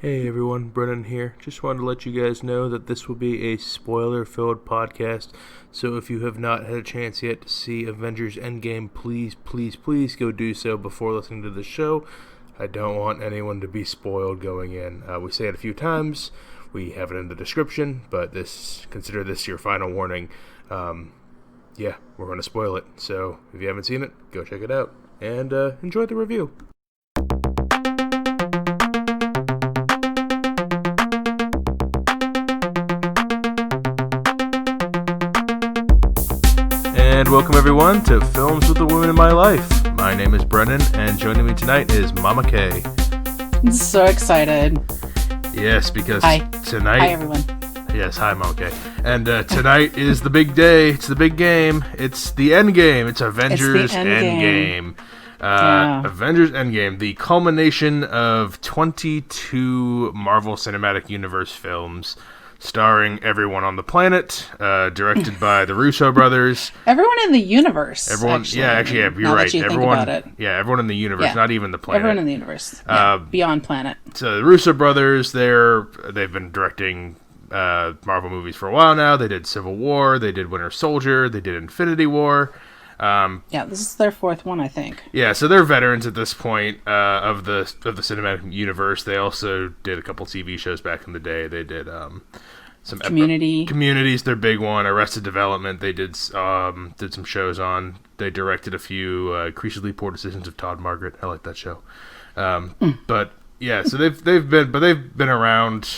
Hey everyone, Brennan here. Just wanted to let you guys know that this will be a spoiler-filled podcast, so if you have not had a chance yet to see Avengers Endgame, please go do so before listening to the show. I don't want anyone to be spoiled going in. We say it a few times, we have it in the description, but consider this your final warning. We're going to spoil it, so if you haven't seen it, go check it out, and enjoy the review. And welcome everyone to Films with the Women in My Life. My name is Brennan, and joining me tonight is Mama K. I'm so excited. Yes, because tonight... Hi, everyone. Yes, hi, Mama K. And tonight is the big day. It's the big game. It's the Endgame. It's Avengers Endgame. Avengers Endgame, the culmination of 22 Marvel Cinematic Universe films, starring everyone on the planet, directed by the Russo brothers. Everyone in the universe. Everyone, actually. You're right. Everyone, think about it. Yeah, everyone in the universe, not even the planet. Everyone in the universe, beyond planet. So the Russo brothers, they've been directing Marvel movies for a while now. They did Civil War, they did Winter Soldier, they did Infinity War. This is their fourth one, I think. Yeah, so they're veterans at this point of the cinematic universe. They also did a couple TV shows back in the day. They did some Community. Community's their big one. Arrested Development. They did some shows on. They directed a few increasingly poor decisions of Todd Margaret. I like that show. But yeah, so they've been around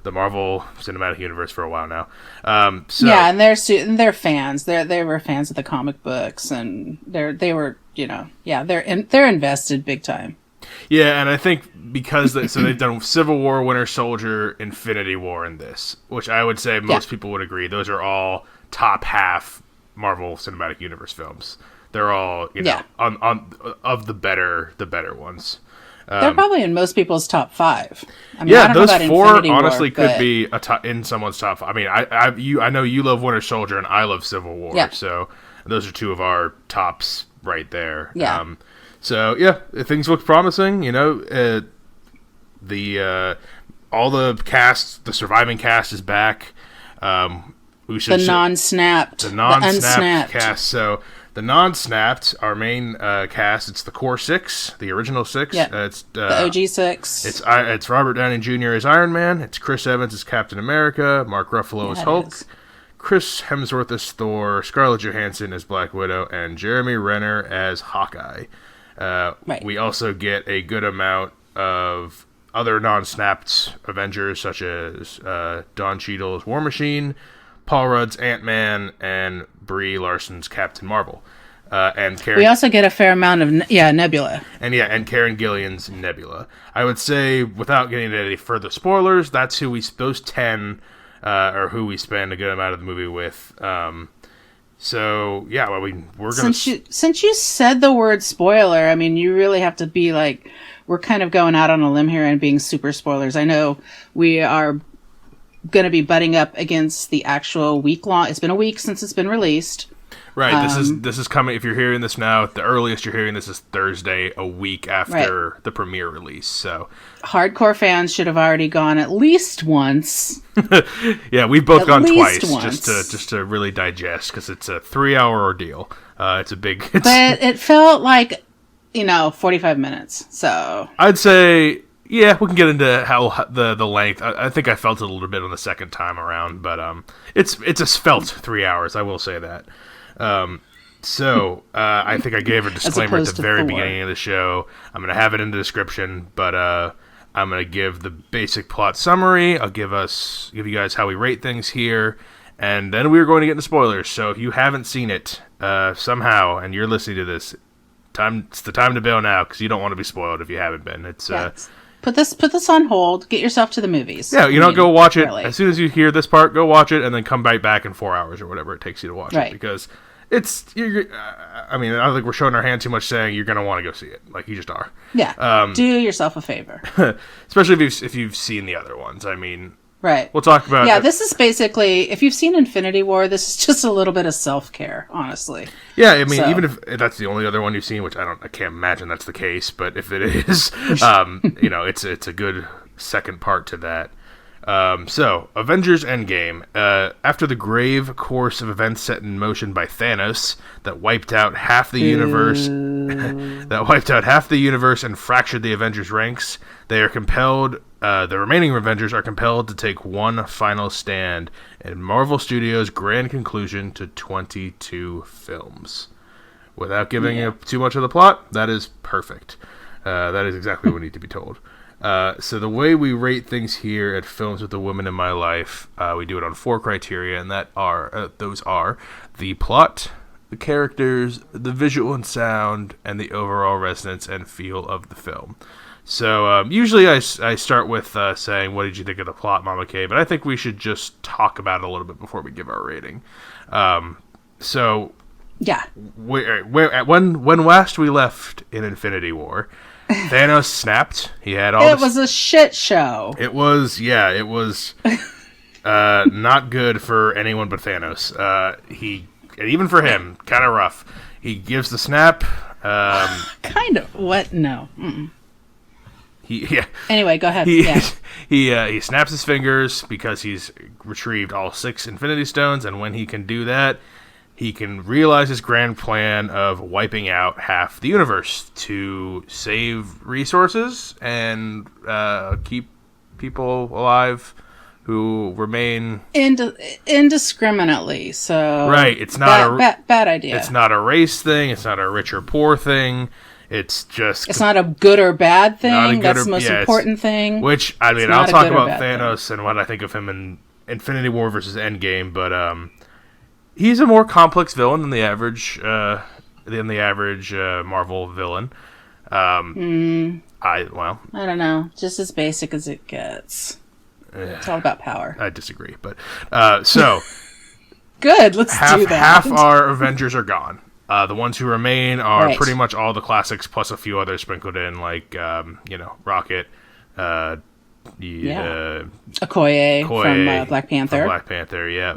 the Marvel Cinematic Universe for a while now. And they're fans. They were fans of the comic books, and they're invested big time. Yeah, and I think because they've done Civil War, Winter Soldier, Infinity War, and this, which I would say most people would agree, those are all top half Marvel Cinematic Universe films. They're all on of the better ones. They're probably in most people's top five. I mean, I don't those know about four Infinity honestly War, could be in someone's top five. I mean, I know you love Winter Soldier and I love Civil War, so those are two of our tops right there. Yeah. Things look promising. You know, all the cast, the surviving cast is back. The non-snapped cast. So the non-snapped, our main cast, it's the core six, the original six. Yeah. It's the OG six. It's Robert Downey Jr. as Iron Man. It's Chris Evans as Captain America. Mark Ruffalo as Hulk. Chris Hemsworth as Thor. Scarlett Johansson as Black Widow, and Jeremy Renner as Hawkeye. We also get a good amount of other non-snapped Avengers, such as Don Cheadle as War Machine, Paul Rudd's Ant-Man, and Brie Larson's Captain Marvel. And Karen, we also get a fair amount of Nebula. And Karen Gillan's Nebula. I would say, without getting into any further spoilers, that's those 10 are who we spend a good amount of the movie with. We're gonna. Since you said the word spoiler, I mean, you really have to be like, we're kind of going out on a limb here and being super spoilers. I know we are going to be butting up against the actual week-long. It's been a week since it's been released. Right. This is coming. If you're hearing this now, the earliest you're hearing this is Thursday, a week after the premiere release. So hardcore fans should have already gone at least once. Yeah, we've both gone twice just to really digest, because it's a 3-hour ordeal. It's a big. But it felt like 45 minutes. So I'd say. Yeah, we can get into how the length. I think I felt it a little bit on the second time around, but it's a svelte 3 hours. I will say that. I think I gave a disclaimer at the very beginning of the show. I'm going to have it in the description, but I'm going to give the basic plot summary. I'll give you guys how we rate things here, and then we're going to get into spoilers. So if you haven't seen it somehow and you're listening to this, it's the time to bail now, because you don't want to be spoiled if you haven't been. Put this on hold. Get yourself to the movies. Yeah, go watch it. Really. As soon as you hear this part, go watch it, and then come right back in 4 hours or whatever it takes you to watch it. Because I don't think we're showing our hand too much saying you're going to want to go see it. Like, you just are. Yeah. Do yourself a favor. Especially if you've seen the other ones. I mean, Right. We'll talk about... Yeah, this is basically... If you've seen Infinity War, this is just a little bit of self-care, honestly. Yeah, I mean, even if that's the only other one you've seen, which I can't imagine that's the case, but if it is, it's a good second part to that. So, Avengers Endgame. After the grave course of events set in motion by Thanos that wiped out half the universe, and fractured the Avengers ranks, they are compelled. The remaining Avengers are compelled to take one final stand in Marvel Studios' grand conclusion to 22 films. Without giving up too much of the plot, that is perfect. That is exactly what we need to be told. So the way we rate things here at Films with a Woman in My Life, we do it on 4 criteria, and those are the plot, the characters, the visual and sound, and the overall resonance and feel of the film. So usually I start with saying, what did you think of the plot, Mama K? But I think we should just talk about it a little bit before we give our rating. Yeah. When last we left in Infinity War, Thanos snapped. He had all. It was a shit show. It was not good for anyone but Thanos. And even for him, kind of rough. He gives the snap. Kind of. What? No. Yeah. Anyway, go ahead. He snaps his fingers because he's retrieved all 6 Infinity Stones, and when he can do that, he can realize his grand plan of wiping out half the universe to save resources and keep people alive who remain indiscriminately. So right, it's not bad idea. It's not a race thing. It's not a rich or poor thing. It's not a good or bad thing. That's the most important thing. Which I'll talk about Thanos and what I think of him in Infinity War versus Endgame, but he's a more complex villain than the average Marvel villain. I don't know. Just as basic as it gets. It's all about power. I disagree, but so good. Let's do that. Half our Avengers are gone. The ones who remain are pretty much all the classics, plus a few others sprinkled in, like Rocket, Okoye from Black Panther. Yeah.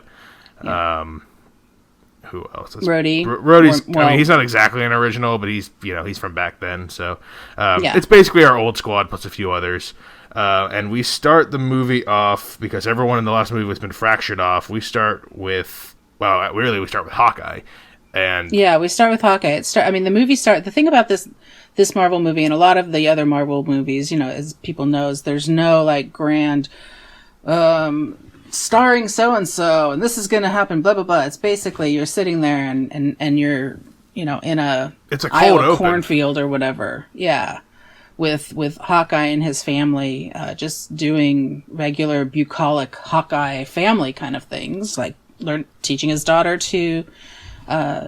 Who else? Rhodey. Rhodey's. I mean, he's not exactly an original, but he's from back then. So it's basically our old squad plus a few others. And we start the movie off because everyone in the last movie has been fractured off. We start with Hawkeye. And we start with Hawkeye. The movie the thing about this Marvel movie and a lot of the other Marvel movies, as people knows, there's no like grand starring so and so and this is going to happen blah blah blah. It's basically you're sitting there and you're in a Iowa cornfield or whatever. Yeah. With Hawkeye and his family just doing regular bucolic Hawkeye family kind of things, like teaching his daughter to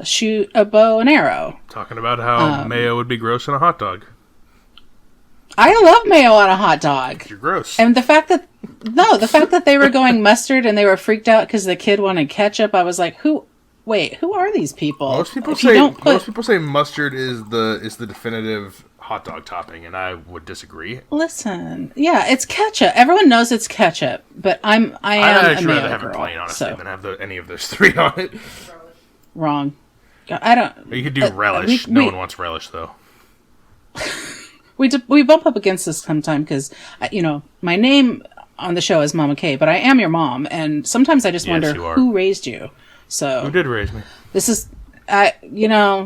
shoot a bow and arrow. Talking about how mayo would be gross in a hot dog. I love mayo on a hot dog. You're gross. And the fact that they were going mustard and they were freaked out because the kid wanted ketchup, I was like, who are these people? Most people say mustard is the definitive hot dog topping, and I would disagree. Listen, it's ketchup. Everyone knows it's ketchup, but I am I'd a mayo rather have girl, it plain, honestly, than have any of those 3 on it. Wrong. I don't. You could do relish. No one wants relish, though. We bump up against this sometime because, my name on the show is Mama K, but I am your mom, and sometimes I just wonder who raised you. So who did raise me? This is,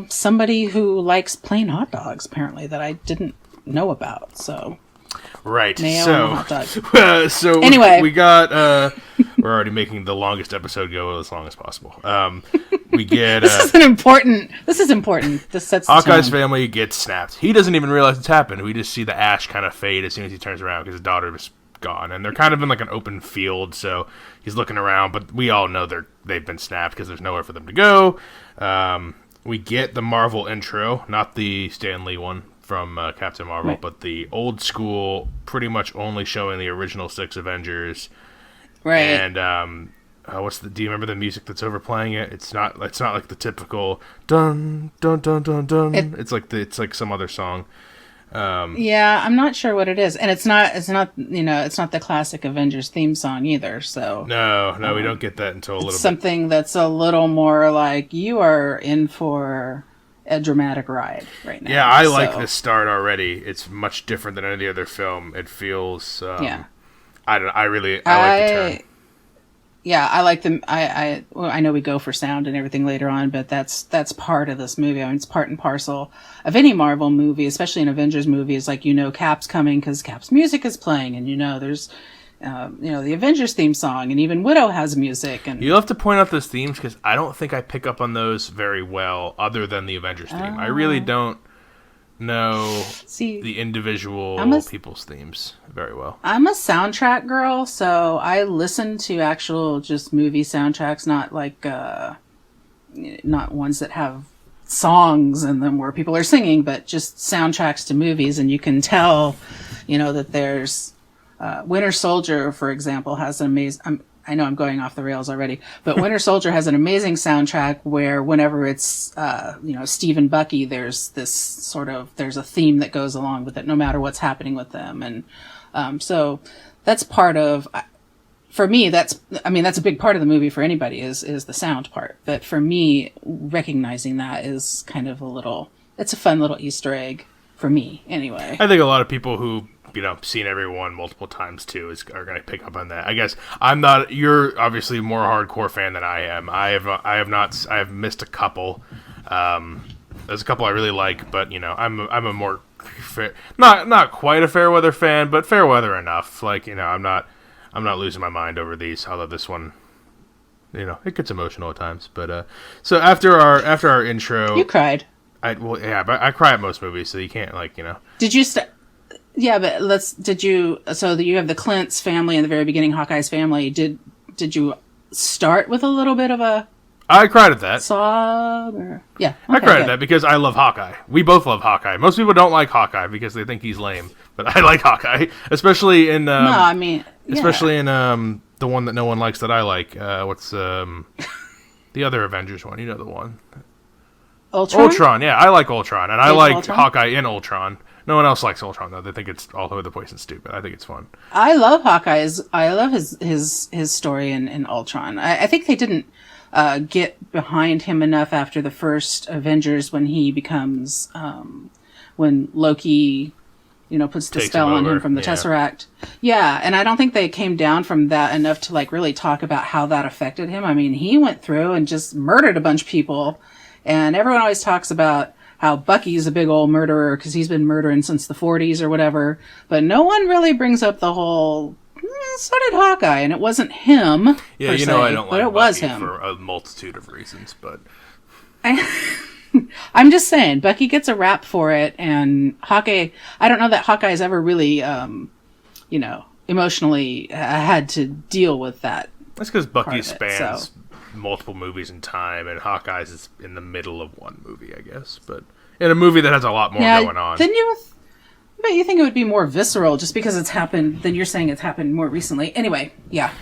somebody who likes plain hot dogs, apparently, that I didn't know about. So right. Mayo so on a hot dog. So anyway, we got. We're already making the longest episode go as long as possible. We get This is important. This sets the Hawkeye's tone. family gets snapped. He doesn't even realize it's happened. We just see the ash kind of fade as soon as he turns around because his daughter was gone, and they're kind of in like an open field. So he's looking around, but we all know they've been snapped because there's nowhere for them to go. We get the Marvel intro, not the Stan Lee one from Captain Marvel, but the old school, pretty much only showing the original 6 Avengers. Right. And do you remember the music that's overplaying it? It's not like the typical dun dun dun dun dun. It's like some other song. I'm not sure what it is, and it's not the classic Avengers theme song either. So no, we don't get that until a little bit. Something that's a little more like you are in for a dramatic ride right now. Yeah, I like this start already. It's much different than any other film. It feels. Yeah. I don't. I like the turn. Yeah, I like them. Well, I know we go for sound and everything later on, but that's part of this movie. I mean, it's part and parcel of any Marvel movie, especially an Avengers movie. It's like, Cap's coming because Cap's music is playing, and there's, the Avengers theme song, and even Widow has music. And you'll have to point out those themes because I don't think I pick up on those very well, other than the Avengers theme. I really don't know the individual people's themes very well. I'm a soundtrack girl, so I listen to actual just movie soundtracks, not like not ones that have songs in them where people are singing, but just soundtracks to movies. And you can tell, that there's Winter Soldier, for example, has an amazing. I know I'm going off the rails already, but Winter Soldier has an amazing soundtrack where whenever it's, Steve and Bucky, there's a theme that goes along with it, no matter what's happening with them. And so that's part of, for me, that's a big part of the movie for anybody is the sound part. But for me, recognizing that is kind of it's a fun little Easter egg for me anyway. I think a lot of people who seen everyone multiple times too are going to pick up on that. I guess I'm not. You're obviously a more hardcore fan than I am. I have missed a couple. There's a couple I really like, but I'm a more not quite a fair weather fan, but fair weather enough. Like I'm not losing my mind over these. Although this one, it gets emotional at times. But so after our intro, you cried. But I cry at most movies, so you can't Did you Yeah, but so that you have the Clint's family in the very beginning, Hawkeye's family. Did you start with a little bit of a... I cried at that. Sob? Or, yeah. Okay, I cried at that because I love Hawkeye. We both love Hawkeye. Most people don't like Hawkeye because they think he's lame, but I like Hawkeye, especially in... Especially in the one that no one likes that I like. What's the other Avengers one? The one. Ultron, yeah. I like Ultron, and I like Ultron? Hawkeye in Ultron. No one else likes Ultron, though. They think it's all over the place and stupid. I think it's fun. I love Hawkeye's. I love his story in Ultron. I think they didn't get behind him enough after the first Avengers when he becomes... when Loki... puts the spell on him from the Tesseract. Yeah, and I don't think they came down from that enough to really talk about how that affected him. I mean, he went through and just murdered a bunch of people, and everyone always talks about how Bucky's a big old murderer because he's been murdering since the 40s or whatever, but no one really brings up the whole, so did Hawkeye, and it wasn't him. Yeah, I don't like it was him for a multitude of reasons, but... I'm just saying, Bucky gets a rap for it, and Hawkeye, I don't know that Hawkeye's ever really, emotionally had to deal with that. That's because Bucky spans multiple movies in time, and Hawkeye's is in the middle of one movie, I guess. But in a movie that has a lot more going on. But you think it would be more visceral just because it's happened, then you're saying it's happened more recently. Anyway, yeah.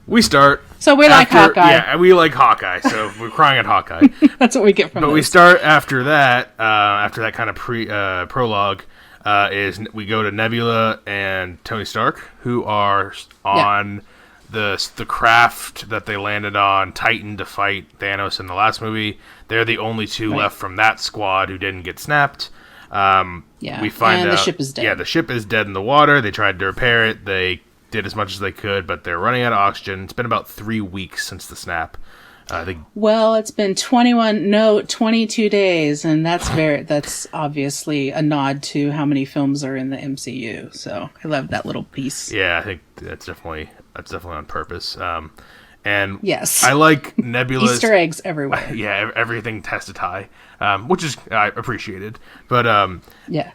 We start. So we like Hawkeye. Yeah, we like Hawkeye, so we're crying at Hawkeye. That's what we get from this. But we start after that kind of prologue, is we go to Nebula and Tony Stark, who are on the craft that they landed on, Titan, to fight Thanos in the last movie. They're the only two left from that squad who didn't get snapped. We find out the ship is dead. Yeah, the ship is dead in the water. They tried to repair it. They did as much as they could, but they're running out of oxygen. It's been about 3 weeks since the snap. Well, it's been 22 days, and that's obviously a nod to how many films are in the MCU. So I love that little piece. Yeah, I think that's definitely on purpose. And yes, I like Nebula's Easter eggs everywhere. Yeah, everything tested high, which is appreciated. But yeah.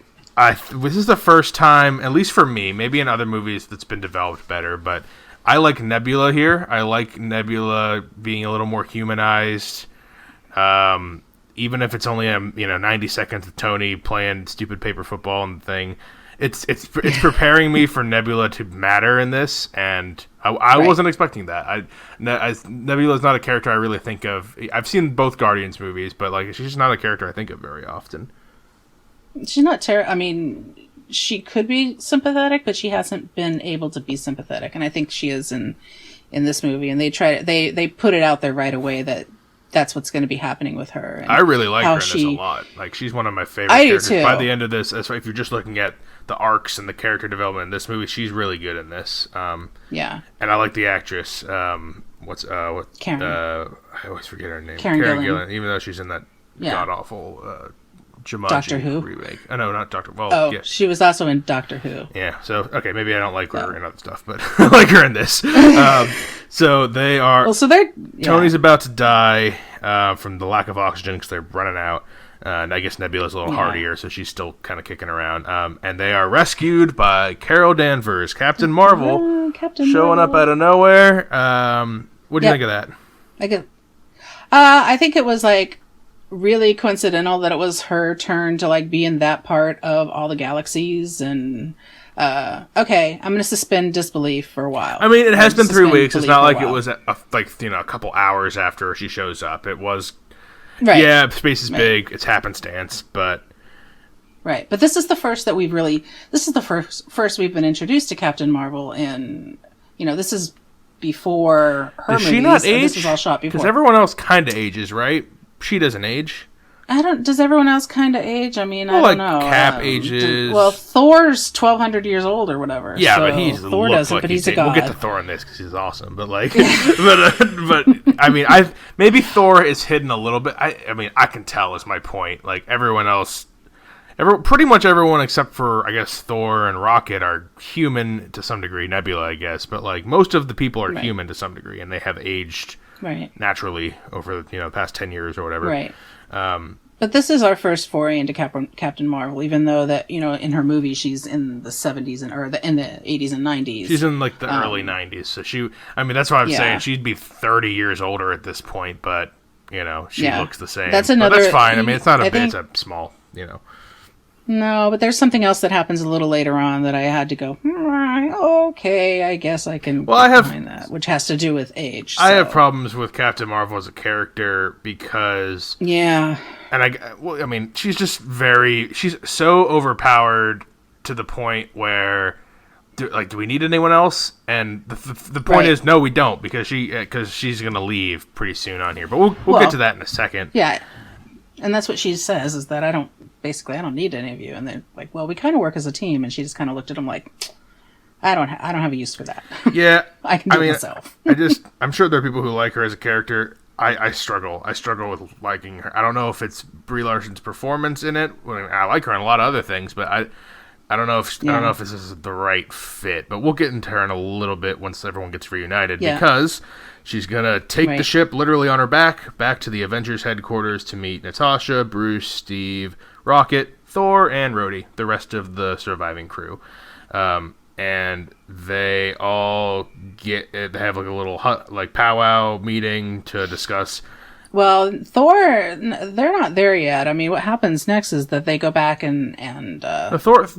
This is the first time, at least for me, maybe in other movies that's been developed better, but I like Nebula here. I like Nebula being a little more humanized, even if it's only 90 seconds of Tony playing stupid paper football and the thing. It's preparing me for Nebula to matter in this, and I wasn't expecting that. Nebula's not a character I really think of. I've seen both Guardians movies, but she's just not a character I think of very often. She's not terrible. I mean, she could be sympathetic, but she hasn't been able to be sympathetic, and I think she is in this movie. And they put it out there right away that that's what's going to be happening with her. And I really like her in this a lot. Like, she's one of my favorite characters. Too. By the end of this, if you're just looking at the arcs and the character development in this movie, she's really good in this. Yeah. And I like the actress. Karen. I always forget her name. Karen Gillan. Even though she's in that god-awful Jumanji Doctor Who remake. Oh, no, not Doctor. Well, oh, yeah. she was also in Doctor Who. Yeah. So okay, maybe I don't like her in other stuff, but I like her in this. So they are. Well, so they're Tony's about to die from the lack of oxygen because they're running out. And I guess Nebula's a little hardier, so she's still kind of kicking around. And they are rescued by Carol Danvers, Captain Marvel, showing up out of nowhere. What do you think of that? I think it was like really coincidental that it was her turn to like be in that part of all the galaxies, and okay, I'm going to suspend disbelief for a while. I mean, it has been 3 weeks. It's not like it was a couple hours after she shows up. It was, yeah, space is big. It's happenstance, but right. But this is the first that we've really. This is the first we've been introduced to Captain Marvel, and this is before her movies. Does she not age? This was all shot before. Because everyone else kind of ages, right? She doesn't age. Does everyone else kind of age? I mean, I don't know. Cap ages. Well, Thor's 1,200 years old or whatever. Yeah, so but Thor doesn't. But he's a god. We'll get to Thor in this because he's awesome. But but I mean, maybe Thor is hidden a little bit. I mean, I can tell is my point. Like everyone else, pretty much everyone except for I guess Thor and Rocket are human to some degree. Nebula, I guess, but like most of the people are human to some degree, and they have aged naturally over the past 10 years or whatever. Right. But this is our first foray into Captain Marvel, even though that in her movie she's in the 70s in the 80s and 90s. She's in like the early 90s, so that's what I'm saying. She'd be 30 years older at this point, but she looks the same. That's fine. I mean, it's not a bit. It's a small. No, but there's something else that happens a little later on that I had to go, okay, I guess I can get behind that, which has to do with age. I have problems with Captain Marvel as a character because... Yeah. And she's just she's so overpowered to the point where, do we need anyone else? And the point is, no, we don't, because she's going to leave pretty soon on here. But we'll get to that in a second. Yeah. And that's what she says, is that I don't need any of you. And they're like, well, we kind of work as a team. And she just kind of looked at him like, I don't have a use for that. Yeah. I can do it myself. I'm sure there are people who like her as a character. I struggle with liking her. I don't know if it's Brie Larson's performance in it. I like her in a lot of other things, but I don't know if this is the right fit. But we'll get into her in a little bit once everyone gets reunited, because she's gonna take the ship literally on her back to the Avengers headquarters to meet Natasha, Bruce, Steve, Rocket, Thor, and Rhodey, the rest of the surviving crew. And they all they have like a little powwow meeting to discuss. Well, Thor, they're not there yet. I mean, what happens next is that they go back and Thor's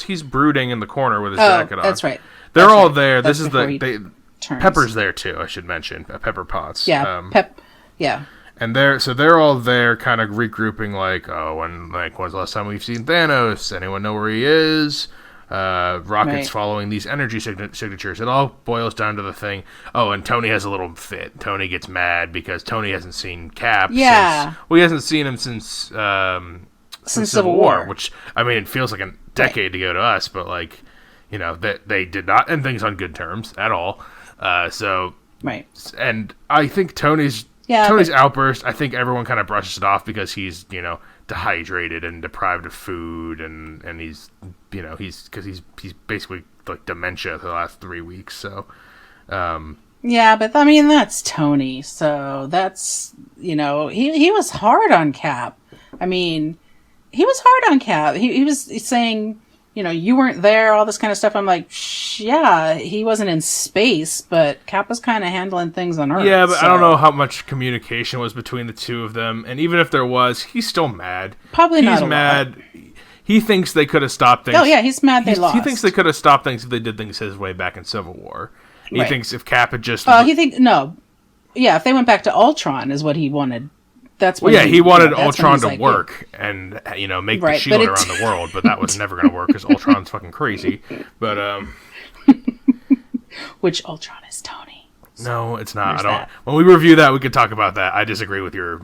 he's brooding in the corner with his jacket on. That's right. They're all there. This is Pepper's there too, I should mention. Pepper Potts. Yeah. Yeah. And they're all there kind of regrouping when's the last time we've seen Thanos? Anyone know where he is? Rocket's following these energy signatures. It all boils down to the thing. Oh, and Tony has a little fit. Tony gets mad because Tony hasn't seen Cap. Yeah. He hasn't seen him since Civil War, which, I mean, it feels like a decade to go to us, but they did not end things on good terms at all. And I think Tony's outburst, I think everyone kind of brushes it off because he's, dehydrated and deprived of food, and he's basically like dementia for the last 3 weeks. So, yeah, but I mean that's Tony. So that's he was hard on Cap. I mean, he was hard on Cap. He was saying you weren't there, all this kind of stuff. I'm like, yeah, he wasn't in space, but Cap was kind of handling things on Earth. Yeah, but I don't know how much communication was between the two of them. And even if there was, he's still mad. Probably not. He's mad. Lot. He thinks they could have stopped things. Oh, yeah, he's mad they lost. He thinks they could have stopped things if they did things his way back in Civil War. He thinks if Cap had just... if they went back to Ultron is what he wanted. That's what he wanted Ultron to work and make the shield around the world, but that was never going to work because Ultron's fucking crazy. But which Ultron is Tony? No, it's not. There's I don't. that. When we review that, we could talk about that. I disagree with your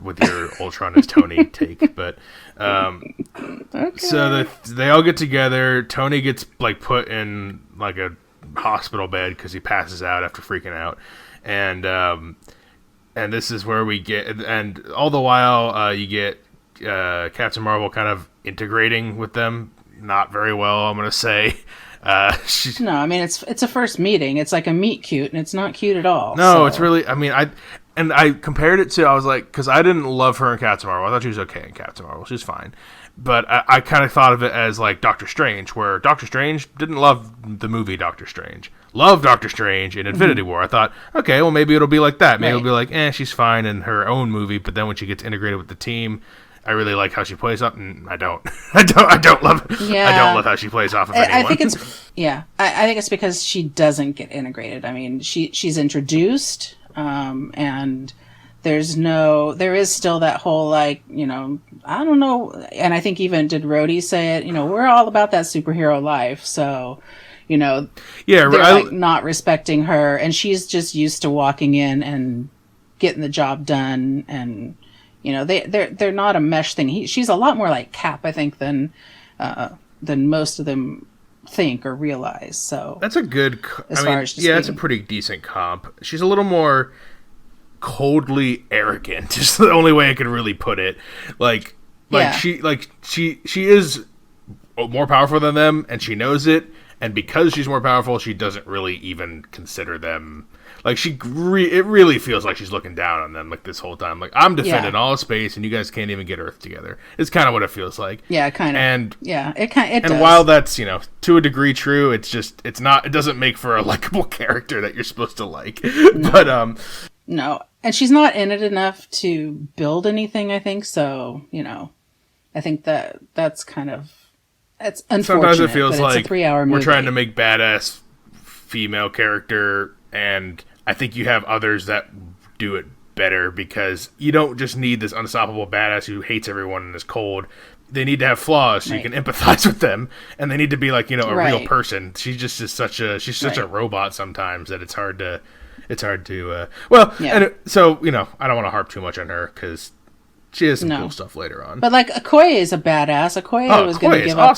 Ultron as Tony take, but Okay. so they all get together. Tony gets like put in like a hospital bed because he passes out after freaking out, and this is where we get, and all the while you get Captain Marvel kind of integrating with them, not very well, I'm gonna say. No, I mean it's a first meeting. It's like a meet cute, and it's not cute at all. No, so. it's really. I mean, I compared it to. I was like, because I didn't love her in Captain Marvel. I thought she was okay in Captain Marvel. She's fine, but I kind of thought of it as like Doctor Strange, where Doctor Strange didn't love the movie Doctor Strange. Loved Doctor Strange in Infinity War. I thought, okay, well maybe it'll be like that. Maybe it'll be like, she's fine in her own movie, but then when she gets integrated with the team. I really like how she plays off, and I don't. I don't love. Yeah. I don't love how she plays off of anyone. I think it's I think it's because she doesn't get integrated. I mean, she's introduced, and there is still that whole like I don't know, and I think even did Rhodey say it. We're all about that superhero life, so they're like not respecting her, and she's just used to walking in and getting the job done and. They're not a mesh thing. She's a lot more like Cap, I think, than most of them think or realize. So that's a good. It's a pretty decent comp. She's a little more coldly arrogant. Is the only way I could really put it. She is more powerful than them, and she knows it. And because she's more powerful, she doesn't really even consider them. Like, it really feels like she's looking down on them, like, this whole time. Like, I'm defending all of space, and you guys can't even get Earth together. It's kind of what it feels like. Yeah, kind of. And it does. And while that's, to a degree true, it doesn't make for a likable character that you're supposed to like. No. But, no. And she's not in it enough to build anything, I think. So, I think that's kind of, it's unfortunate. Sometimes it feels like it's a 3-hour movie. We're trying to make badass female character, and I think you have others that do it better because you don't just need this unstoppable badass who hates everyone and is cold. They need to have flaws so you can empathize with them, and they need to be like, a real person. She just is such a robot sometimes that it's hard to and so, I don't want to harp too much on her because she has some cool stuff later on. But like Okoye is a badass. Okoye was going to give up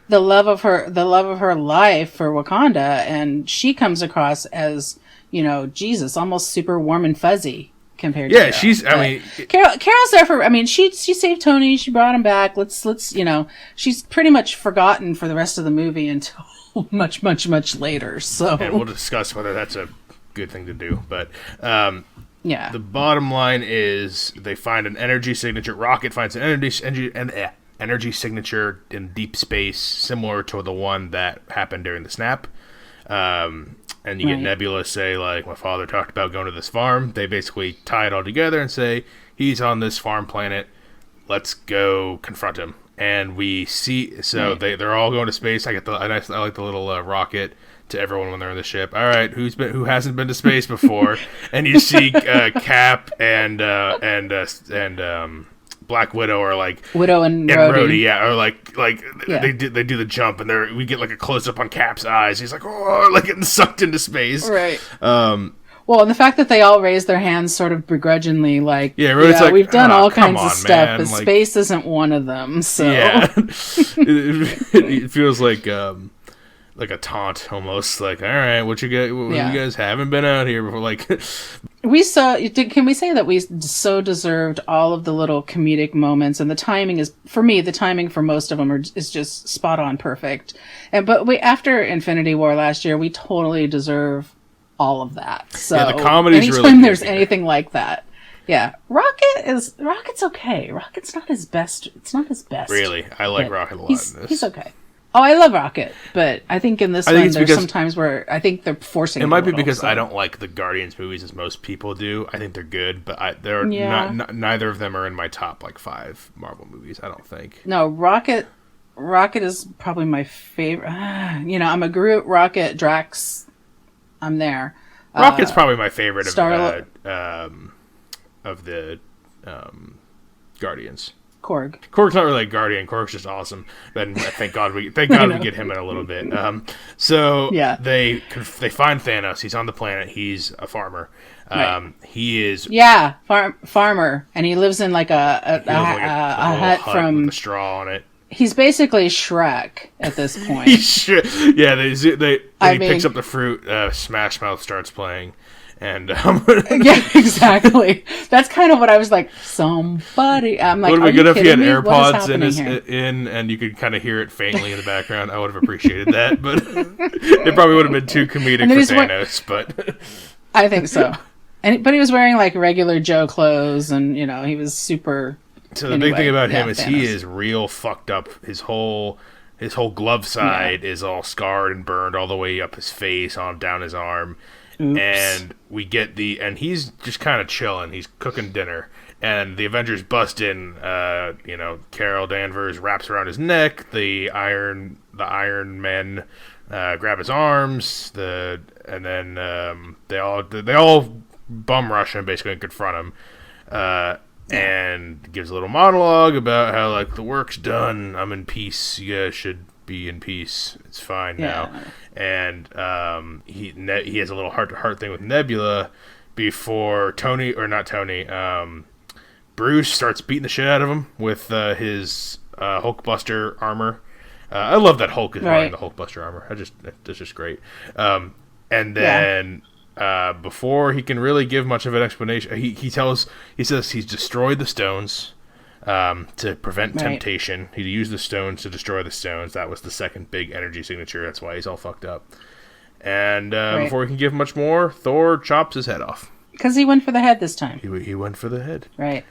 the love of her life for Wakanda, and she comes across as Jesus, almost super warm and fuzzy compared to Carol. Carol's there for. I mean, she saved Tony. She brought him back. Let's she's pretty much forgotten for the rest of the movie until much later. So, and we'll discuss whether that's a good thing to do, but. The bottom line is they find an energy signature. Rocket finds an energy signature in deep space, similar to the one that happened during the snap. And you get Nebula say, like, my father talked about going to this farm. They basically tie it all together and say, he's on this farm planet. Let's go confront him. And we see, they're all going to space. I like the little rocket to everyone when they're in the ship. All right, who hasn't been to space before? And you see Cap and Black Widow are like Widow and Rhodey. are like they do the jump, and we get like a close up on Cap's eyes. He's like, oh, like getting sucked into space. Right. Well, and the fact that they all raise their hands sort of begrudgingly, like, like, we've done all kinds of stuff, man. but space isn't one of them. So it feels like a taunt almost. Like, all right, you guys haven't been out here before. Like, can we say that we so deserved all of the little comedic moments, and the timing for most of them is just spot on perfect. But after Infinity War last year, we totally deserve all of that. So the comedy's anytime really there's anything like that. Yeah. Rocket's okay. Rocket's not his best. It's not his best. Really? I like Rocket a lot in this. He's okay. Oh, I love Rocket, but I think in this one there's some times where I think they're forcing it. It might be because I don't like the Guardians movies as most people do. I think they're good, but neither of them are in my top 5 Marvel movies, I don't think. No, Rocket is probably my favorite. I'm a Groot, Rocket, Drax. I'm there. Rocket's probably my favorite of the Guardians. Korg. Korg's not really a guardian. Korg's just awesome. And thank God we get him in a little bit. So Yeah. they find Thanos. He's on the planet. He's a farmer. Right. He is farmer, and he lives in like a hut from with a straw on it. He's basically Shrek at this point. He picks up the fruit. Smash Mouth starts playing, and yeah, exactly. That's kind of what I was like. Somebody, I'm like, would have been good if he had me? AirPods in, and you could kind of hear it faintly in the background. I would have appreciated that, but it probably would have been too comedic for Thanos. But I think so. But he was wearing like regular Joe clothes, and he was super. So the big thing about him is Thanos. He is real fucked up. His whole glove side is all scarred and burned all the way up his face, on down his arm. Oops. And we get and he's just kind of chilling. He's cooking dinner, and the Avengers bust in. Carol Danvers wraps around his neck. The Iron Men grab his arms. And then they all bum rush him, basically, and confront him. And gives a little monologue about how, like, the work's done. I'm in peace. You guys should be in peace. It's fine now. And he has a little heart-to-heart thing with Nebula before Bruce starts beating the shit out of him with his Hulkbuster armor. I love that Hulk is wearing the Hulkbuster armor. That's just great. And then... before he can really give much of an explanation, he says he's destroyed the stones to prevent temptation. He used the stones to destroy the stones. That was the second big energy signature. That's why he's all fucked up. And before he can give much more, Thor chops his head off. Because he went for the head this time. He went for the head. Right.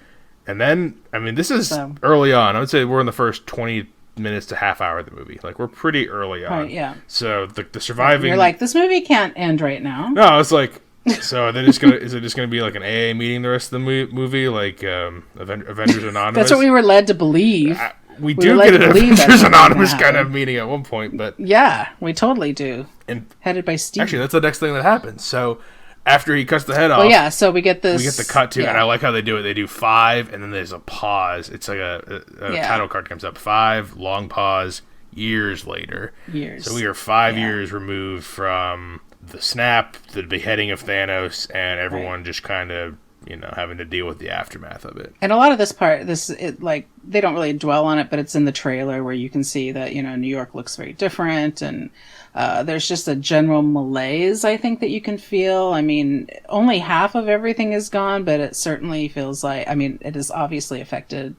And then, this is early on. I would say we're in the first 20 minutes to half hour of the movie. Like, we're pretty early on. Right, yeah. So the surviving... You're like, this movie can't end right now. No, it's like... So is it just gonna be like an AA meeting the rest of the movie, like Avengers Anonymous? That's what we were led to believe. We do get an Avengers Anonymous kind of meeting at one point, but yeah, we totally do. And headed by Steve. Actually, that's the next thing that happens. So after he cuts the head off, so we get this. We get the cut too, and I like how they do it. They do 5, and then there's a pause. It's like a title card comes up. 5, long pause. Years later. So we are 5 years removed from the snap, the beheading of Thanos, and everyone just kind of, having to deal with the aftermath of it. And a lot of this part, they don't really dwell on it, but it's in the trailer where you can see that, New York looks very different, and there's just a general malaise, I think, that you can feel. Only half of everything is gone, but it certainly feels like, it has obviously affected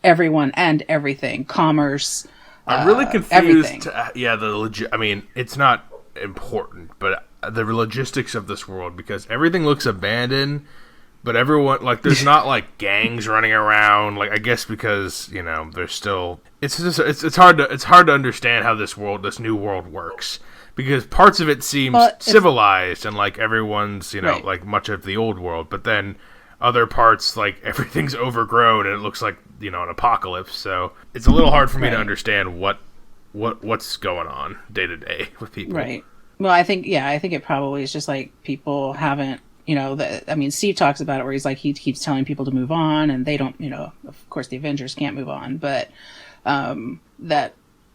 everyone and everything. Commerce, I'm really confused. Everything. It's not important, but the logistics of this world, because everything looks abandoned, but everyone, like, there's not like gangs running around, like, I guess because there's still it's hard to understand how this new world works, because parts of it seems civilized and like everyone's like much of the old world, but then other parts, like, everything's overgrown and it looks like an apocalypse. So it's a little hard for me to understand what's going on day to day with people. Right. Well, I think it probably is just like people haven't, Steve talks about it where he's like, he keeps telling people to move on, and they don't, of course the Avengers can't move on, but that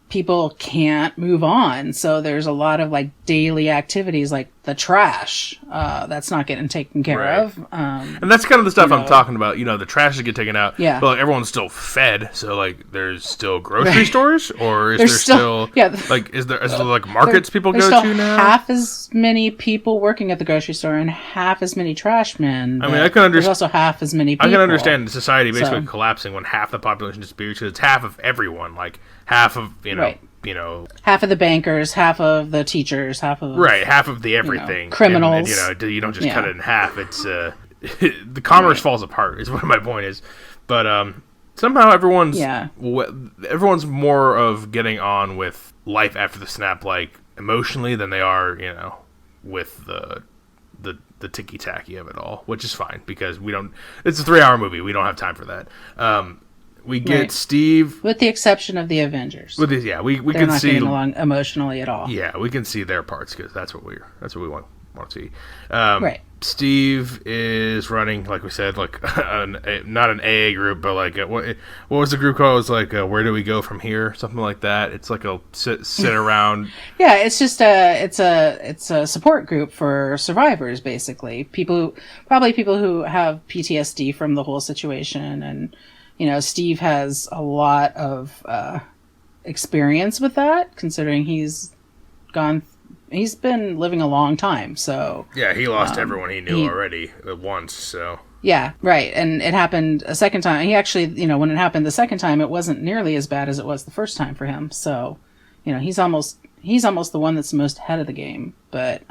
people can't move on. So there's a lot of like daily activities, like the trash that's not getting taken care of. And that's kind of the stuff I'm talking about. The trash is get taken out. Yeah. But like, everyone's still fed. So like, there's still grocery stores, or is there still like, is there like markets people go to now? Half as many people working at the grocery store and half as many trash men. I can understand. There's also half as many people. I can understand society basically collapsing when half the population disappears, because it's half of everyone, like half of half of the bankers, half of the teachers, half of the everything, criminals. And, you don't just cut it in half. It's the commerce falls apart. Is what my point is. But somehow everyone's more of getting on with life after the snap, like emotionally, than they are with the ticky tacky of it all, which is fine, because we don't. It's a 3-hour movie. We don't have time for that. We get Steve, with the exception of the Avengers. We They're can not see getting along emotionally at all. Yeah, we can see their parts, because that's what we want. want to see. Right. Steve is running, like we said, like not an AA group, but like what was the group called? It was like where do we go from here? Something like that. It's like a sit around. Yeah, it's just it's a support group for survivors, basically. People who have PTSD from the whole situation, and Steve has a lot of experience with that, considering he's been living a long time, so... Yeah, he lost everyone he knew already at once, so... Yeah, right, and it happened a second time. He actually, when it happened the second time, it wasn't nearly as bad as it was the first time for him, so, he's almost the one that's most ahead of the game, but,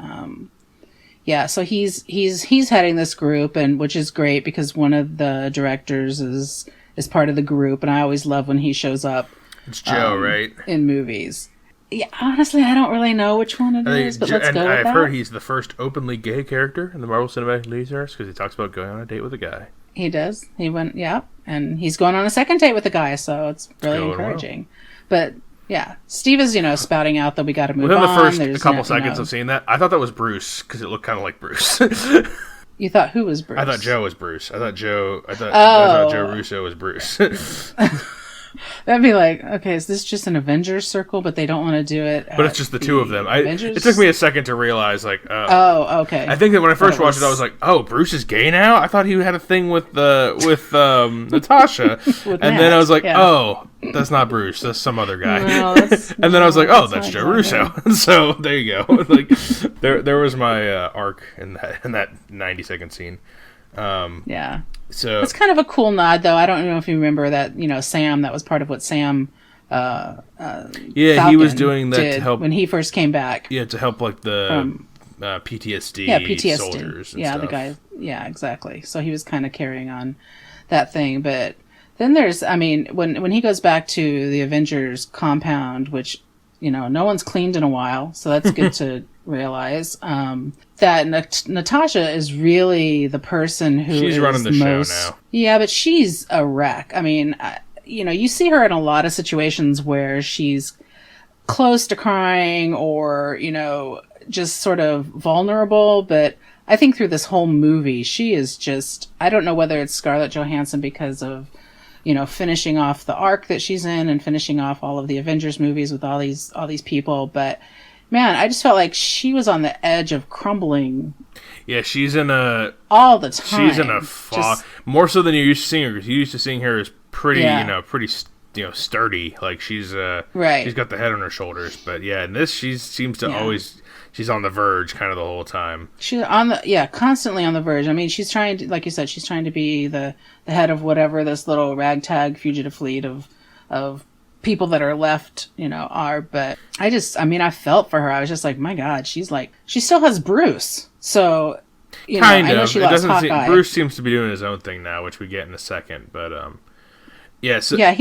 yeah, so he's heading this group, and which is great, because one of the directors is part of the group, and I always love when he shows up. It's Joe, right? In movies. Yeah, honestly, I don't really know which one it is, but let's go with that. I've heard he's the first openly gay character in the Marvel Cinematic Universe because he talks about going on a date with a guy. He does. He went, yeah, and he's going on a second date with a guy, so it's really encouraging. Well. But yeah, Steve is spouting out that we got to move on. Within the first couple seconds of seeing that, I thought that was Bruce because it looked kind of like Bruce. You thought who was Bruce? I thought Joe was Bruce. I thought Joe Russo was Bruce. That'd be like, okay, is this just an Avengers circle, but they don't want to do it? But it's just the two of them. It took me a second to realize, like, okay. I think that when I first watched it, I was like, oh, Bruce is gay now? I thought he had a thing with Natasha. And then I was like, oh, that's not Bruce. That's some other guy. No, and then I was like, oh, that's Joe Russo. So there you go. Like, there was my arc in that 90-second scene. Yeah. So it's kind of a cool nod, though. I don't know if you remember that. Sam. That was part of what Sam. He was doing that to help when he first came back. Yeah, to help like the PTSD soldiers. And stuff. The guy. Yeah, exactly. So he was kind of carrying on that thing, but then there's, when he goes back to the Avengers compound, which no one's cleaned in a while, so that's good to realize. That Natasha is really the person who she's running the show now. Yeah, but she's a wreck. You see her in a lot of situations where she's close to crying or, just sort of vulnerable. But I think through this whole movie, she is just, I don't know whether it's Scarlett Johansson because of, finishing off the arc that she's in and finishing off all of the Avengers movies with all these people. But man, I just felt like she was on the edge of crumbling. Yeah, she's all the time. She's in a fog. More so than you're used to seeing her, because you're used to seeing her as pretty, pretty sturdy. Like she's right. She's got the head on her shoulders. But yeah, in this, she seems to always. She's on the verge kind of the whole time. She's constantly on the verge. She's trying to, like you said, she's trying to be the head of whatever this little ragtag fugitive fleet of people that are left, are. But I felt for her. I was just like, my God, she still has Bruce. So, I know she lost Hawkeye. Bruce seems to be doing his own thing now, which we get in a second. But he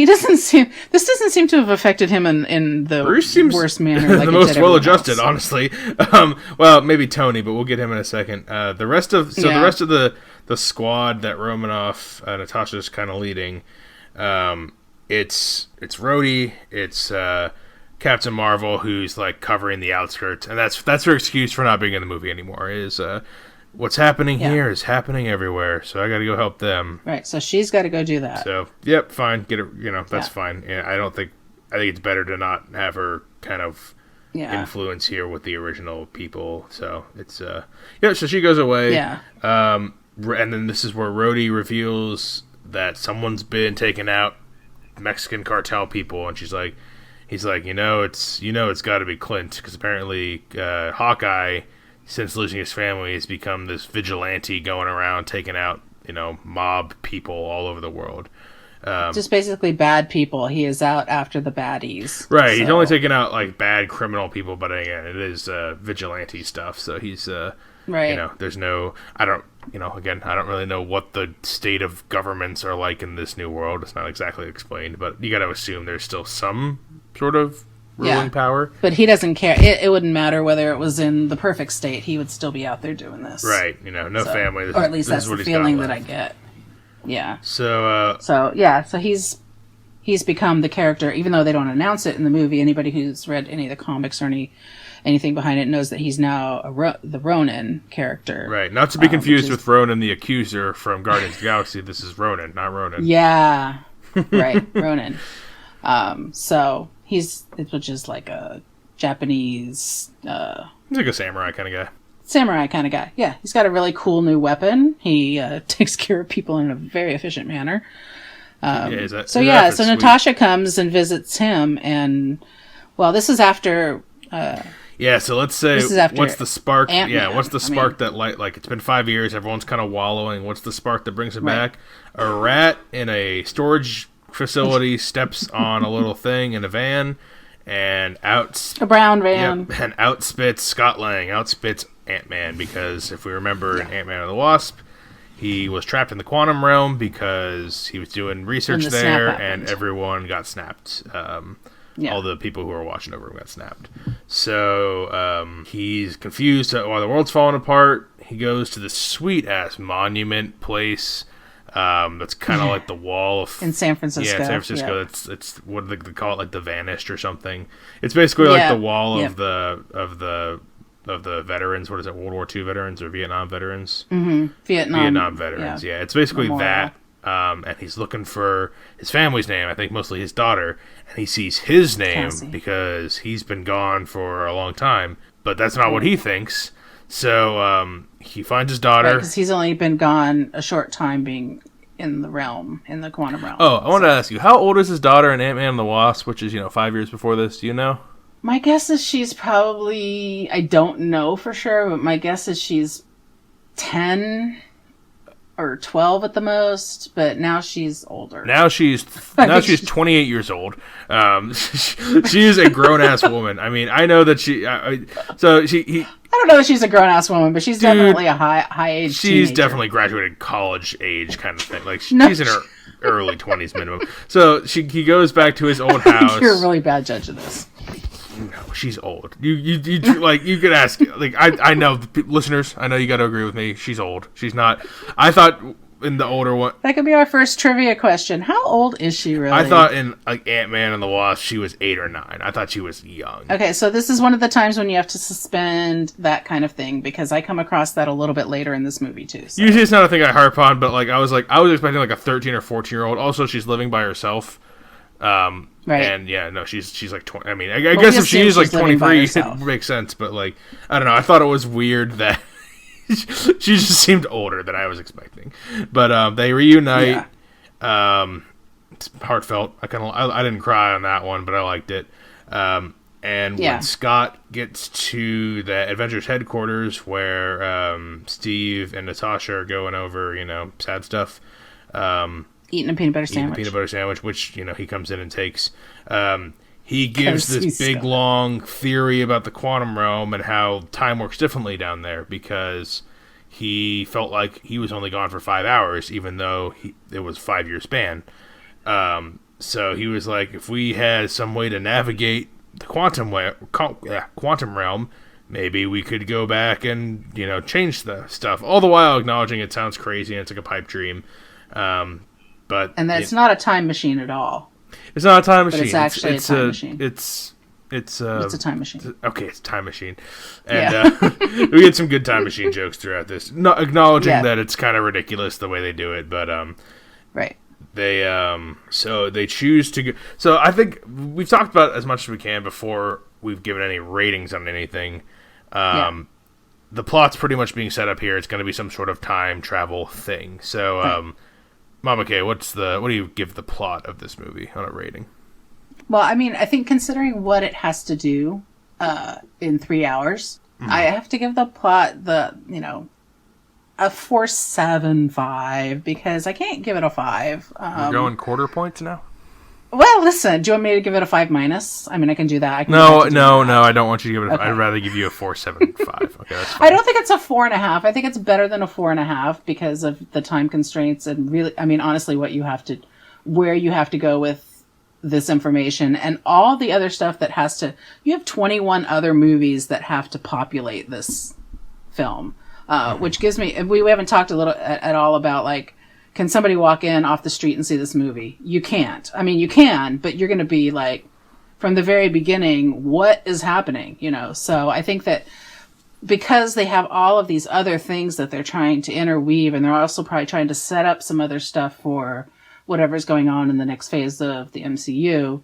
doesn't seem. This doesn't seem to have affected him in the worst manner. Like the most well-adjusted, honestly. Well, maybe Tony, but we'll get him in a second. The rest of the squad that Romanoff, Natasha's kind of leading. It's Rhodey. It's Captain Marvel, who's like covering the outskirts, and that's her excuse for not being in the movie anymore. Is what's happening here is happening everywhere, so I got to go help them. Right, so she's got to go do that. So, yep, fine. Get it. That's fine. Yeah, I think it's better to not have her kind of influence here with the original people. So it's so she goes away. Yeah. And then this is where Rhodey reveals that someone's been taken out, Mexican cartel people, and he's like, it's got to be Clint, because apparently Hawkeye, since losing his family, has become this vigilante going around taking out, mob people all over the world. Just basically bad people. He is out after the baddies. Right. So. He's only taking out like bad criminal people, but again, it is vigilante stuff. So he's right. There's no. I don't really know what the state of governments are like in this new world. It's not exactly explained, but you got to assume there's still some sort of ruling power. But he doesn't care. It wouldn't matter whether it was in the perfect state. He would still be out there doing this. Right. No family. Or at least that's the feeling that I get. Yeah. So he's become the character, even though they don't announce it in the movie. Anybody who's read any of the comics or any anything behind it, knows that he's now the Ronin character. Right. Not to be confused with Ronan the Accuser from Guardians of the Galaxy. This is Ronin, not Ronan. Yeah. Right. Ronin. So which is like a Japanese, he's like a samurai kind of guy. Samurai kind of guy. Yeah. He's got a really cool new weapon. He takes care of people in a very efficient manner. So Natasha comes and visits him, and well, this is after. So let's say what's the spark? Ant-Man. Yeah, what's the spark that like it's been 5 years, everyone's kind of wallowing. What's the spark that brings him back? A rat in a storage facility steps on a little thing in a van, and a brown van, and outspits Scott Lang, outspits Ant-Man, because if we remember in Ant-Man and the Wasp, he was trapped in the quantum realm because he was doing research there, and everyone got snapped. All the people who were watching over him got snapped. So he's confused while the world's falling apart. He goes to this sweet-ass monument place that's kind of like the wall of... in San Francisco. Yeah, in San Francisco. Yeah. It's what do they call it? Like the Vanished or something. It's basically like the wall of the veterans. What is it? World War II veterans or Vietnam veterans? Mm-hmm. Vietnam veterans. Yeah, it's basically that. And he's looking for his family's name. I think mostly his daughter. And he sees his name because he's been gone for a long time. But that's not what he thinks. So he finds his daughter. Because he's only been gone a short time, being in the quantum realm. Oh, I wanted to ask you, how old is his daughter in Ant-Man and the Wasp, which is 5 years before this? Do you know? My guess is she's probably, I don't know for sure, but my guess is she's 10 or 12 at the most, but now she's older. Now she's 28 years old. She is a grown-ass woman. I mean, I know that I don't know that she's a grown-ass woman, but she's definitely a high-age She's teenager. Definitely graduated college age kind of thing. Like, she's in her early 20s minimum. So he goes back to his old house. You're a really bad judge of this. No, she's old. You like, you could ask, like, I know, listeners, I know you got to agree with me. She's old. She's not. I thought in the older one. That could be our first trivia question. How old is she really? I thought in like Ant-Man and the Wasp, she was 8 or 9. I thought she was young. Okay, so this is one of the times when you have to suspend that kind of thing, because I come across that a little bit later in this movie too. So. Usually it's not a thing I harp on, but I was expecting like a 13 or 14-year-old. Also, she's living by herself. Right. And yeah, no, she's like 20. I mean, I guess if she's like 23, it makes sense. But like, I don't know. I thought it was weird that she just seemed older than I was expecting. But they reunite. Yeah. It's heartfelt. I didn't cry on that one, but I liked it. And when Scott gets to the Avengers headquarters where Steve and Natasha are going over, sad stuff. Eating a peanut butter sandwich. Which, he comes in and takes. He gives this big, long theory about the quantum realm and how time works differently down there, because he felt like he was only gone for 5 hours, even though it was 5-year span. So he was like, if we had some way to navigate the quantum realm, maybe we could go back and, change the stuff. All the while acknowledging it sounds crazy and it's like a pipe dream. And it's not a time machine at all. It's not a time machine. But it's actually a time machine. It's a time machine. Okay, it's a time machine. And we had some good time machine jokes throughout this. Acknowledging that it's kind of ridiculous the way they do it, but right. So they choose to go. So I think we've talked about as much as we can before we've given any ratings on anything. The plot's pretty much being set up here. It's going to be some sort of time travel thing. So Mama K, what do you give the plot of this movie on a rating? Well, I mean, I think considering what it has to do in 3 hours, I have to give the plot a 4.75, because I can't give it a 5. We're going quarter points now? Well, listen, do you want me to give it a 5-? I mean, I can do that. No, I don't want you to give it a 5. I'd rather give you a 4.75. Okay, that's fine. I don't think it's a 4.5. I think it's better than a 4.5 because of the time constraints and really, I mean, honestly, where you have to go with this information and all the other stuff that you have 21 other movies that have to populate this film, which gives me, we haven't talked at all about, like, can somebody walk in off the street and see this movie? You can't. I mean, you can, but you're going to be like from the very beginning, what is happening, So I think that because they have all of these other things that they're trying to interweave, and they're also probably trying to set up some other stuff for whatever's going on in the next phase of the MCU,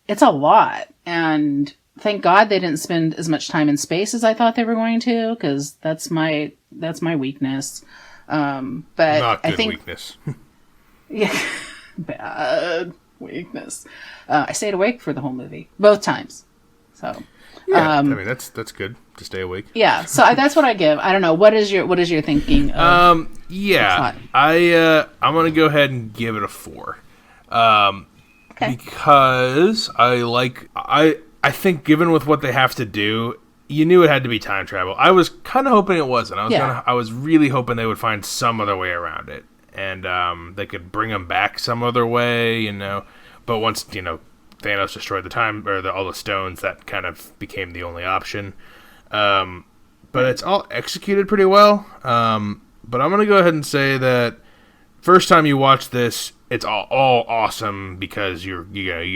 it's a lot. And thank God they didn't spend as much time in space as I thought they were going to, because that's my weakness. But Not good I think weakness. yeah, bad weakness. I stayed awake for the whole movie, both times. So yeah, I mean that's good to stay awake. Yeah, so that's what I give. I don't know. What is your thinking? Yeah, I'm gonna go ahead and give it a 4. Okay. Because I think given with what they have to do, you knew it had to be time travel. I was kind of hoping it wasn't. I was really hoping they would find some other way around it, and they could bring them back some other way, But once Thanos destroyed the time or all the stones, that kind of became the only option. But it's all executed pretty well. But I'm gonna go ahead and say that first time you watch this, it's all awesome because you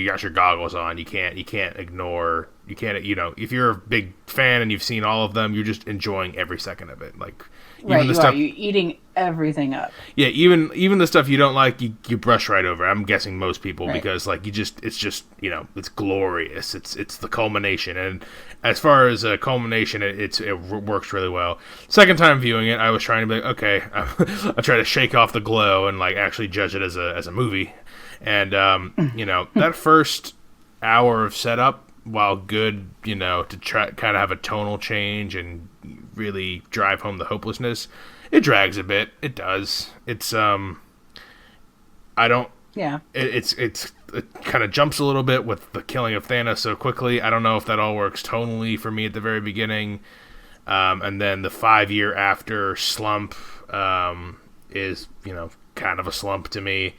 got your goggles on. You can't ignore. You can't if you're a big fan and you've seen all of them, you're just enjoying every second of it. Like even the stuff you're eating everything up. Yeah, even the stuff you don't like, you brush right over. I'm guessing most people because it's just it's glorious. It's the culmination, and as far as a culmination, it works really well. Second time viewing it, I was trying to be like, okay, I try to shake off the glow and like actually judge it as a movie, and that first hour of setup, while good, to try kind of have a tonal change and really drive home the hopelessness, it drags a bit. It does. It's I don't. Yeah. It kind of jumps a little bit with the killing of Thanos so quickly. I don't know if that all works tonally for me at the very beginning, and then the 5-year after slump is kind of a slump to me.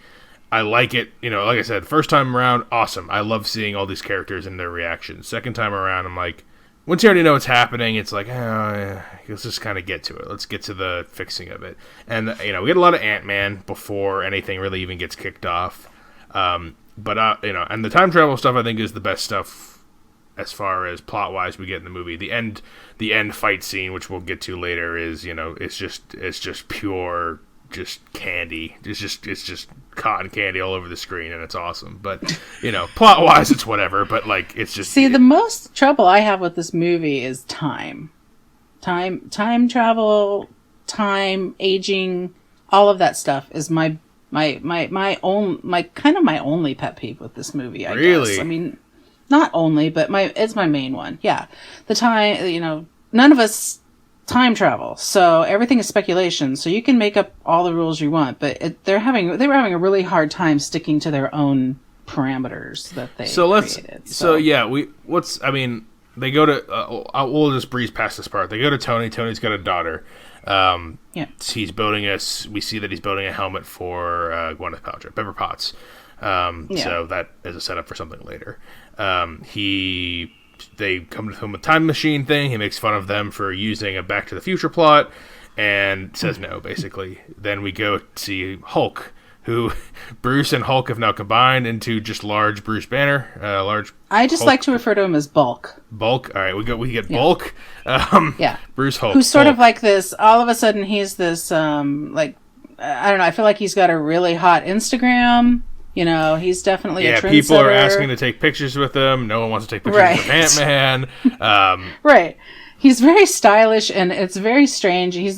I like it, like I said, first time around, awesome. I love seeing all these characters and their reactions. Second time around, I'm like, once you already know what's happening, it's like, let's just kind of get to it. Let's get to the fixing of it. And, we get a lot of Ant-Man before anything really even gets kicked off. And the time travel stuff I think is the best stuff as far as plot-wise we get in the movie. The end fight scene, which we'll get to later, is, it's just pure just candy. It's just cotton candy all over the screen, and it's awesome. But plot wise, it's whatever. But like, it's just the most trouble I have with this movie is time travel, time aging, all of that stuff is my only pet peeve with this movie. I guess. I mean, not only, but it's my main one. Yeah, the time. None of us time travel, so everything is speculation, so you can make up all the rules you want, but they were having a really hard time sticking to their own parameters that they created. They go to we'll just breeze past this part. They go to Tony's got a daughter. He's building we see that he's building a helmet for Gwyneth Paltrow, Pepper Potts. So that is a setup for something later. They come to him with a time machine thing. He makes fun of them for using a Back to the Future plot and says no, basically. Then we go see Hulk, who Bruce and Hulk have now combined into just large Bruce Banner. I just Hulk. Like to refer to him as Bulk. Bulk. All right, we get Bulk. Bruce Hulk. Who's sort of like this. All of a sudden, he's this I don't know. I feel like he's got a really hot Instagram. He's definitely a trendsetter. People are asking to take pictures with him. No one wants to take pictures with Ant-Man. Right. He's very stylish, and it's very strange. He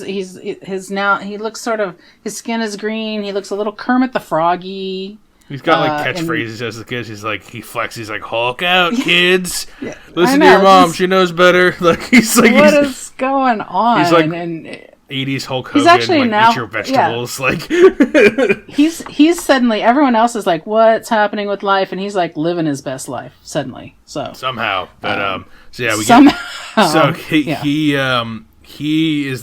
looks sort of, his skin is green. He looks a little Kermit the Froggy. He's got catchphrases as the kids. He flexes. He's like, Hulk out, kids. Listen to your mom. She knows better. What is going on? He's like 80s Hulk Hogan, he's actually now, eat your vegetables, he's suddenly, everyone else is like, what's happening with life? And he's like living his best life suddenly. So somehow, but he is,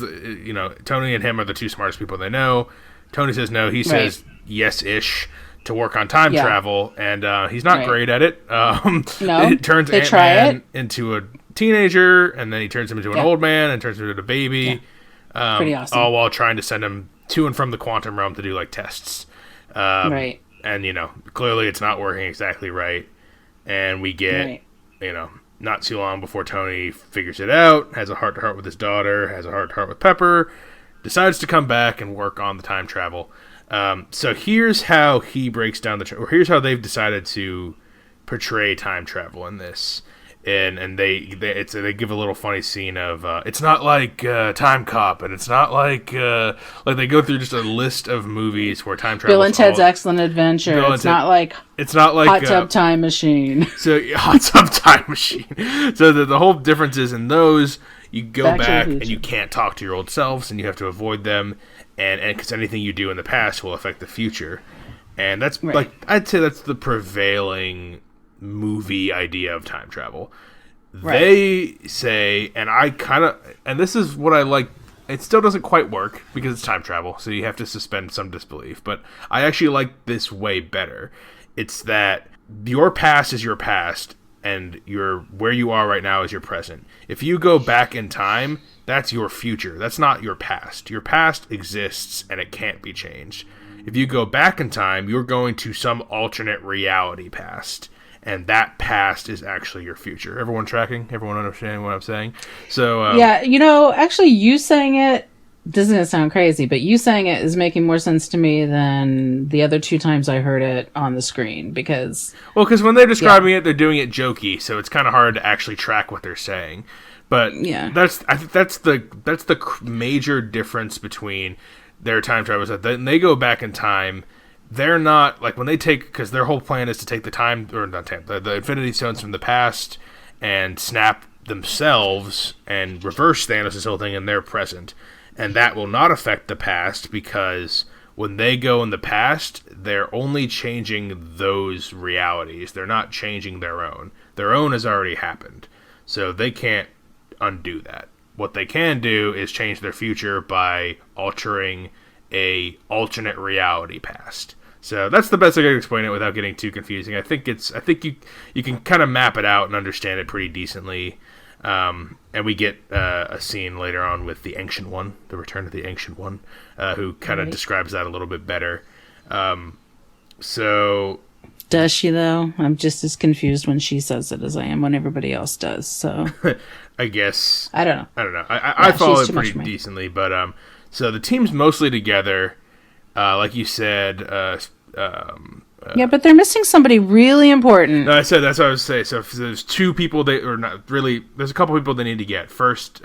Tony and him are the two smartest people they know. Tony says no. He says yes-ish to work on time travel, and he's not great at it. It turns Ant-Man into a teenager, and then he turns him into an old man, and turns him into a baby. Yeah. Pretty awesome. All while trying to send him to and from the quantum realm to do tests. And clearly it's not working exactly right. and we get, Right. not too long before Tony figures it out, has a heart-to-heart with his daughter, has a heart-to-heart with Pepper, decides to come back and work on the time travel. So here's how he breaks down or here's how they've decided to portray time travel in this. And they give a little funny scene of it's not like Time Cop, and it's not like they go through just a list of movies where time travel. Bill and Ted's Excellent Adventure. It's not like Hot Tub Time Machine. So Hot Tub Time Machine. So the whole difference is in those you go back and you can't talk to your old selves, and you have to avoid them, and because anything you do in the past will affect the future, and that's right. I'd say that's the prevailing movie idea of time travel. Right. They say, and this is what I like, it still doesn't quite work because it's time travel, so you have to suspend some disbelief, but I actually like this way better. It's that your past is your past, and where you are right now is your present. If you go back in time, that's your future. That's not your past. Your past exists, and it can't be changed. If you go back in time, you're going to some alternate reality past. And that past is actually your future. Everyone tracking? Everyone understanding what I'm saying? So yeah, actually, you saying it doesn't sound crazy, but you saying it is making more sense to me than the other 2 times I heard it on the screen. Because when they're describing it, they're doing it jokey, so it's kind of hard to actually track what they're saying. But I think that's the major difference between their time travel. That they go back in time. They're not when they take, because their whole plan is to take the Infinity Stones from the past and snap themselves and reverse Thanos' whole thing in their present, and that will not affect the past because when they go in the past, they're only changing those realities. They're not changing their own. Their own has already happened, so they can't undo that. What they can do is change their future by altering a alternate reality past. So that's the best I can explain it without getting too confusing. I think you can kind of map it out and understand it pretty decently. And we get a scene later on with the Ancient One, the return of the Ancient One, who kind of describes that a little bit better. So does she though? I'm just as confused when she says it as I am when everybody else does. So I guess I don't know. I follow it pretty decently, but so the team's mostly together, like you said. Yeah, but they're missing somebody really important. No, that's what I was saying. So if there's 2 people there's a couple people they need to get. First,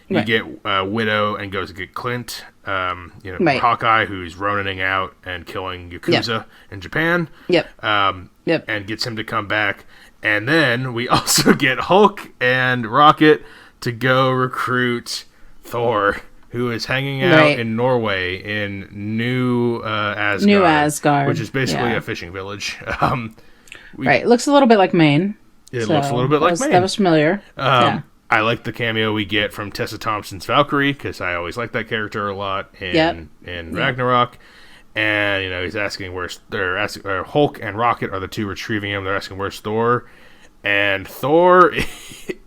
you get Widow and goes to get Clint, Hawkeye, who's Ronaning out and killing Yakuza in Japan. Yep. And gets him to come back. And then we also get Hulk and Rocket to go recruit Thor, who is hanging out in Norway in New Asgard. Which is basically a fishing village. It looks a little bit like Maine. It looks a little bit like Maine. That was familiar. I like the cameo we get from Tessa Thompson's Valkyrie, because I always like that character a lot in Ragnarok. And he's asking Hulk and Rocket are the 2 retrieving him. They're asking where's Thor, and Thor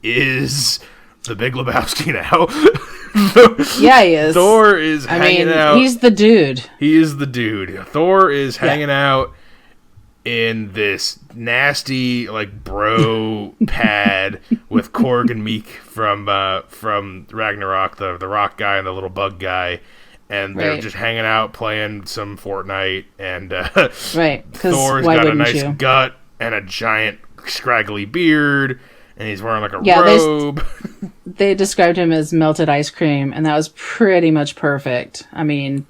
is the Big Lebowski now. Yeah, he is. Thor is hanging out. He's the dude. He is the dude. Thor is hanging out in this nasty bro pad with Korg and Meek from Ragnarok, the rock guy and the little bug guy, and they're just hanging out playing some Fortnite, and Thor's got a nice gut and a giant scraggly beard, and he's wearing a robe. They described him as melted ice cream, and that was pretty much perfect. I mean,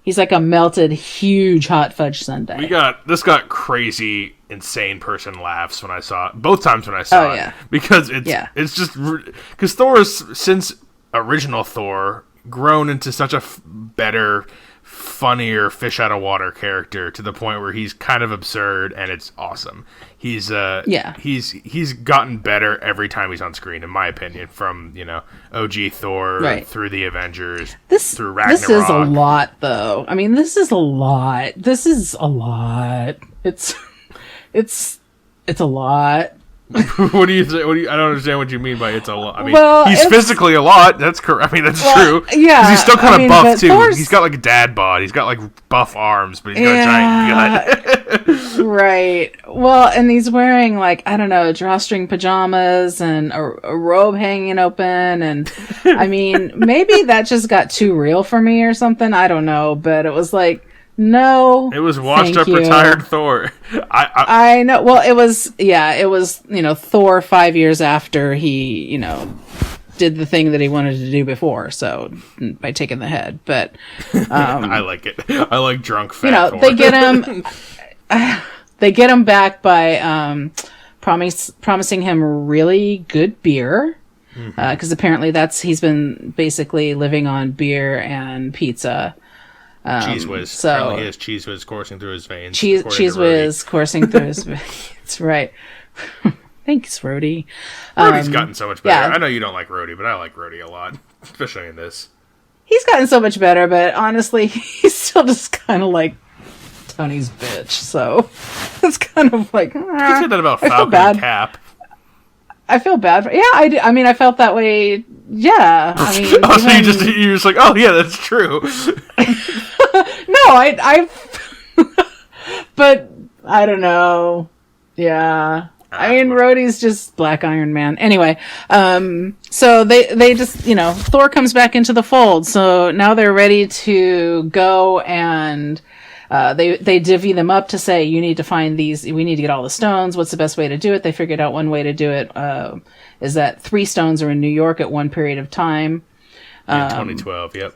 he's like a melted, huge hot fudge sundae. This got crazy, insane person laughs when I saw it. Both times when I saw it. Because it's just... Because Thor is, since original Thor, grown into such a better, funnier fish out of water character to the point where he's kind of absurd and it's awesome. He's gotten better every time he's on screen, in my opinion, from OG Thor through the Avengers through Ragnarok. This is a lot, though. I mean, this is a lot. It's a lot. What do you say? I don't understand what you mean by it's a lot. I mean, Well, he's physically a lot. That's correct. I mean, that's true. Yeah, 'cause he's still kind of buff too. Thor's... He's got like a dad bod. He's got like buff arms, but he's got a giant gut. Right. Well, and he's wearing like, I don't know, drawstring pajamas and a robe hanging open. And I mean, maybe that just got too real for me or something. I don't know. But it was like, no. It was washed up, retired Thor. I know. Well, it was, Thor 5 years after he, did the thing that he wanted to do before. So by taking the head. But I like it. I like drunk fat Thor. They get him. They get him back by promising him really good beer, because apparently he's been basically living on beer and pizza. Cheese whiz. So apparently he has cheese whiz coursing through his veins. Cheese whiz coursing through his veins. Right. Thanks, Rhodey. Rhodey's gotten so much better. Yeah. I know you don't like Rhodey, but I like Rhodey a lot, especially in this. He's gotten so much better, but honestly, he's still just kind of like Tony's bitch. So it's kind of like, you can say that about Falcon and Cap. I feel bad for... Yeah, I mean, I felt that way. Yeah. I mean... So you're just like, oh, yeah, that's true. No, I but, I don't know. Yeah. I mean, Rhodey's just Black Iron Man. Anyway, so they just, Thor comes back into the fold. So now they're ready to go and... they divvy them up to say, you need to find these, we need to get all the stones. What's the best way to do it? They figured out one way to do it, is that 3 stones are in New York at one period of time. In 2012, yep.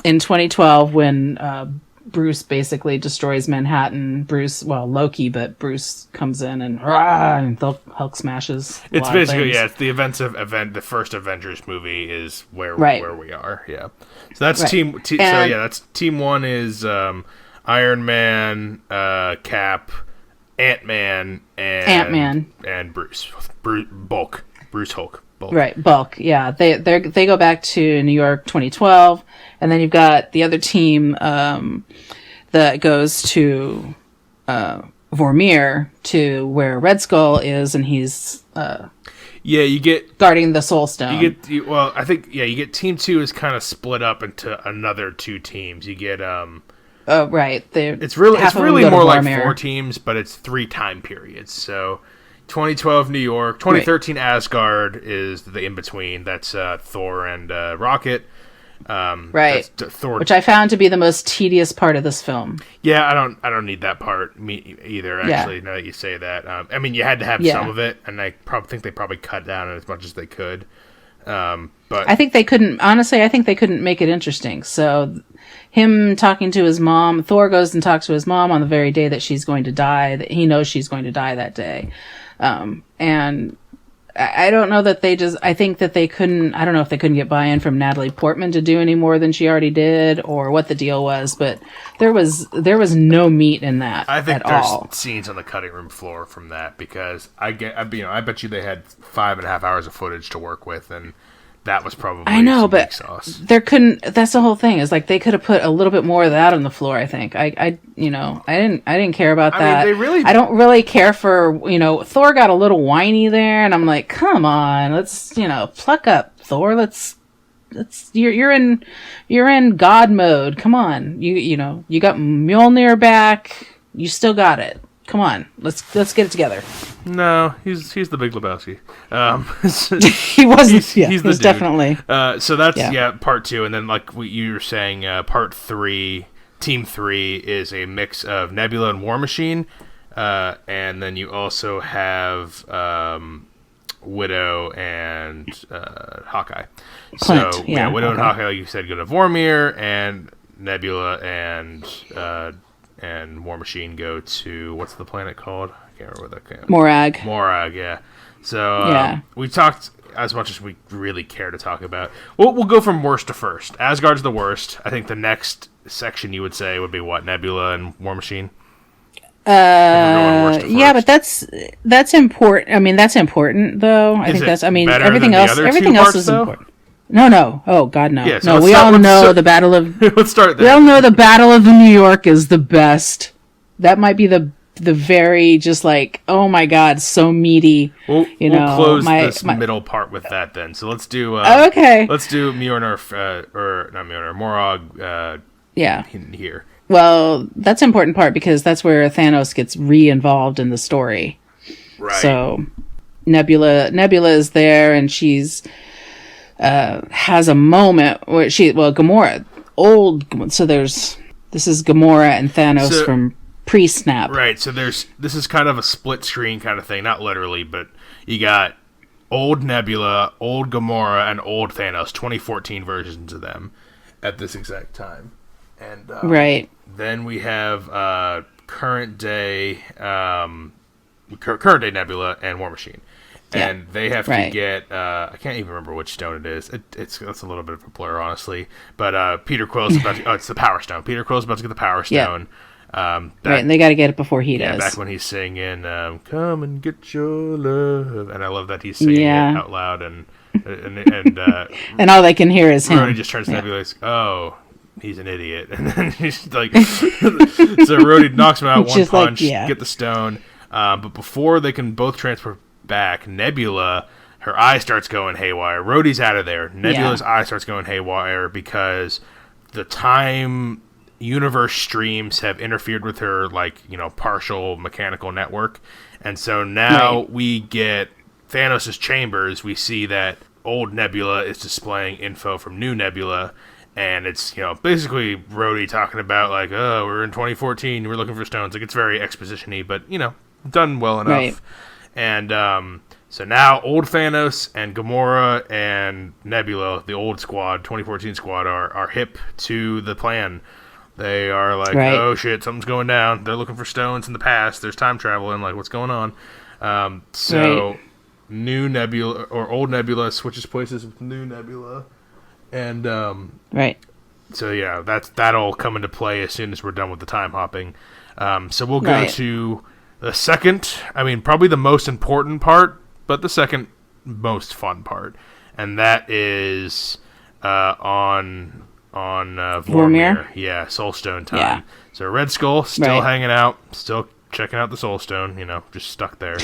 In 2012, when, Bruce basically destroys Manhattan. Loki, but Bruce comes in and Hulk smashes. It's basically, it's the the first Avengers movie is where we are, yeah. So that's that's team 1 is, Iron Man, Cap, Ant-Man, and Bruce Hulk. Right, Bulk. Yeah, they go back to New York 2012, and then you've got the other team that goes to Vormir, to where Red Skull is, and he's you get guarding the Soul Stone. I think you get team 2 is kind of split up into another 2 teams. You get Oh, right. It's really more like 4 teams, but it's 3 time periods. So 2012 New York, 2013 Asgard is the in-between. That's Thor and Rocket. Right. Thor, which I found to be the most tedious part of this film. Yeah, I don't need that part either, actually, now that you say that. I mean, you had to have some of it, and I think they probably cut down as much as they could. But I think they couldn't make it interesting. So him talking to his mom, Thor goes and talks to his mom on the very day that she's going to die, that he knows she's going to die that day. And I don't know that I think that they couldn't, I don't know if they couldn't get buy-in from Natalie Portman to do any more than she already did, or what the deal was, but there was no meat in that I think at there's all. Scenes on the cutting room floor from that, because I bet you they had 5.5 hours of footage to work with, and that was probably but sauce. There couldn't. That's the whole thing. Is like they could have put a little bit more of that on the floor. I think. I didn't care about that. I don't really care for Thor got a little whiny there, and I'm like, come on, let's pluck up, Thor. Let's you're in God mode. Come on, you got Mjolnir back. You still got it. Come on, let's get it together. No, he's the Big Lebowski. He wasn't. He's the dude. Definitely. So that's part 2, and then like you were saying, part 3, team 3 is a mix of Nebula and War Machine, and then you also have Widow and Hawkeye. Clint, so Widow and Hawkeye, like you said, go to Vormir, and Nebula and War Machine go to, what's the planet called? I can't remember what that came. Morag, yeah. So we talked as much as we really care to talk about. We'll go from worst to first. Asgard's the worst. I think the next section you would say would be what? Nebula and War Machine? Yeah, but that's important. I mean, that's important though. I think that's. I mean, everything else is important. No. Oh God, no. Yeah, so no, we all know the Battle of. Let's start there. We all know the Battle of New York is the best. That might be the the very just like, oh my god, so meaty. We'll close this middle part with that then. So let's do okay. Let's do Mjolnir or not Mjolnir, Morag. Yeah. Here. Well, that's an important part because that's where Thanos gets re-involved in the story. Right. So Nebula is there, and she's has a moment where Gamora, so this is Gamora and Thanos from pre-snap. Right. So this is kind of a split screen kind of thing, not literally, but you got old Nebula, old Gamora, and old Thanos, 2014 versions of them at this exact time. And right. Then we have current day Nebula and War Machine, and they have to get I can't even remember which stone it is. It's a little bit of a blur, honestly. But Peter Quill's about to, it's the Power Stone. Peter Quill's about to get the Power Stone. Right, and they got to get it before he does. Back when he's singing "Come and get your love," and I love that he's singing it out loud, and all they can hear is him. Rhodey just turns to Nebula like, "Oh, he's an idiot," and then he's like, so Rhodey knocks him out one punch, get the stone. But before they can both transfer back, Nebula, her eye starts going haywire. Rhodey's out of there. Nebula's eye starts going haywire because the time universe streams have interfered with her, partial mechanical network. And so now we get Thanos' chambers. We see that old Nebula is displaying info from new Nebula. And it's, basically Rhodey talking about, oh, we're in 2014, we're looking for stones. It's very exposition-y, but, done well enough. Right. And so now old Thanos and Gamora and Nebula, the old squad, 2014 squad, are hip to the plan. They are like, oh shit, something's going down. They're looking for stones in the past. There's time travel and what's going on? New Nebula or old Nebula switches places with new Nebula. And so that'll come into play as soon as we're done with the time hopping. So we'll go to the second, probably the most important part, but the second most fun part, and that is on Vormir. Yeah, Soulstone time. Yeah. So Red Skull still hanging out, still checking out the Soulstone. Just stuck there.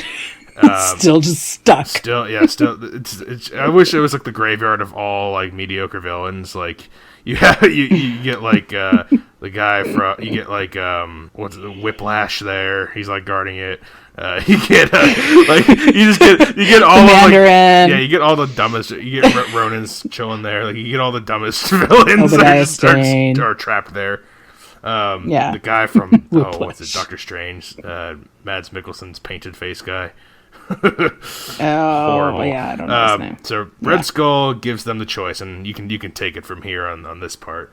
Still just stuck. Still. It's I wish it was the graveyard of all mediocre villains. You get the guy from Whiplash there. He's guarding it. You get you get all Mandarin. You get all the dumbest. You get Ronan's chilling there. You get all the dumbest villains that are trapped there. The guy from Doctor Strange, Mads Mikkelsen's painted face guy. Horrible. Yeah, I don't know his name. So Red Skull gives them the choice, and you can take it from here on this part.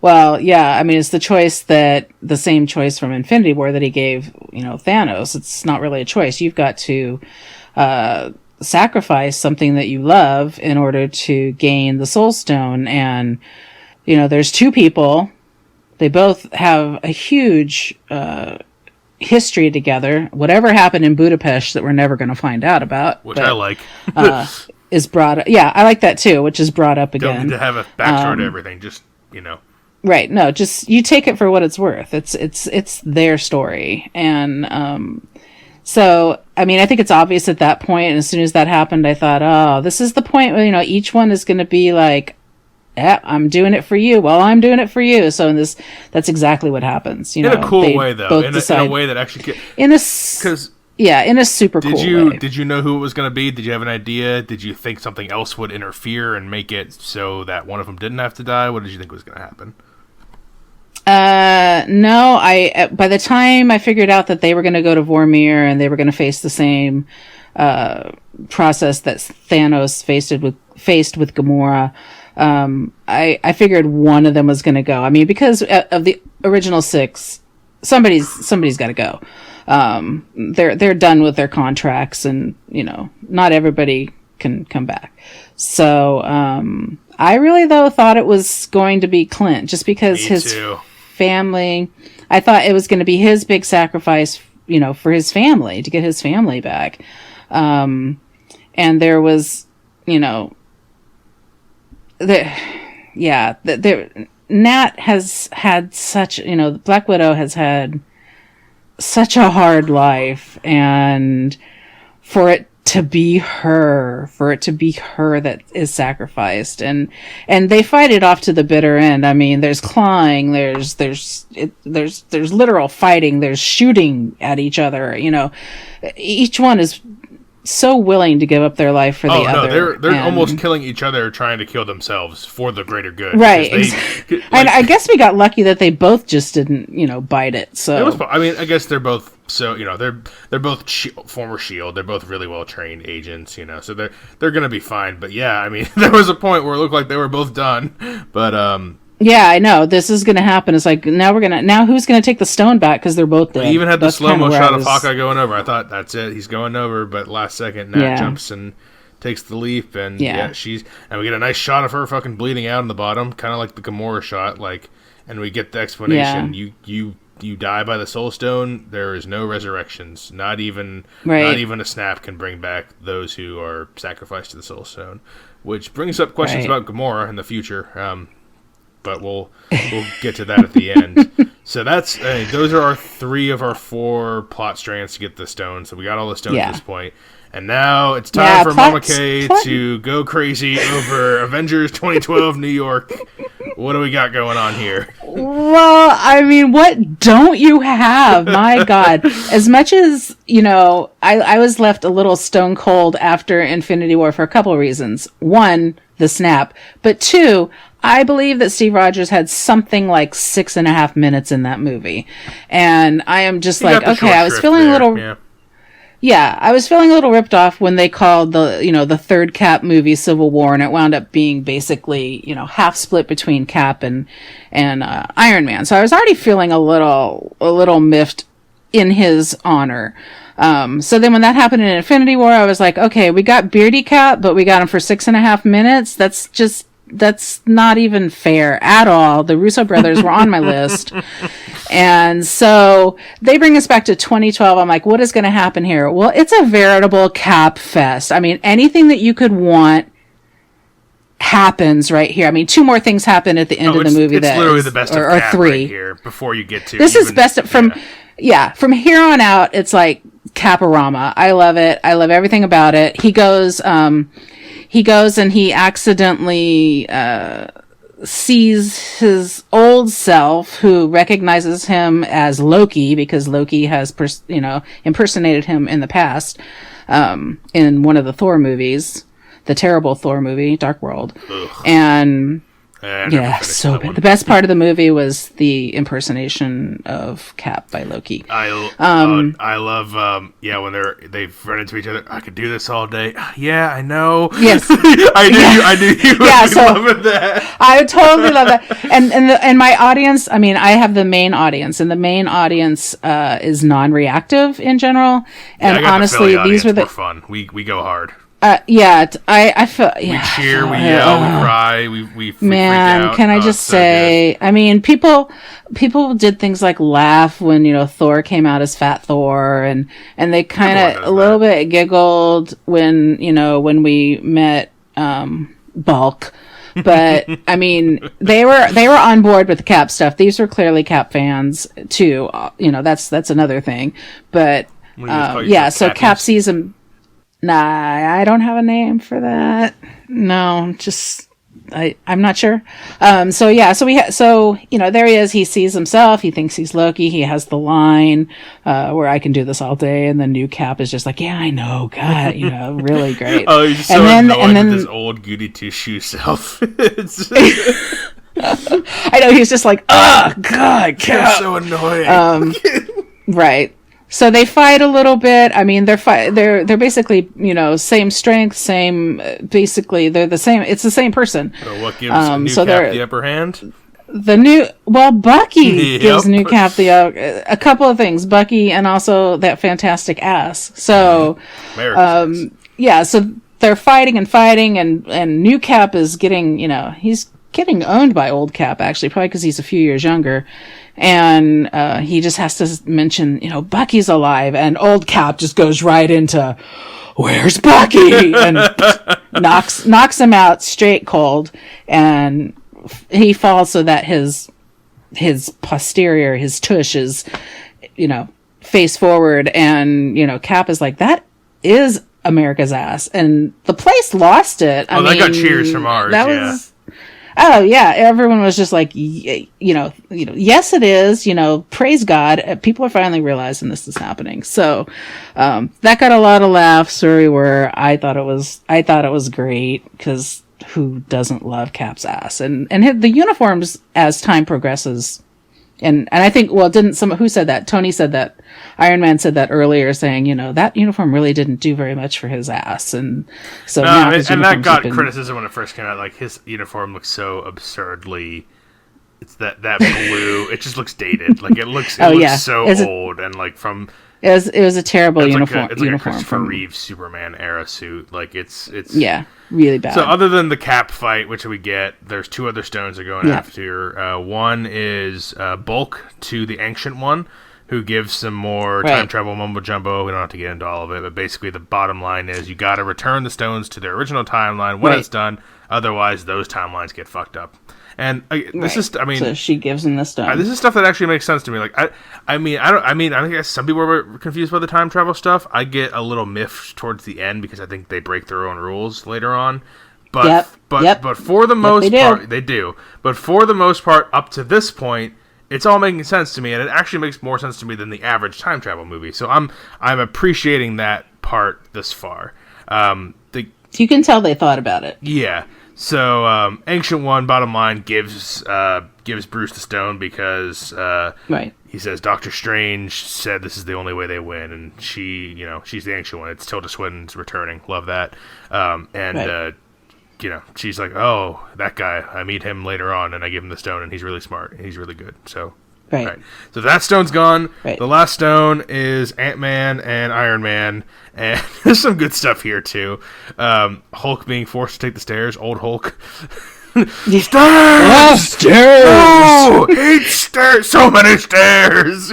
Well, yeah, it's the same choice from Infinity War that he gave, Thanos. It's not really a choice. You've got to sacrifice something that you love in order to gain the Soul Stone. And, there's two people. They both have a huge history together. Whatever happened in Budapest that we're never going to find out about. I like. Is brought up. Yeah, I like that too, which is brought up again. Don't need to have a backstory to everything. Just, Right. No, just you take it for what it's worth. It's their story. And so, I think it's obvious at that point. And as soon as that happened, I thought, oh, this is the point where, each one is going to be like, yeah, I'm doing it for you. Well, I'm doing it for you. So that's exactly what happens. In a cool way, though. In a way that actually... in a super cool way. Did you know who it was going to be? Did you have an idea? Did you think something else would interfere and make it so that one of them didn't have to die? What did you think was going to happen? No, by the time I figured out that they were going to go to Vormir and they were going to face the same process that Thanos faced with Gamora, I figured one of them was going to go. Because of the original 6, somebody's got to go. They're done with their contracts, and not everybody can come back. So I really though thought it was going to be Clint, just because family. I thought it was going to be his big sacrifice, for his family, to get his family back. And there was, Nat has had such, Black Widow has had such a hard life, and for it to be her that is sacrificed, and they fight it off to the bitter end. I mean, there's clawing, there's literal fighting, there's shooting at each other. You know, each one is so willing to give up their life for the other. They're almost killing each other, trying to kill themselves for the greater good. Right. And I guess we got lucky that they both just didn't, bite it. So I guess they're both they're both former SHIELD. They're both really well trained agents, so they're gonna be fine. But yeah, I mean, there was a point where it looked like they were both done. But yeah, I know this is gonna happen. It's like now who's gonna take the stone back because they're both dead. We even had the slow-mo shot of Hawkeye going over. I thought that's it, he's going over, but last second Nat jumps and takes the leap, and we get a nice shot of her fucking bleeding out in the bottom, kind of like the Gamora shot, and we get the explanation. You die by the Soul Stone. There is no resurrections. Not even a snap can bring back those who are sacrificed to the Soul Stone, which brings up questions about Gamora in the future. But we'll get to that at the end. So that's those are our 3 of our 4 plot strands to get the stone. So we got all the stones at this point. And now it's time for Mama K to go crazy over Avengers 2012 New York. What do we got going on here? Well, I mean, what don't you have? My God. As much as, I was left a little stone cold after Infinity War for a couple of reasons. 1, the snap. But 2, I believe that Steve Rogers had something like 6.5 minutes in that movie. And I am just okay, I was feeling a little... Yeah, I was feeling a little ripped off when they called the third Cap movie Civil War, and it wound up being basically, half split between Cap and Iron Man. So I was already feeling a little miffed in his honor. So then when that happened in Infinity War, I was like, okay, we got Beardy Cap, but we got him for 6.5 minutes. That's not even fair at all. The Russo brothers were on my list. And so they bring us back to 2012. I'm like, what is going to happen here? Well, it's a veritable Cap fest. I mean, anything that you could want happens right here. I mean, 2 more things happen at the end of the movie. It's literally the best or of Cap 3 right here before you get to this is best from here on out. It's like Caporama. I love it. I love everything about it. He goes and he accidentally sees his old self, who recognizes him as Loki because Loki has impersonated him in the past in one of the Thor movies, the terrible Thor movie, Dark World. Ugh. And so bad. The best part of the movie was the impersonation of Cap by Loki. I love when they've run into each other. I could do this all day. Yeah, I know. Yes, I knew you would be loving that. I totally love that. And my audience. I mean, I have the main audience, and the main audience is non-reactive in general. And honestly, these were fun. We go hard. I feel we cheer, we yell, we cry, we freak out. Can I just say? Good. I mean, people did things like laugh when Thor came out as Fat Thor, and they kind of a little bit giggled when we met Bulk. But I mean, they were on board with the Cap stuff. These were clearly Cap fans too. That's another thing. But so Cap sees him. Nah, I don't have a name for that. No, just I'm not sure. So there he is. He sees himself. He thinks he's Loki. He has the line where I can do this all day, and then new Cap is just like, yeah, I know, God, really great. Oh, he's so annoyed with his old goody two-shoe self. I know, he's just like, oh God, Cap. So annoying. Right. So they fight a little bit. I mean, they're basically, same strength, same, basically they're the same. It's the same person. So what gives New Cap the upper hand? Bucky gives New Cap a couple of things, Bucky, and also that fantastic ass. So, so they're fighting, and New Cap is getting, he's getting owned by old Cap, actually, probably because he's a few years younger. And he just has to mention, Bucky's alive, and old Cap just goes right into, where's Bucky? And knocks him out straight cold, and he falls so that his posterior, his tush is, face forward, and Cap is like, that is America's ass, and the place lost it. I mean, got cheers from ours. That yeah. was. Oh yeah, everyone was just like, yes, it is. Praise God, people are finally realizing this is happening. So that got a lot of laughs where we were. I thought it was great, because who doesn't love Cap's ass, and the uniforms as time progresses. And I think, well, who said that? Tony said that. Iron Man said that earlier, saying, that uniform really didn't do very much for his ass. And so now his and that got been... criticism when it first came out. Like, his uniform looks so absurdly, it's that blue, it just looks dated. Like, it looks so old, and like from... It was a terrible uniform. It's like a Christopher Reeve Superman era suit. Like, it's yeah, really bad. So other than the Cap fight, which we get, there's two other stones they're going after. One is Bulk to the Ancient One, who gives some more time travel mumbo jumbo. We don't have to get into all of it, but basically the bottom line is you got to return the stones to their original timeline when it's done. Otherwise, those timelines get fucked up. And this is, I mean, so she gives him the stone. This is stuff that actually makes sense to me. Like, I think some people were confused by the time travel stuff. I get a little miffed towards the end because I think they break their own rules later on. But for the most part, they do. But for the most part, up to this point, it's all making sense to me, and it actually makes more sense to me than the average time travel movie. So I'm appreciating that part this far. You can tell they thought about it. Yeah. So, Ancient One, bottom line, gives Bruce the stone because he says Doctor Strange said this is the only way they win, and she's the Ancient One. It's Tilda Swinton's returning. Love that. She's like, oh, that guy, I meet him later on, and I give him the stone, and he's really smart, and he's really good. So, right. So that stone's gone. Right. The last stone is Ant-Man and Iron Man, and there's some good stuff here, too. Hulk being forced to take the stairs. Old Hulk. Stairs! Oh, stairs! Oh, 8 stairs! So many stairs!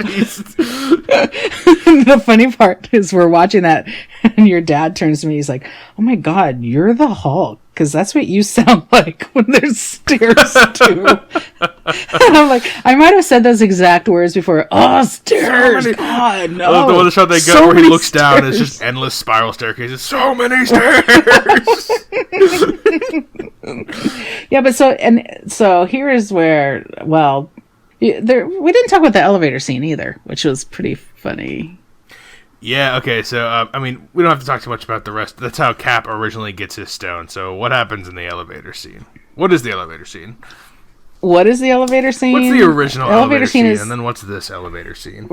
The funny part is we're watching that, and your dad turns to me, he's like, oh my God, you're the Hulk. Because that's what you sound like when there's stairs, too. And I'm like, I might have said those exact words before. Oh, stairs! God, no! I love the one shot they go where he looks down, and it's just endless spiral staircases. So many stairs! Yeah, but so here is where, well, we didn't talk about the elevator scene either, which was pretty funny. Yeah, okay, so, we don't have to talk too much about the rest. That's how Cap originally gets his stone. So what happens in the elevator scene? What is the elevator scene? What is the elevator scene? What's the original elevator scene, and then what's this elevator scene?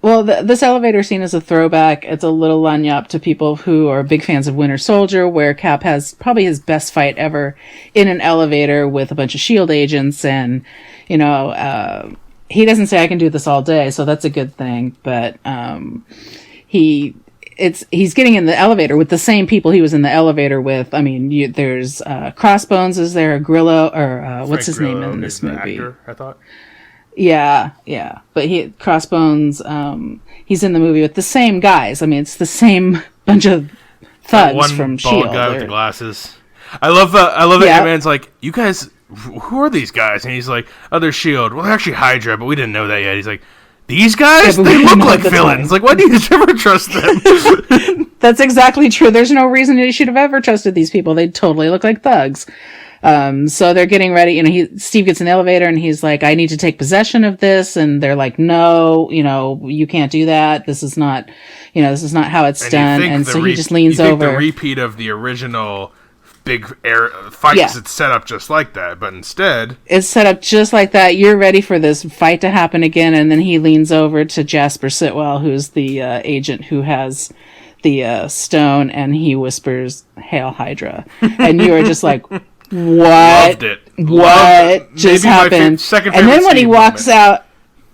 Well, this elevator scene is a throwback. It's a little lagniappe to people who are big fans of Winter Soldier, where Cap has probably his best fight ever in an elevator with a bunch of S.H.I.E.L.D. agents, and, he doesn't say I can do this all day, so that's a good thing, but, he's getting in the elevator with the same people he was in the elevator with. I mean, there's Crossbones is there, Grillo, or what's his name in this movie? Actor, I thought. Yeah. But Crossbones, he's in the movie with the same guys. I mean, it's the same bunch of thugs from S.H.I.E.L.D. One bald guy with the glasses. I love that Ant-Man's like, you guys, who are these guys? And he's like, oh, they're S.H.I.E.L.D. Well, they're actually Hydra, but we didn't know that yet. He's like, these guys? They look like villains. Like, why do you ever trust them? That's exactly true. There's no reason you should have ever trusted these people. They totally look like thugs. So they're getting ready. Steve gets in the elevator and he's like, I need to take possession of this. And they're like, no, you can't do that. This is not how it's done. And so he just leans over. The repeat of the original big air fight is it's set up just like that, but instead it's set up just like that. You're ready for this fight to happen again, and then he leans over to Jasper Sitwell, who's the agent who has the stone, and he whispers, "Hail Hydra!" And you are just like, "What? Loved it. What just happened?" And then when he walks out.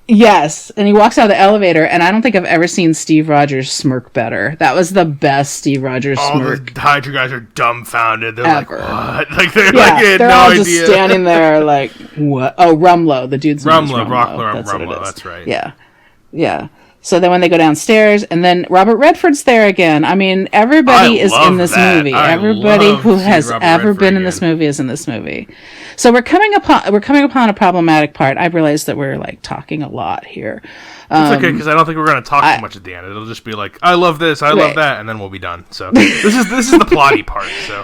Yes, and he walks out of the elevator, and I don't think I've ever seen Steve Rogers smirk better. That was the best Steve Rogers smirk. The Hydra guys are dumbfounded. They're ever. Like, what? Like, they're no all idea. Just standing there like, what? Oh, Rumlow. The dude's name is Rumlow. That's right. Yeah. So then when they go downstairs, and then Robert Redford's there again. I mean, everybody is in this movie. Everybody who has ever been in this movie is in this movie. So we're coming upon a problematic part. I realize that we're like talking a lot here. It's okay, because I don't think we're going to talk too much at the end. It'll just be like, I love this, I love that, and then we'll be done. So this is the plotty part. So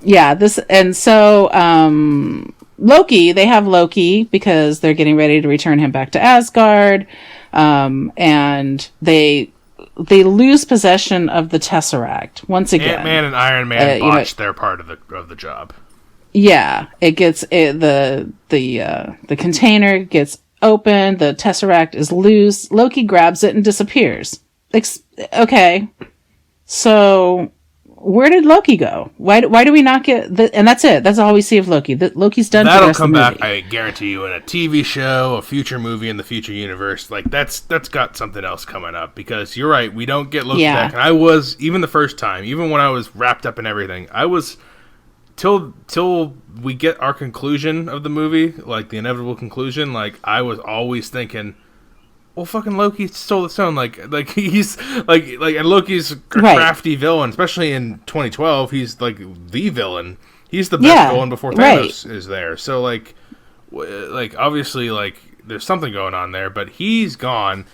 yeah, Loki. They have Loki because they're getting ready to return him back to Asgard. And they lose possession of the Tesseract once again. Ant-Man and Iron Man botched their part of the job. Yeah, the container gets open, the Tesseract is loose, Loki grabs it and disappears. Okay, so where did Loki go? Why do we not get and that's it. That's all we see of Loki. Loki's done. That'll for the rest come of the back, movie. I guarantee you, in a TV show, a future movie in the future universe. Like that's got something else coming up, because you're right, we don't get Loki back. And I was, even the first time, even when I was wrapped up in everything, I was till we get our conclusion of the movie, like the inevitable conclusion. Like I was always thinking, well, fucking Loki stole the stone. Like he's and Loki's a crafty villain, especially in 2012. He's like the villain. He's the best villain before Thanos is there. So like obviously like there's something going on there, but he's gone,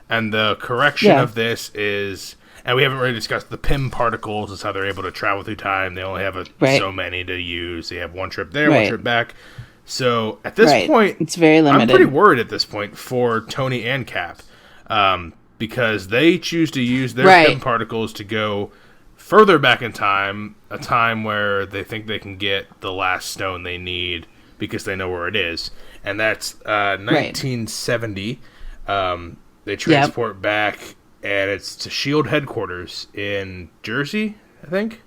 and the correction of this is, and we haven't really discussed the Pym particles. Is how they're able to travel through time. They only have so many to use. They have one trip there, one trip back. So at this point, it's very limited. I'm pretty worried at this point for Tony and Cap, because they choose to use their Pym particles to go further back in time, a time where they think they can get the last stone they need because they know where it is, and that's 1970. They transport back, and it's to SHIELD headquarters in Jersey, I think.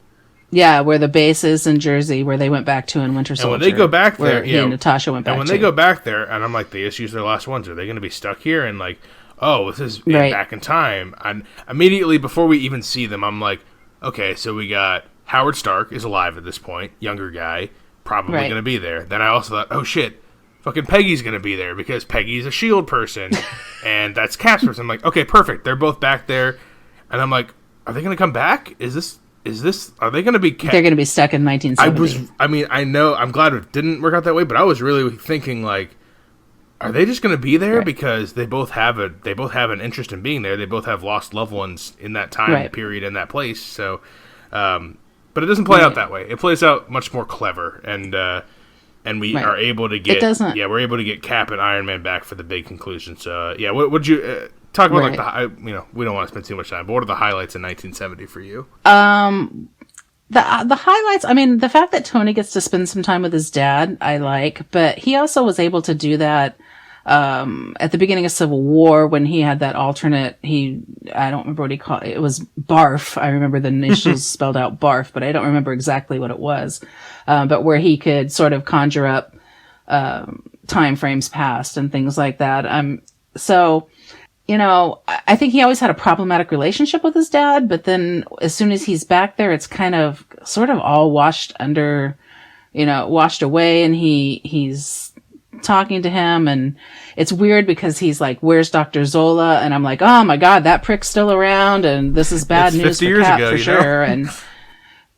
Yeah, where the base is in Jersey, where they went back to in Winter Soldier. And when they go back there, he and Natasha went back to. And when they go back there, and I'm like, they just use their last ones. Are they going to be stuck here? And like, oh, this is back in time. And immediately before we even see them, I'm like, okay, so we got Howard Stark is alive at this point, younger guy, probably going to be there. Then I also thought, oh shit, fucking Peggy's going to be there because Peggy's a SHIELD person, and that's Cap's person. I'm like, okay, perfect. They're both back there, and I'm like, are they going to come back? Is this? Are they going to be? They're going to be stuck in 1970. I know. I'm glad it didn't work out that way, but I was really thinking like, are they just going to be there because they both have an interest in being there? They both have lost loved ones in that time period in that place. So, but it doesn't play out that way. It plays out much more clever, and we are able to get. It doesn't. Yeah, we're able to get Cap and Iron Man back for the big conclusion. So, yeah, what would you? Talk about like we don't want to spend too much time. But what are the highlights in 1970 for you? The highlights. I mean, the fact that Tony gets to spend some time with his dad, I like. But he also was able to do that at the beginning of Civil War when he had that alternate. I don't remember what he called it. It was BARF. I remember the initials spelled out BARF, but I don't remember exactly what it was. But where he could sort of conjure up time frames past and things like that. So. You know, I think he always had a problematic relationship with his dad, but then as soon as he's back there, it's kind of sort of all washed away, and he's talking to him, and it's weird because he's like, where's Dr. Zola? And I'm like, oh my God, that prick's still around, and this is bad news for Cap for sure. And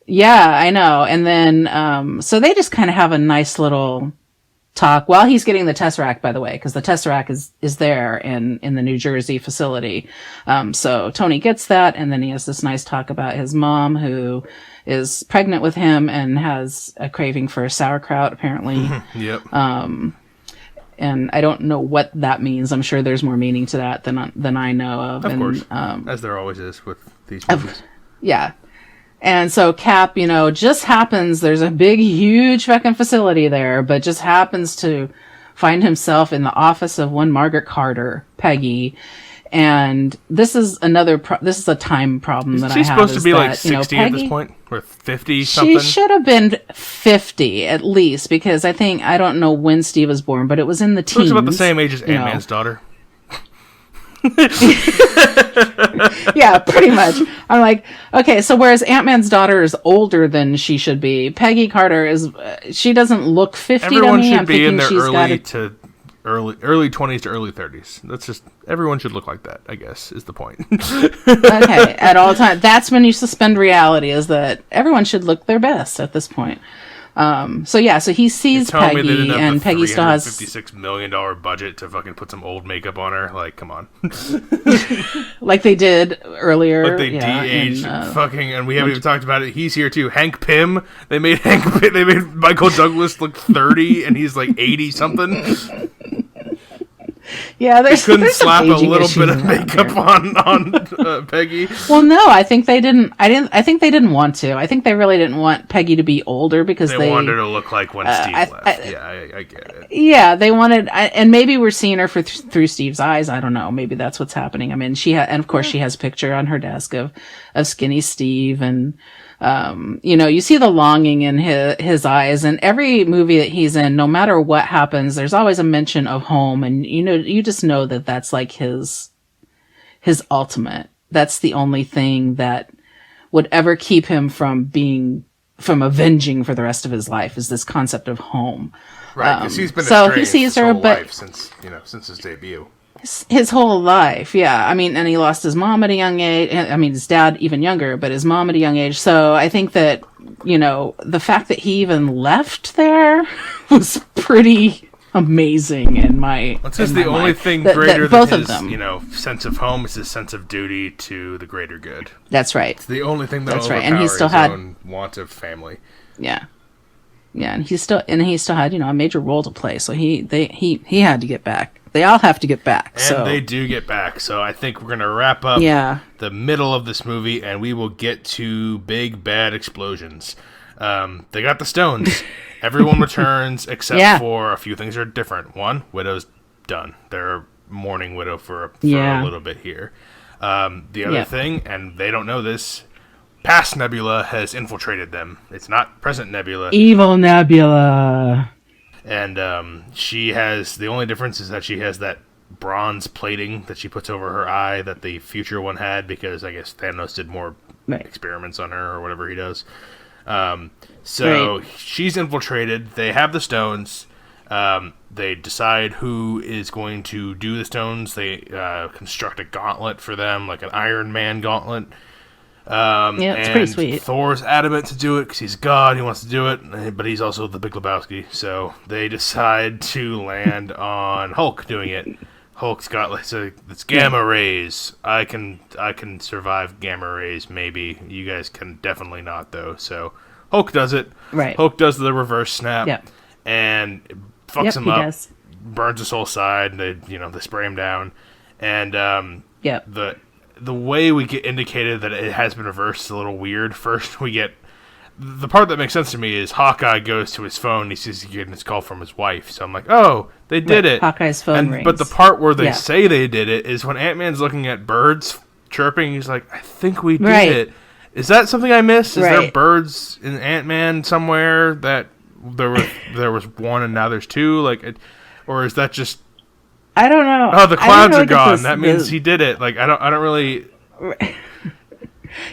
yeah, I know. And then, so they just kind of have a nice little talk while he's getting the Tesseract, by the way, because the Tesseract is there in the New Jersey facility. So Tony gets that, and then he has this nice talk about his mom, who is pregnant with him and has a craving for sauerkraut, apparently. Yep. And I don't know what that means. I'm sure there's more meaning to that than I know of. Of course, as there always is with these movies. Yeah. And so Cap, just happens, there's a big, huge fucking facility there, but just happens to find himself in the office of one Margaret Carter, Peggy. And this is this is a time problem that I have. She's supposed to be like 60 Peggy, at this point? Or 50 something? She should have been 50 at least, because I don't know when Steve was born, but it was in the teens. Looks about the same age as Ant-Man's daughter. Yeah, pretty much. I'm like, okay, so whereas Ant-Man's daughter is older than she should be, Peggy Carter she doesn't look 50 Everyone to me. should I'm be in thinking their she's early to early 20s to early 30s. That's just, everyone should look like that, I guess, is the point. Okay, at all times. That's when you suspend reality, is that everyone should look their best at this point. So he sees Peggy, and Peggy still has $56 million budget to fucking put some old makeup on her. Like, come on. like they did earlier. Like they de-aged fucking, and we haven't even talked about it. He's here too. Hank Pym. They made Michael Douglas look 30, and he's like 80 something. Yeah, they couldn't slap a little bit of makeup on Peggy. Well, no, I think they didn't. I think they didn't want to. I think they really didn't want Peggy to be older because they wanted her to look like when Steve left. I get it. Yeah, they wanted, and maybe we're seeing her through Steve's eyes. I don't know. Maybe that's what's happening. I mean, and of course she has a picture on her desk of skinny Steve, and you see the longing in his eyes. And every movie that he's in, no matter what happens, there's always a mention of home, and you just know that that's like his ultimate. That's the only thing that would ever keep him from avenging for the rest of his life, is this concept of home. Right, because he's been estranged his whole life since his debut. His whole life, yeah. I mean, and he lost his mom at a young age. I mean, his dad even younger, but his mom at a young age. So I think that, the fact that he even left there was pretty amazing in my. It's just the only thing greater than his, sense of home is his sense of duty to the greater good. That's right. It's the only thing that overpowers right. And he still his own want of family. Yeah. Yeah, and he still had, a major role to play. So he had to get back. They all have to get back. And they do get back. So I think we're going to wrap up the middle of this movie, and we will get to big, bad explosions. They got the stones. Everyone returns except for a few things are different. One, Widow's done. They're mourning Widow for a little bit here. The other thing, and they don't know this, past Nebula has infiltrated them. It's not present Nebula. Evil Nebula. And she has, the only difference is that she has that bronze plating that she puts over her eye that the future one had, because I guess Thanos did more experiments on her or whatever he does. She's infiltrated. They have the stones. They decide who is going to do the stones. They construct a gauntlet for them, like an Iron Man gauntlet. It's pretty sweet. Thor's adamant to do it because he's God. He wants to do it, but he's also the Big Lebowski. So they decide to land on Hulk doing it. Hulk's got it's gamma rays. I can survive gamma rays. Maybe you guys can definitely not though. So Hulk does it. Right. Hulk does the reverse snap. And fucks him up. Does. Burns his whole side. They spray him down, and the way we get indicated that it has been reversed is a little weird. First, we get the part that makes sense to me is Hawkeye goes to his phone. He sees he's getting his call from his wife. So I'm like, oh, they did it. Hawkeye's phone rings. But the part where they say they did it is when Ant-Man's looking at birds chirping. He's like, I think we did it. Is that something I missed? Is there birds in Ant-Man somewhere that there was one and now there's two? Or is that just? I don't know. Oh, the clouds are gone. That means he did it. I don't really.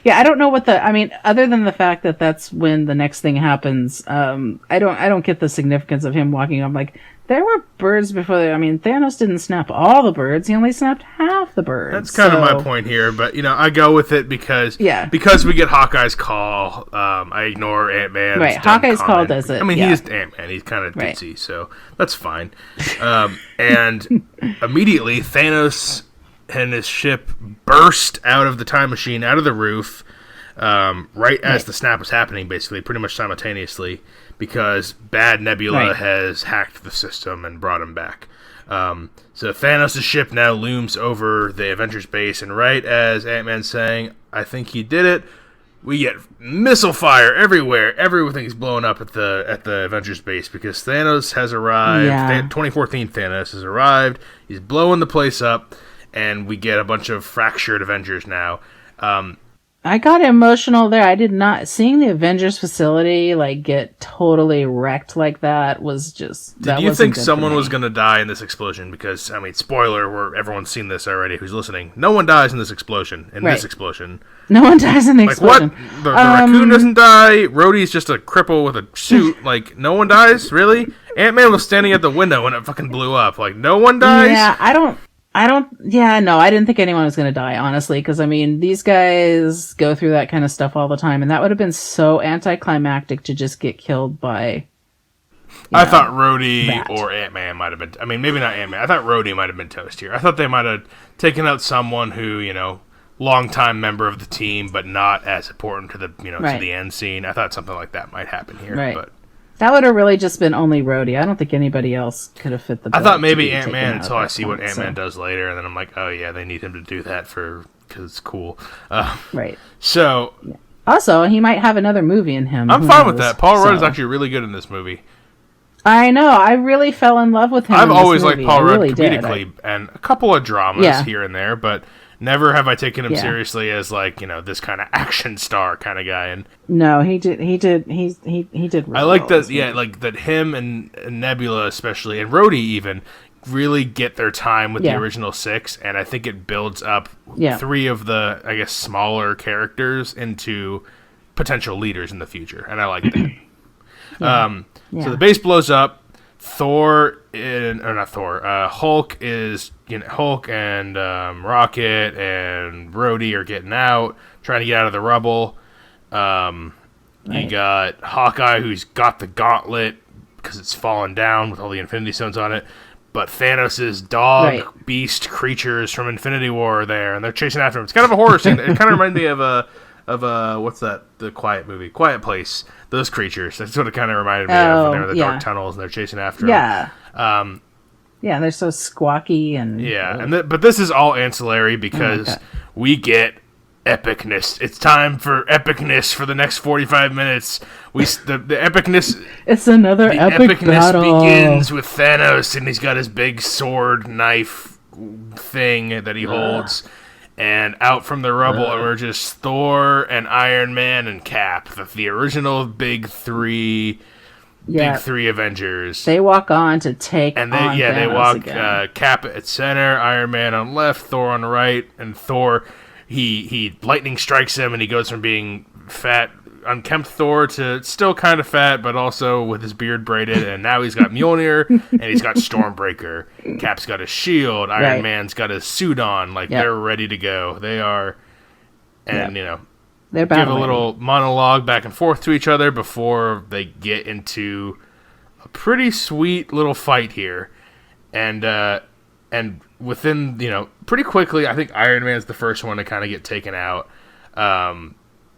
Yeah, I don't know other than the fact that that's when the next thing happens. I don't get the significance of him walking. I'm like, there were birds before. Thanos didn't snap all the birds. He only snapped half the birds. That's kind of my point here, but I go with it because we get Hawkeye's call. I ignore Ant-Man. Right, Hawkeye's call does it. He is Ant-Man. He's kind of ditzy, so that's fine. And immediately Thanos and his ship burst out of the time machine, out of the roof, as the snap was happening, basically, pretty much simultaneously, because bad Nebula has hacked the system and brought him back. So Thanos' ship now looms over the Avengers base, and right as Ant-Man's saying, I think he did it, we get missile fire everywhere. Everything's blowing up at the Avengers base because Thanos has arrived. 2014 Thanos has arrived. He's blowing the place up. And we get a bunch of fractured Avengers now. I got emotional there. I did not seeing the Avengers facility like get totally wrecked like that was just. Did you think someone was going to die in this explosion? Because I mean, spoiler, everyone's seen this already. Who's listening? No one dies in this explosion. This explosion, no one dies in the explosion. What? The raccoon doesn't die. Rhodey's just a cripple with a suit. Like no one dies, really? Ant-Man was standing at the window when it fucking blew up. Like no one dies. Yeah, no, I didn't think anyone was going to die, honestly, because, I mean, these guys go through that kind of stuff all the time, and that would have been so anticlimactic to just get killed by, I thought Rhodey or Ant-Man might have been, I mean, maybe not Ant-Man, I thought Rhodey might have been toast here. I thought they might have taken out someone who, longtime member of the team, but not as important to the, to the end scene. I thought something like that might happen here, but... That would have really just been only Rhodey. I don't think anybody else could have fit the bill. I thought maybe Ant-Man until I see what Ant-Man does later, and then I'm like, oh yeah, they need him to do that because it's cool. Right. So... Yeah. Also, he might have another movie in him. I'm fine with that. Paul Rudd is actually really good in this movie. I know. I really fell in love with him I've always liked Paul Rudd comedically, and a couple of dramas here and there, but... Never have I taken him seriously as this kind of action star kind of guy. And no, he did really I like well that, that him and Nebula especially, and Rhodey even, really get their time with the original six, and I think it builds up three of the, I guess, smaller characters into potential leaders in the future, and I like that. So the base blows up. Hulk is Hulk and Rocket and Rhodey are getting out, trying to get out of the rubble. You got Hawkeye, who's got the gauntlet because it's fallen down with all the Infinity Stones on it. But Thanos' dog beast creatures from Infinity War are there, and they're chasing after him. It's kind of a horror scene. It kind of reminds me of what's that? The Quiet movie, Quiet Place. Those creatures. That's what it kind of reminded me of when they're in the dark tunnels and they're chasing after him. Yeah, they're so squawky and but this is all ancillary because we get epicness. It's time for epicness for the next 45 minutes. The epicness. It's another epic battle. Begins with Thanos, and he's got his big sword knife thing that he holds. And out from the rubble emerges Thor and Iron Man and Cap, the original big three Avengers. They walk on to take on Thanos they walk again. Cap at center, Iron Man on left, Thor on the right, and Thor he lightning strikes him, and he goes from being fat, unkempt Thor to still kind of fat, but also with his beard braided, and now he's got Mjolnir, and he's got Stormbreaker. Cap's got his shield, Iron Man's got his suit on, they're ready to go. They are, and they're give a little monologue back and forth to each other before they get into a pretty sweet little fight here, and within pretty quickly, I think Iron Man's the first one to kind of get taken out.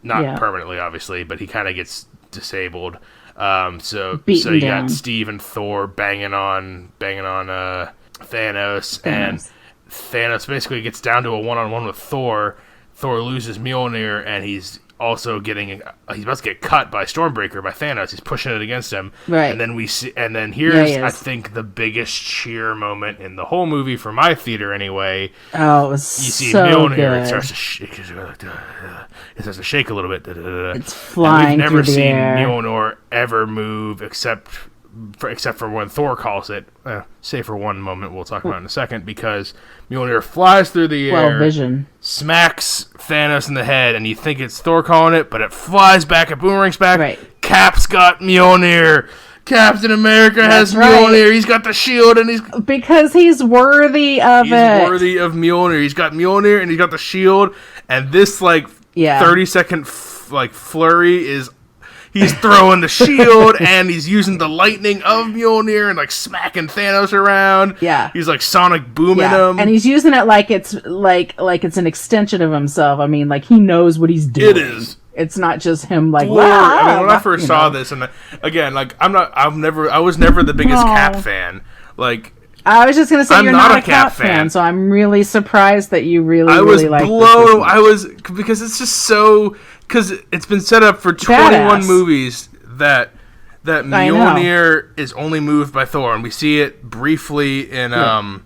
Not permanently, obviously, but he kind of gets disabled. So you got Steve and Thor banging on Thanos, and Thanos basically gets down to a one-on-one with Thor. Thor loses Mjolnir, and he's also he's about to get cut by Stormbreaker by Thanos. He's pushing it against him, right? And then here's I think the biggest cheer moment in the whole movie for my theater anyway. Oh, it was you see so Mjolnir, good. it starts to shake a little bit. It's flying and we've never through the seen air. Mjolnir ever move except for when Thor calls it. Say for one moment, we'll talk about it in a second, because Mjolnir flies through the air, vision, smacks Thanos in the head, and you think it's Thor calling it, but it flies back, it boomerangs back. Right. Cap's got Mjolnir. Captain America has Mjolnir. He's got the shield, and because he's worthy of it. He's worthy of Mjolnir. He's got Mjolnir, and he's got the shield, and this 30-second flurry is. He's throwing the shield, and he's using the lightning of Mjolnir and smacking Thanos around. Yeah, he's sonic booming him, and he's using it like it's an extension of himself. I mean, he knows what he's doing. It is. It's not just him when I first saw this, and again, I was never the biggest Cap fan. I was just gonna say you're not a Cap fan, so I'm really surprised that you really like. Because it's just so. Because it's been set up for 21 movies that Mjolnir is only moved by Thor, and we see it briefly in in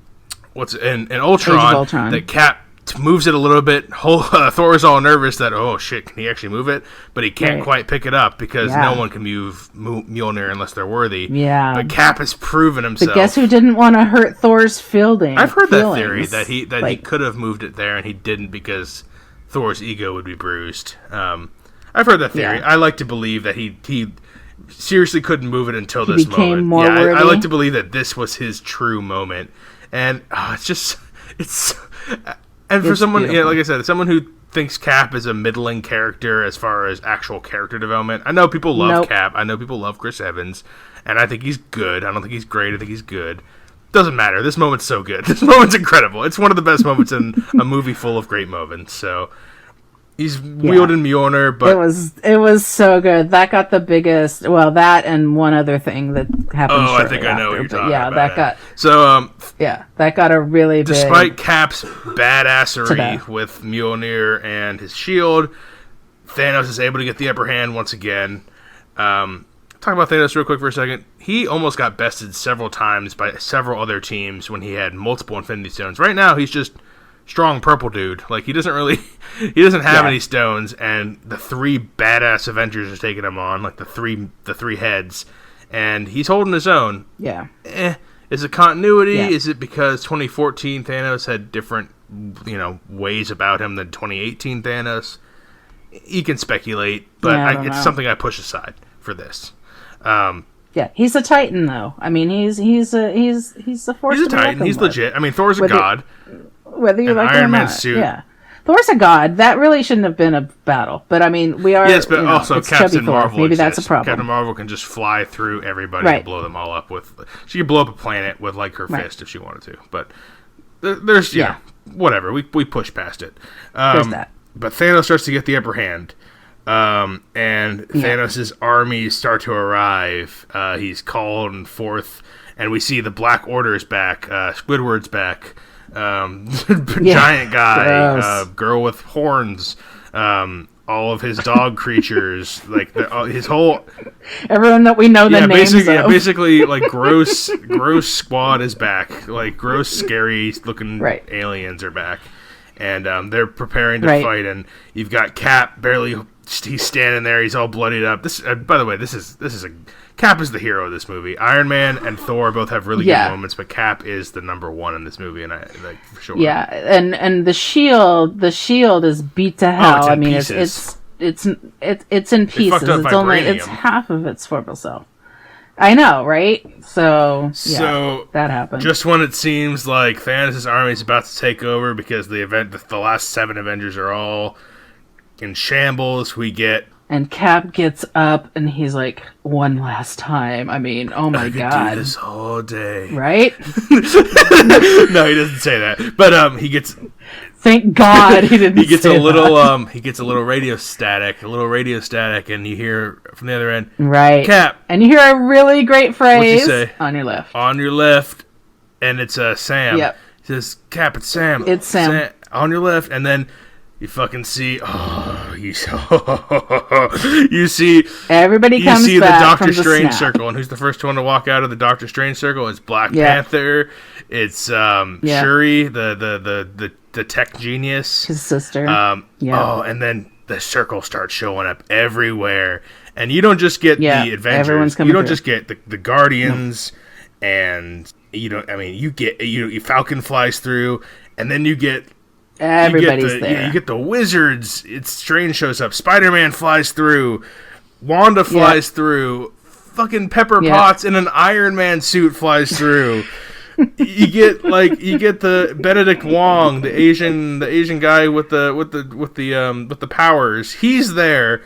Ultron, that Cap moves it a little bit. Thor is all nervous that, oh shit, can he actually move it? But he can't quite pick it up because no one can move Mjolnir unless they're worthy. Yeah. But Cap has proven himself. But guess who didn't want to hurt Thor's feelings? I've heard that theory that he could have moved it there and he didn't because Thor's ego would be bruised. I've heard that theory. I like to believe that he seriously couldn't move it until this moment. More worthy. I like to believe that this was his true moment. And for someone, like I said, someone who thinks Cap is a middling character as far as actual character development. I know people love Cap. I know people love Chris Evans, and I think he's good. I don't think he's great. I think he's good. Doesn't matter. This moment's so good. This moment's incredible. It's one of the best moments in a movie full of great moments. So he's wielding Mjolnir, but it was so good. That got the biggest. Well, that and one other thing that happened. Oh, shortly I think I know what you're talking about. That got a really big. Despite Cap's badassery with Mjolnir and his shield, Thanos is able to get the upper hand once again. Talk about Thanos real quick for a second. He almost got bested several times by several other teams when he had multiple Infinity Stones. Right now, he's just strong purple dude. Like, he doesn't have any stones, and the three badass Avengers are taking him on, like the three heads, and he's holding his own. Yeah. Is it continuity? Yeah. Is it because 2014 Thanos had different, ways about him than 2018 Thanos? You can speculate, but it's something I push aside for this. He's a Titan, though. I mean, he's a force. He's a Titan. He's legit. I mean, Thor's a god. Whether you like it or not. Iron Man suit. Yeah. Thor's a god. That really shouldn't have been a battle. But I mean, we are. Yes, but also Captain Marvel. Maybe that's a problem. Captain Marvel can just fly through everybody and blow them all up with. She could blow up a planet with like her fist if she wanted to. But there's whatever. We push past it. There's that. But Thanos starts to get the upper hand. And Thanos' armies start to arrive. He's called forth, and we see the Black Order's back. Squidward's back. Giant guy, girl with horns, all of his dog creatures, like his whole everyone that we know the names of. Basically, like gross squad is back. Like gross, scary looking aliens are back, and they're preparing to fight. And you've got Cap barely. He's standing there. He's all bloodied up. This, by the way, this is Cap is the hero of this movie. Iron Man and Thor both have really good moments, but Cap is the number one in this movie, and I like for sure. Yeah, and the shield is beat to hell. I mean, it's in pieces. It's half of its formal self. I know, right? So that happened. Just when it seems like Thanos' army is about to take over because the last 7 Avengers are all in shambles, we get and Cap gets up and he's like, one last time. I mean, oh my god, I could do this all day, right? No, he doesn't say that, but he gets. Thank God he didn't. He gets a little radio static, and you hear from the other end, right? Cap, and you hear a really great phrase. What's he say? On your left, and it's Sam. Yep. He says, Cap, it's Sam. It's Sam on your left, and then. You fucking see, you see everybody comes you see back the Doctor from Strange the circle, and who's the first one to walk out of the Doctor Strange circle? It's Black Panther. It's Shuri, the tech genius, his sister. Oh, and then the circle starts showing up everywhere, and you don't just get the Avengers. You don't just get the Guardians, and you don't. I mean, you get Falcon flies through, and then you get. Everybody's there. You get the wizards. Strange shows up. Spider-Man flies through. Wanda flies through. Fucking Pepper Potts in an Iron Man suit flies through. you get the Benedict Wong, the Asian guy with the powers. He's there.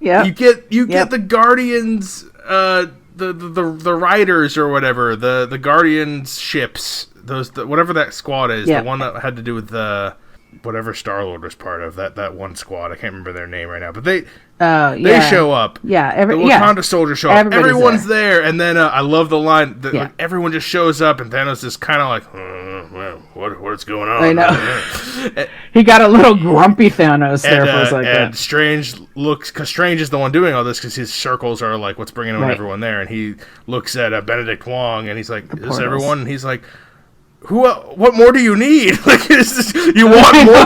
Yeah. You get the Guardians, the riders or whatever, the Guardians ships. Whatever that squad is, the one that had to do with the. Whatever Star-Lord was part of, that one squad. I can't remember their name right now, but they show up. Yeah, the Wakanda soldiers show up. Everyone's there, and then I love the line that like, everyone just shows up, and Thanos is kind of like, what's going on? I know. He got a little grumpy Thanos there for a second. And Strange looks, because Strange is the one doing all this, because his circles are like what's bringing everyone there, and he looks at Benedict Wong, and he's like, is everyone? And he's like, what more do you need? Like, you want more?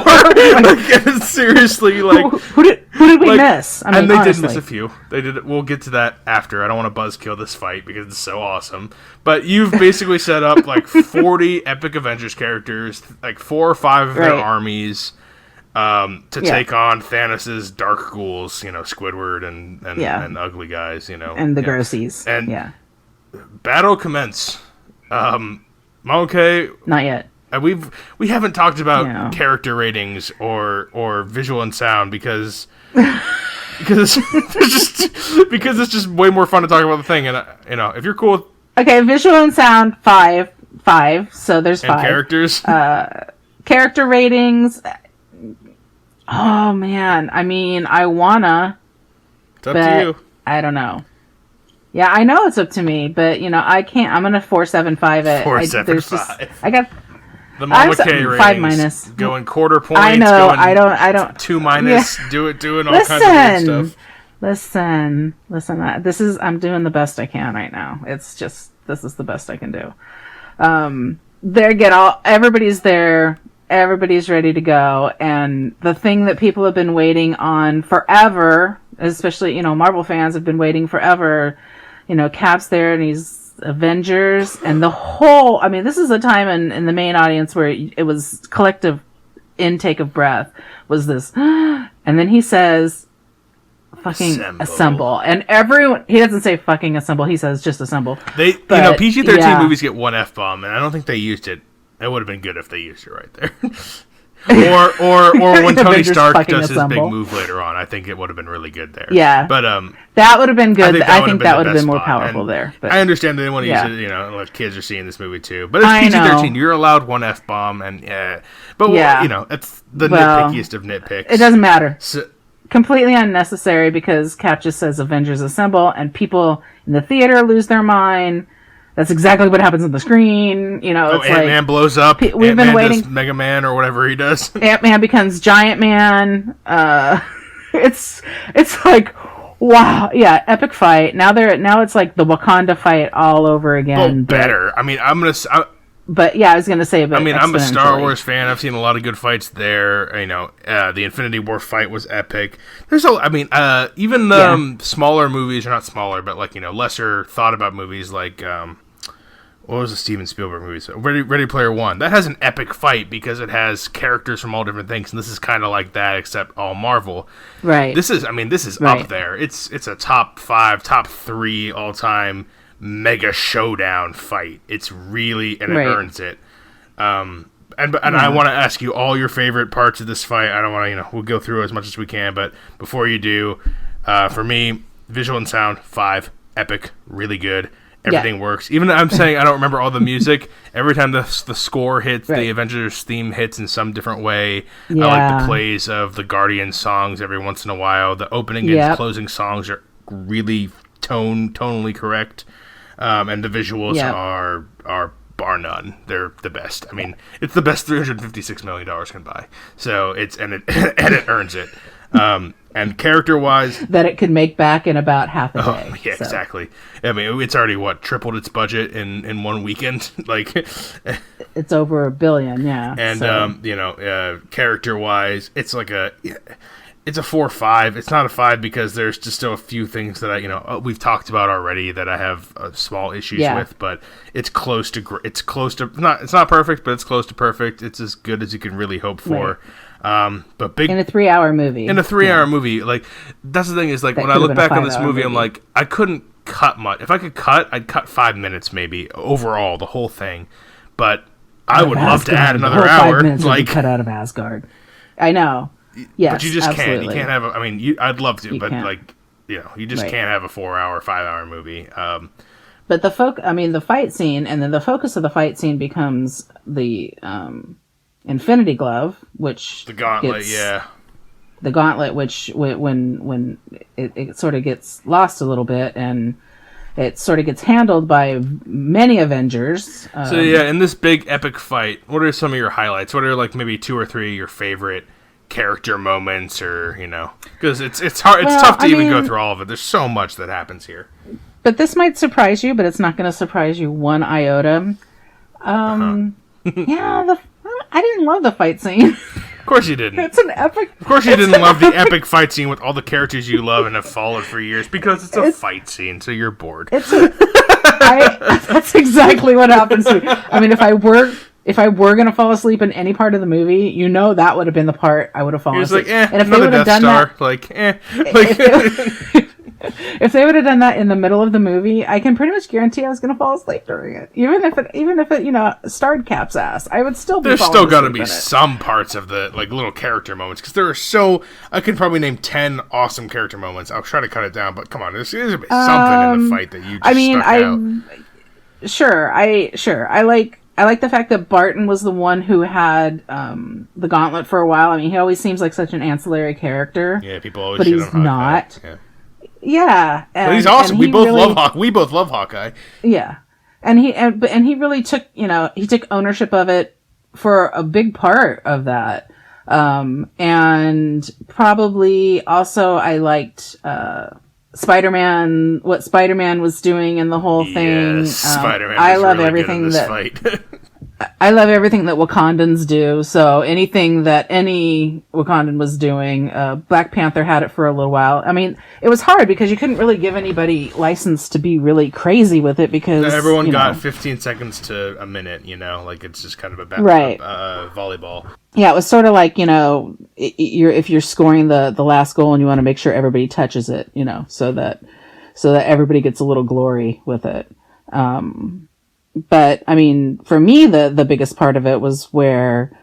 Like, seriously, like who did we miss? I mean, and they honestly. did miss a few. They did. We'll get to that after. I don't want to buzzkill this fight because it's so awesome. But you've basically set up like 40 epic Avengers characters, like 4 or 5 of their armies, to take on Thanos' dark ghouls. Squidward and ugly guys. And the grossies. And battle commence. Okay. Not yet. We haven't talked about character ratings or visual and sound because it's just way more fun to talk about the thing. And if you're cool with visual and sound 5, so there's 5 and characters. Character ratings. Oh man, I mean, I wanna. It's up to you. I don't know. Yeah, I know it's up to me, but I can't. I'm gonna 4.75 it. 4.75. I got the Mama K ratings. 5 minus. Going quarter points. I know. I don't. 2 minus. Yeah. Doing all kinds of weird stuff. Listen. I'm doing the best I can right now. This is the best I can do. Everybody's there. Everybody's ready to go, and the thing that people have been waiting on forever, especially Marvel fans have been waiting forever. Cap's there and he's Avengers and the whole, I mean, this is a time in the main audience where it was collective intake of breath was this. And then he says, fucking assemble. And everyone, he doesn't say fucking assemble. He says just assemble. PG-13 movies get one F-bomb and I don't think they used it. It would have been good if they used it right there. Or when Tony Stark does his big move later on, I think it would have been really good there. Yeah, but that would have been good. I think that would have been more powerful there. But I understand they didn't want to use it. Like kids are seeing this movie too. But it's PG-13. You're allowed one F-bomb, and it's the nitpickiest of nitpicks. It doesn't matter. Completely unnecessary because Cap just says Avengers assemble, and people in the theater lose their mind. That's exactly what happens on the screen. Ant-Man blows up. We've Ant-Man been waiting. Does Mega Man or whatever he does. Ant-Man becomes Giant Man. It's like, wow, yeah, epic fight. Now it's like the Wakanda fight all over again. Better. I mean, But yeah, I was gonna say. But I'm a Star Wars fan. I've seen a lot of good fights there. The Infinity War fight was epic. Even smaller movies, or not smaller, but lesser thought about movies like what was the Steven Spielberg movie? Ready Player One. That has an epic fight because it has characters from all different things, and this is kind of like that, except all Marvel. Right. This is right. Up there. It's a top 5, top 3 all time mega showdown fight. It's really, and it earns it. And I want to ask you all your favorite parts of this fight. I don't want to, we'll go through as much as we can, but before you do, for me, visual and sound 5, epic, really good. Everything works. Even though I'm saying I don't remember all the music, every time the score hits, the Avengers theme hits in some different way. I like the plays of the Guardians songs every once in a while. The opening and closing songs are really tonally correct. And the visuals are bar none. They're the best. I mean, it's the best $356 million can buy. So it earns it. And character-wise, that it could make back in about half a day. Yeah, so. Exactly. I mean, it's already tripled its budget in one weekend. Like, it's over $1 billion. Yeah. And character-wise, it's like it's a 4 or 5. It's not a 5 because there's just still a few things that we've talked about already that I have small issues with, but it's close to it's not perfect, but it's close to perfect. It's as good as you can really hope for. Right. But big in a 3-hour movie. In a 3-hour movie, like that's the thing is like that when I look back on this movie, I'm like I couldn't cut much. If I could cut, I'd cut 5 minutes maybe overall the whole thing. But I would love to add another hour. 5 minutes like cut out of Asgard. I know. Yes, but you just absolutely. can't. You can't have. I mean, I'd love to, but can't. You just can't have a 4-hour, 5-hour movie. But the fight scene, and then the focus of the fight scene becomes the Infinity Glove, which the gauntlet, the gauntlet, which when it sort of gets lost a little bit, and it sort of gets handled by many Avengers. In this big epic fight, what are some of your highlights? What are like maybe 2 or 3 of your favorite character moments, or because it's hard, it's tough to even go through all of it. There's so much that happens here. But this might surprise you, but it's not going to surprise you one iota. Yeah, I didn't love the fight scene. Of course you didn't. It's an epic. Of course you didn't love the epic fight scene with all the characters you love and have followed for years because it's a fight scene, so you're bored. That's exactly what happens to me. I mean, if I were gonna fall asleep in any part of the movie, that would have been the part I would have fallen asleep. Like, and if another Death Star, if they would have done that in the middle of the movie, I can pretty much guarantee I was gonna fall asleep during it. Even if it starred Cap's ass, I would still be. There's still got to be some parts of the little character moments because there are I can probably name 10 awesome character moments. I'll try to cut it down, but come on, there's something in the fight that you just stuck out. I like the fact that Barton was the one who had the gauntlet for a while. I mean, he always seems like such an ancillary character. Yeah, people always. But he's not. Yeah, but he's awesome. We both love Hawkeye. Yeah, and he really took ownership of it for a big part of that. And probably also I liked Spider-Man, what Spider-Man was doing in the whole thing. Yes, Spider-Man. I love really everything that fight. I love everything that Wakandans do. So anything that any Wakandan was doing, Black Panther had it for a little while. I mean, it was hard because you couldn't really give anybody license to be really crazy with it because everyone got 15 seconds to a minute. It's just kind of a volleyball. Yeah, it was sort of like if you're scoring the last goal and you want to make sure everybody touches it, so that everybody gets a little glory with it. But I mean, for me, the biggest part of it was where,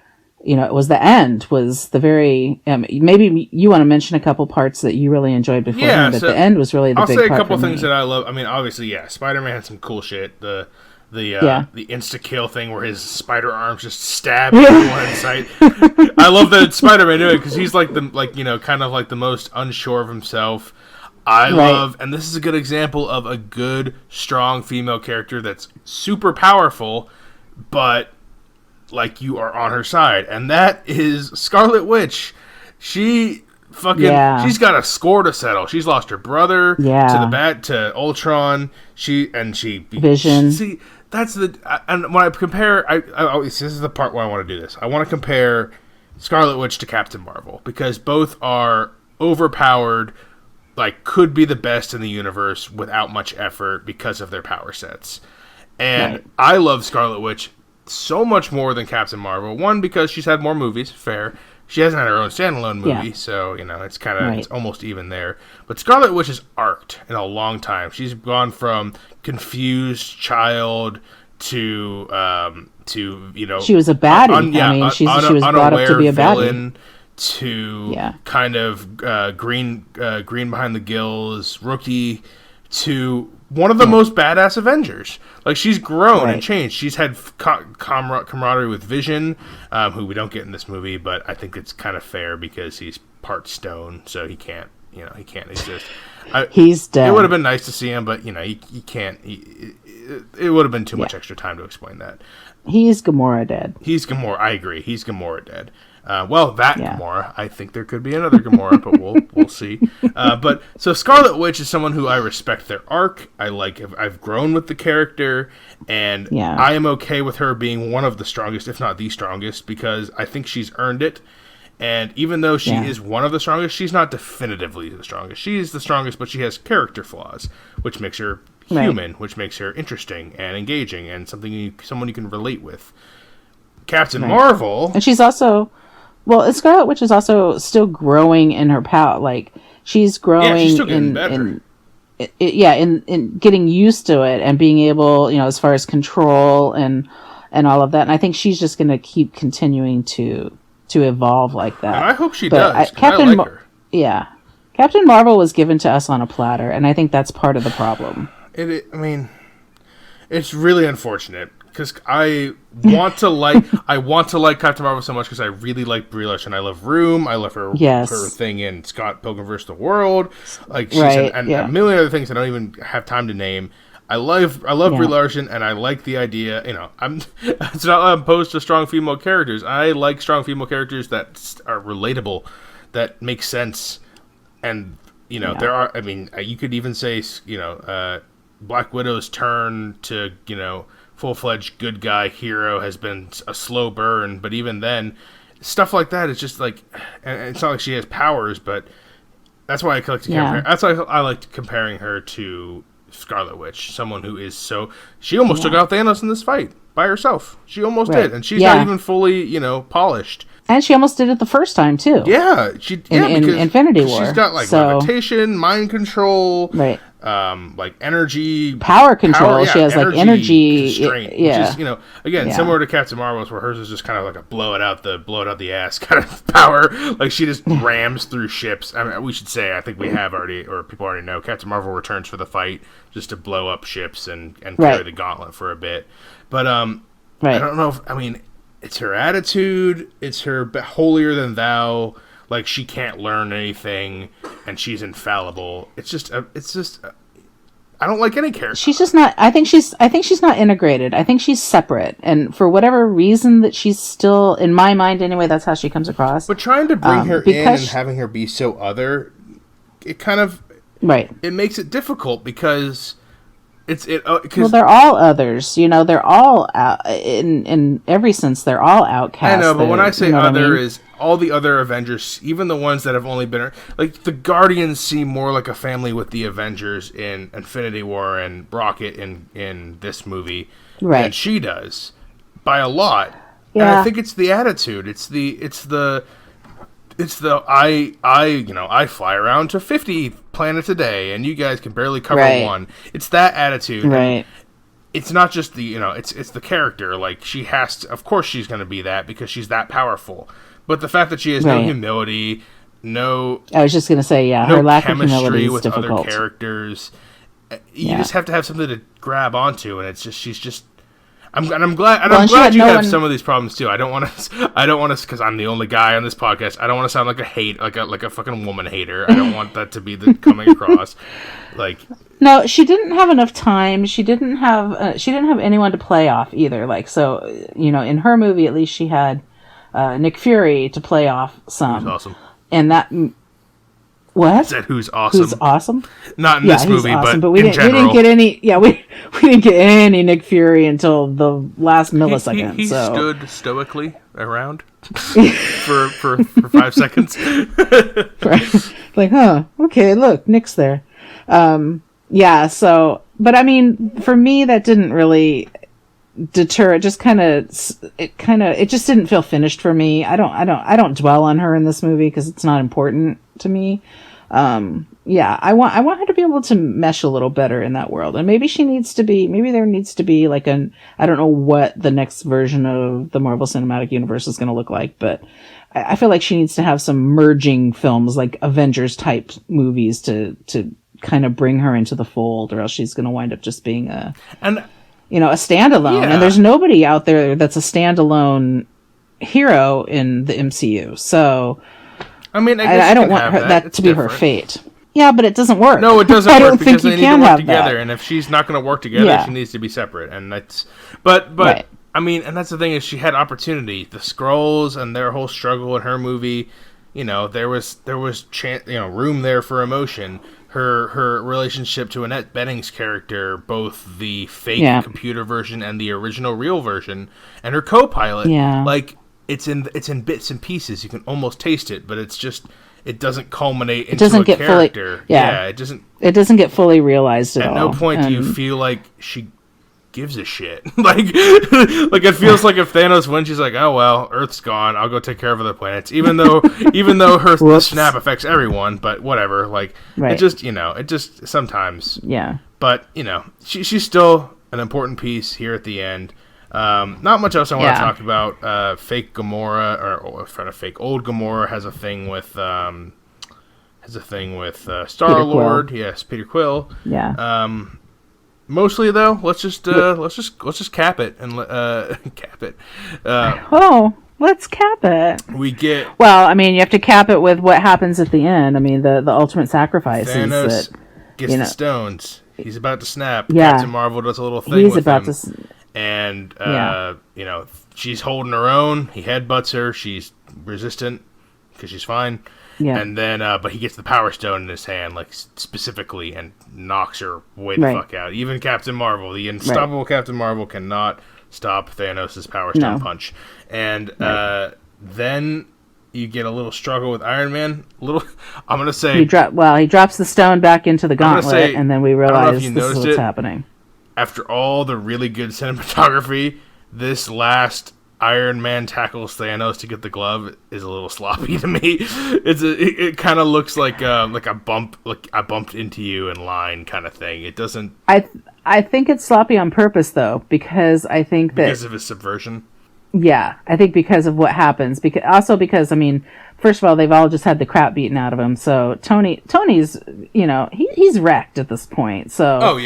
it was the end, was the very, maybe you want to mention a couple parts that you really enjoyed before, but the end was really the big part. I'll say a couple things that I love. I mean, obviously, Spider-Man had some cool shit. The insta-kill thing where his spider arms just stab everyone in sight. I love that Spider-Man doing it because he's kind of like the most unsure of himself. I love, and this is a good example of a good, strong female character that's super powerful, but you are on her side, and that is Scarlet Witch. She's got a score to settle. She's lost her brother to Ultron. Vision. That's and when I compare, this is the part where I want to do this. I want to compare Scarlet Witch to Captain Marvel because both are overpowered. Could be the best in the universe without much effort because of their power sets. And I love Scarlet Witch so much more than Captain Marvel. One, because she's had more movies, fair. She hasn't had her own standalone movie, so, it's kind of, it's almost even there. But Scarlet Witch is arced in a long time. She's gone from confused child to she was a baddie. She was brought up to be a baddie. To kind of green behind the gills rookie to one of the most badass Avengers. She's grown and changed. She's had camaraderie with Vision, who we don't get in this movie, but I think it's kind of fair because he's part stone, so he can't exist. He's dead. It would have been nice to see him, but he can't. It would have been too much extra time to explain that. He's Gamora dead. He's Gamora. I agree. He's Gamora dead. Gamora. I think there could be another Gamora, but we'll see. But so Scarlet Witch is someone who I respect their arc. I've grown with the character, and I am okay with her being one of the strongest, if not the strongest, because I think she's earned it. And even though she is one of the strongest, she's not definitively the strongest. She is the strongest, but she has character flaws, which makes her human, which makes her interesting and engaging, and someone you can relate with. Captain Marvel, and she's also. Well, Scarlet Witch is also still growing in her power. She's growing. Yeah, she's still getting better. In getting used to it and being able, as far as control and all of that. And I think she's just going to keep continuing to evolve like that. And I hope she does. I like her. Yeah, Captain Marvel was given to us on a platter, and I think that's part of the problem. It's really unfortunate. Because I want to like Captain Marvel so much because I really like Brie Larson. I love Room. I love her thing in Scott Pilgrim vs. the World. She's a million other things I don't even have time to name. I love Brie Larson, and I like the idea. It's not I'm opposed to strong female characters. I like strong female characters that are relatable, that make sense, and there are. You could even say Black Widow's turn to full-fledged good guy hero has been a slow burn. But even then, stuff like that is just like, and it's not like she has powers, but that's why I like to compare. That's why I liked comparing her to Scarlet Witch, someone who is so. She almost took out Thanos in this fight by herself. She almost did, and she's not even fully, polished. And she almost did it the first time too. Yeah, in Infinity War. She's got like levitation, mind control, right? Like energy, power control. She has like energy constraint. Yeah, which is, again, similar to Captain Marvel's, where hers is just kind of like a blow it out the ass kind of power. Like she just rams through ships. I mean, we should say, I think we have already, or people already know, Captain Marvel returns for the fight just to blow up ships and carry the gauntlet for a bit. But I don't know if, it's her attitude, it's her holier than thou, like she can't learn anything and she's infallible. It's just I don't like any character. She's just not. I think she's not integrated. I think she's separate, and for whatever reason that she's still, in my mind anyway, that's how she comes across. But trying to bring her in and having her be so other, it kind of it makes it difficult because. Well, they're all others, they're all out, in every sense, they're all outcasts. I know, but when I say other, is all the other Avengers, even the ones that have only been, like, the Guardians seem more like a family with the Avengers in Infinity War and Rocket in this movie than she does, by a lot. Yeah. And I think it's the attitude. It's the I fly around to 50 planets a day and you guys can barely cover one. It's that attitude. Right. It's not just the, it's the character. Like, she has to, of course she's going to be that because she's that powerful. But the fact that she has no humility, I was just going to say, her lack of humility is difficult. Other characters. You just have to have something to grab onto, and she's just. I'm glad you have some of these problems too. I don't want to, because I'm the only guy on this podcast. I don't want to sound like a fucking woman hater. I don't want that to be coming across. Like, no, she didn't have enough time. She didn't have anyone to play off either. Like, so, in her movie, at least she had Nick Fury to play off some. Who's awesome. And that. What? I said who's awesome? Who's awesome? Not in this movie, awesome, but we in didn't, general. We didn't get any. Yeah, we didn't get any Nick Fury until the last millisecond. He stood stoically around for 5 seconds. Right. Like, okay, look, Nick's there. Yeah. So, but for me, that didn't really deter. It just it just didn't feel finished for me. I don't dwell on her in this movie because it's not important to me. I want her to be able to mesh a little better in that world, and maybe there needs to be like I don't know what the next version of the Marvel Cinematic Universe is going to look like, but I feel like she needs to have some merging films, like Avengers type movies, to kind of bring her into the fold, or else she's going to wind up just being a standalone. Yeah. And there's nobody out there that's a standalone hero in the MCU. So, I don't want that to be her fate. Yeah, but it doesn't work. No, it doesn't work. I don't think they need to work together. And if she's not going to work together, she needs to be separate. And that's, but and that's the thing, is she had opportunity. The Skrulls and their whole struggle in her movie, there was room there for emotion. Her relationship to Annette Bening's character, both the fake computer version and the original real version, and her co-pilot, like, it's in bits and pieces. You can almost taste it, but it doesn't culminate into a character. It doesn't get fully realized at all. At no point do you feel like she gives a shit. like it feels like if Thanos wins, she's like, oh well, Earth's gone, I'll go take care of other planets, even though her snap affects everyone, but whatever. Like, it just sometimes, but she's still an important piece here at the end. Not much else I want to talk about. Fake Gamora, or fake old Gamora has a thing with Star-Lord. Yes, Peter Quill. Yeah. Mostly though, let's just cap it and cap it. Let's cap it. We get you have to cap it with what happens at the end. The ultimate sacrifice Thanos is that gets the stones. He's about to snap. Yeah. Captain Marvel does a little thing. He's about to. And she's holding her own. He headbutts her. She's resistant because she's fine. Yeah. And then, but he gets the Power Stone in his hand, like specifically, and knocks her way the Right. fuck out. Even Captain Marvel, the unstoppable Captain Marvel, cannot stop Thanos' Power Stone punch. And then you get a little struggle with Iron Man. I'm gonna say he drops the stone back into the gauntlet, and then we realize this is what's happening. After all the really good cinematography, this last Iron Man tackles Thanos to get the glove is a little sloppy to me. It kind of looks like a bump, like I bumped into you in line kind of thing. It doesn't. I think it's sloppy on purpose though, because I think that because of his subversion. Yeah, I think because of what happens. Because I mean, first of all, they've all just had the crap beaten out of him. So Tony's, he's wrecked at this point. So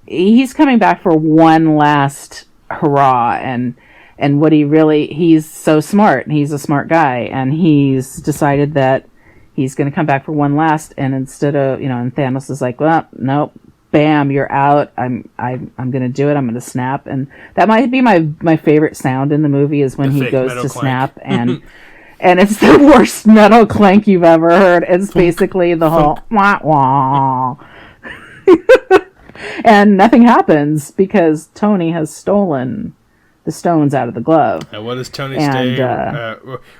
he's coming back for one last hurrah, and he's so smart. He's a smart guy, and he's decided that he's going to come back for one last. And instead of and Thanos is like, well, nope. Bam, you're out. I'm gonna do it. I'm gonna snap, and that might be my favorite sound in the movie is when he goes to snap, and it's the worst metal clank you've ever heard. It's basically the whole wah wah, and nothing happens because Tony has stolen the stones out of the glove. And what does Tony say?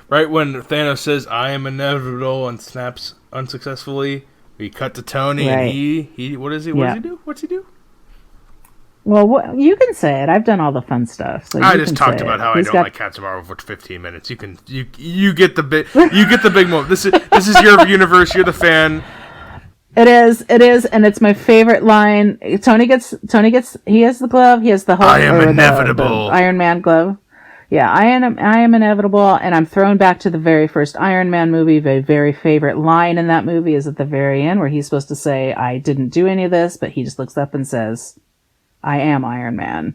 Right when Thanos says, "I am inevitable," and snaps unsuccessfully. We cut to Tony, and he what does he do? What's he do? Well, you can say it. I've done all the fun stuff. So I just talked about how I don't like Captain Marvel for 15 minutes. You get the big moment. This is your universe. You're the fan. It is, and it's my favorite line. Tony gets. He has the glove. He has the Hulk. I am inevitable. The Iron Man glove. Yeah, I am inevitable, and I'm thrown back to the very first Iron Man movie. My very favorite line in that movie is at the very end, where he's supposed to say, "I didn't do any of this," but he just looks up and says, "I am Iron Man."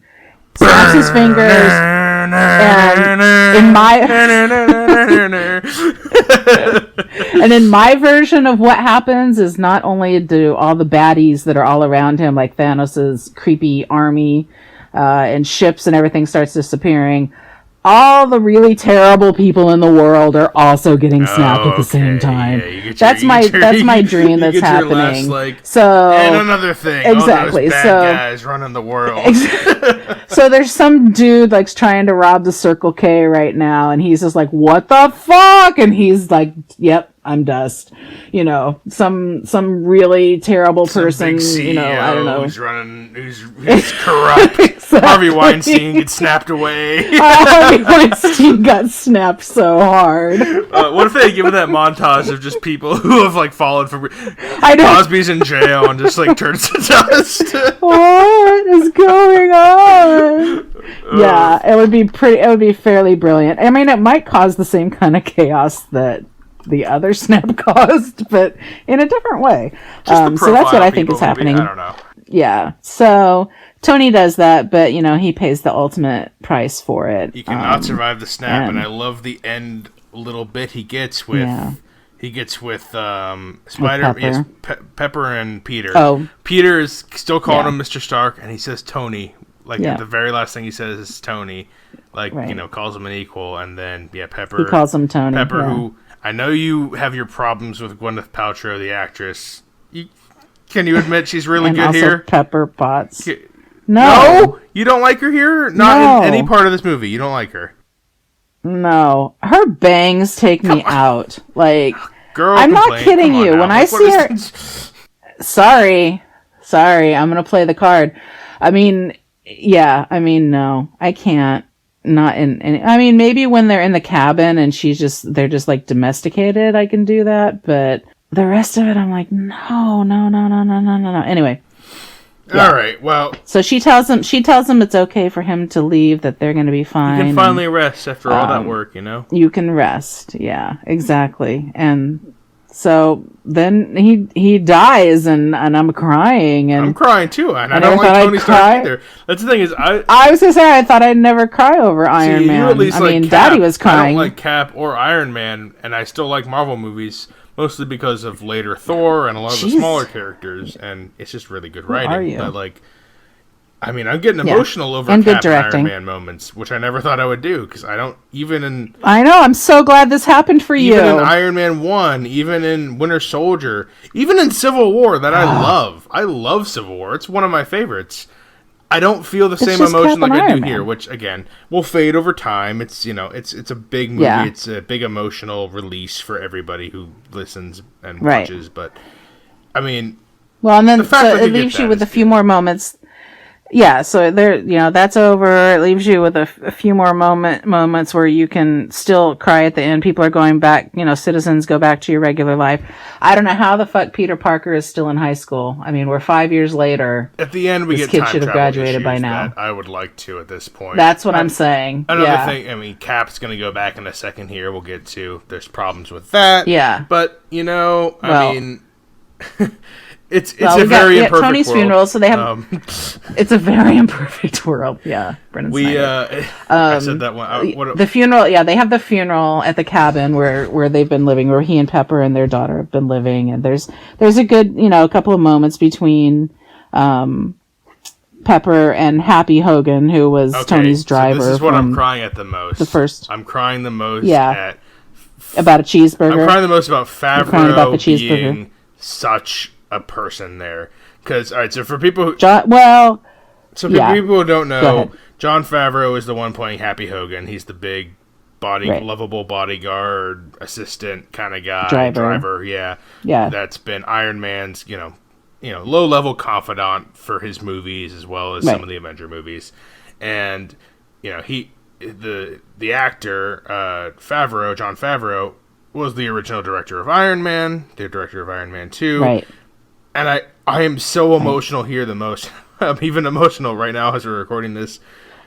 Snaps his fingers, and in my version of what happens is not only do all the baddies that are all around him, like Thanos' creepy army and ships and everything, starts disappearing. All the really terrible people in the world are also getting snapped at the same time. Yeah, that's my dream that's happening. And another thing, exactly. All those bad guys running the world. So there's some dude like trying to rob the Circle K right now, and he's just like, "What the fuck?" And he's like, "Yep, I'm dust." Some really terrible person. Big CEO, I don't know. Who's corrupt. Exactly. Harvey Weinstein gets snapped away. Harvey Weinstein got snapped so hard. What if they give it that montage of just people who have like fallen from Cosby's in jail and just like turns to dust? What is going on? Yeah, it would be fairly brilliant. I mean, it might cause the same kind of chaos that the other snap caused, but in a different way. So that's what I think is happening. I don't know. Yeah. So Tony does that, but he pays the ultimate price for it. He cannot survive the snap, and I love the end little bit he gets with. Yeah. He gets with Spider, Pepper and Peter. Oh, Peter is still calling him Mr. Stark, and he says Tony. Like the very last thing he says is Tony. Like calls him an equal, and then Pepper. He calls him Tony. Pepper, who I know you have your problems with Gwyneth Paltrow, the actress. Can you admit she's really good here? Pepper Potts. No, you don't like her here. Not in any part of this movie. You don't like her. No, her bangs take me out. Like, girl, I'm not kidding you. When I see her, sorry, I'm gonna play the card. I mean, no, I can't. Not in any. I mean, maybe when they're in the cabin and they're just like domesticated, I can do that. But the rest of it, I'm like, no. Anyway. All right. Well. So she tells him it's okay for him to leave. That they're going to be fine. You can finally rest after all that work. You can rest. Yeah. Exactly. And so then he dies, and I'm crying. And I'm crying too, and I don't like Tony Stark either. That's the thing is, I was gonna say I thought I'd never cry over Iron Man. You at least like Cap. Daddy was crying. I don't like Cap or Iron Man, and I still like Marvel movies. Mostly because of later Thor and a lot of the smaller characters, and it's just really good writing. Who are you? But like, I mean, I'm getting Yeah. emotional over And good Cap and Iron directing. Man moments, which I never thought I would do, because I don't, I know. I'm so glad this happened for you. even in Iron Man 1, even in Winter Soldier, even in Civil War, that I love. I love Civil War. It's one of my favorites. I don't feel the same just emotion Cap like and I do Iron here, Man. which, again, will fade over time. It's, it's a big movie. Yeah. It's a big emotional release for everybody who listens and Right. watches, but, I mean, Well, and then the fact so that you it get leaves you that with is a few good. more moments. Yeah, so there, that's over. It leaves you with a few more moments where you can still cry at the end. People are going back, citizens go back to your regular life. I don't know how the fuck Peter Parker is still in high school. I mean, we're 5 years later. At the end, we This get kid time should have travel graduated by issues now. that I would like to at this point. That's what I'm saying. Another Yeah. thing, I mean, Cap's going to go back in a second here. We'll get to. There's problems with that. Yeah. But, Well- I mean, it's Well, a we very got imperfect Tony's world. funeral, so they have. It's a very imperfect world. Yeah, Brennan Snyder. I said that one. The funeral, yeah, they have the funeral at the cabin where they've been living, where he and Pepper and their daughter have been living, and there's a good, a couple of moments between Pepper and Happy Hogan, who was Tony's driver. So this is what I'm from crying at the most. the first. I'm crying the most Yeah. at. about a cheeseburger. I'm crying the most about crying about the Favreau cheeseburger. being such a person there. Because, all right, so for people who, Well, So Yeah. people who don't Go know, ahead. John Favreau is the one playing Happy Hogan. He's the big Right. lovable bodyguard, assistant kind of guy, Driver. yeah. Yeah. That's been Iron Man's, low level confidant for his movies as well as Right. some of the Avenger movies. And, the actor, Favreau, John Favreau, was the original director of Iron Man, the director of Iron Man 2. right. And I am so emotional here the most. I'm even emotional right now as we're recording this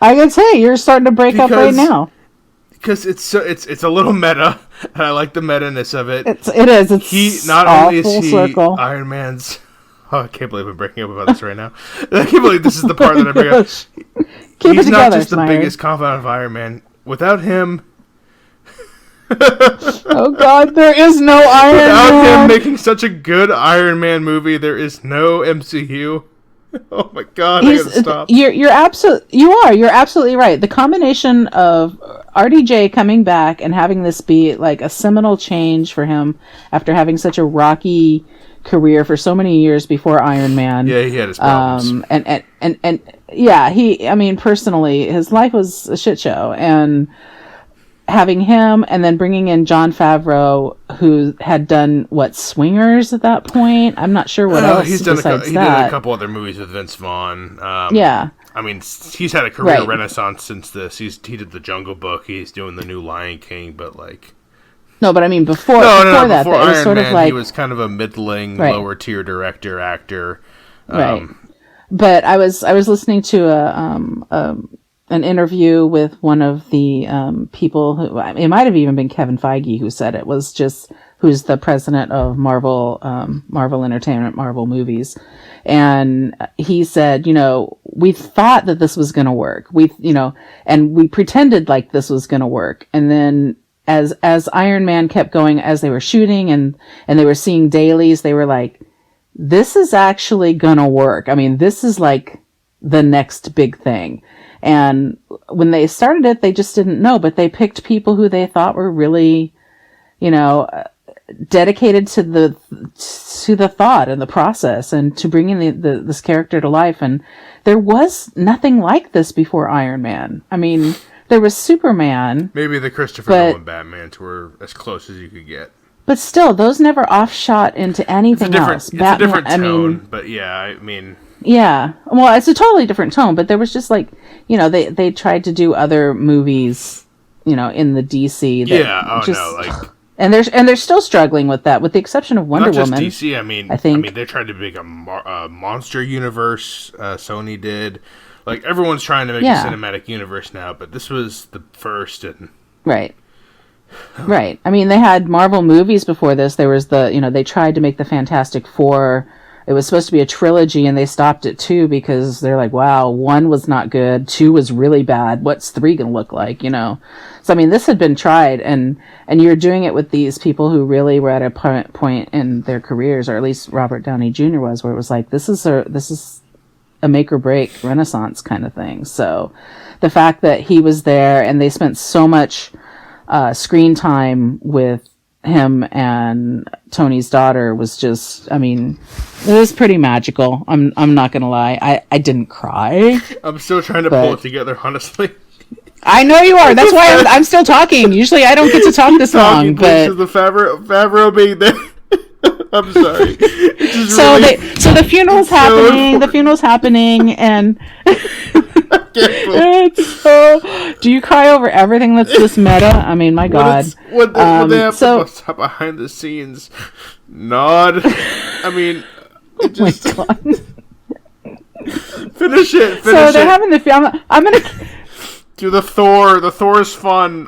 I can say you're starting to break up right Because- now. because it's a little meta, and I like the meta-ness of it. It is. It's He not all only is full he circle. Iron Man's. Oh, I can't believe I'm breaking up about this right now. I can't believe this is the part that I bring up. Gosh. Keep He's it not together, just the Snyder. biggest confidant of Iron Man. Without him, Oh God, there is no Iron without Man. him making such a good Iron Man movie, there is no MCU. Oh my God, I gotta stop. You're absolutely right. The combination of RDJ coming back and having this be like a seminal change for him after having such a rocky career for so many years before Iron Man. Yeah, he had his problems. And yeah, I mean, personally, his life was a shit show, and having him and then bringing in John Favreau, who had done Swingers at that point. I'm not sure what else He's done besides he that. did a couple other movies with Vince Vaughn. Yeah. I mean, he's had a career Right. renaissance since this. He did The Jungle Book. He's doing the new Lion King, but like No, but I mean before before that, before it was Iron sort Man, of like he was kind of a middling, Right. lower tier director actor. right. But I was listening to an interview with one of the people who, it might have even been Kevin Feige who said it, was just who's the president of Marvel Entertainment, Marvel Movies. And he said, we thought that this was going to work. And we pretended like this was going to work. And then as Iron Man kept going, as they were shooting and they were seeing dailies, they were like, this is actually going to work. I mean, this is like the next big thing. And when they started it, they just didn't know, but they picked people who they thought were really, dedicated to the thought and the process and to bringing this character to life. And there was nothing like this before Iron Man. I mean, there was Superman, Maybe the Christopher But- Nolan Batman were as close as you could get. but still, those never offshot into anything else. It's a different tone, but yeah, I mean, Yeah. Well, it's a totally different tone, but there was just like, they tried to do other movies, in the DC. That and they're still struggling with that, with the exception of Wonder not just Woman. DC. I mean, they tried to make a monster universe. Sony did. Like everyone's trying to make a cinematic universe now, but this was the first. And Right. Right. I mean, they had Marvel movies before this. There was they tried to make the Fantastic Four. It was supposed to be a trilogy, and they stopped at 2 because they're like, wow, 1 was not good, 2 was really bad. What's 3 going to look like, So, I mean, this had been tried, and you're doing it with these people who really were at a point in their careers, or at least Robert Downey Jr. was, where it was like, this is a make or break Renaissance kind of thing. So the fact that he was there and they spent so much screen time with him and Tony's daughter was just, I mean, it was pretty magical. I'm not gonna lie. I didn't cry. I'm still trying to pull it together, honestly. I know you are. That's why I'm still talking. Usually I don't get to talk this long, but the Favreau being there. I'm sorry. So the funeral's happening. The funeral's happening, and it's so. Do you cry over everything that's this meta? I mean, my God. When they have the behind the scenes nod, I mean, it just. Oh my God. Finish it. So they're having the film. I'm gonna. Do the Thor. The Thor's fun.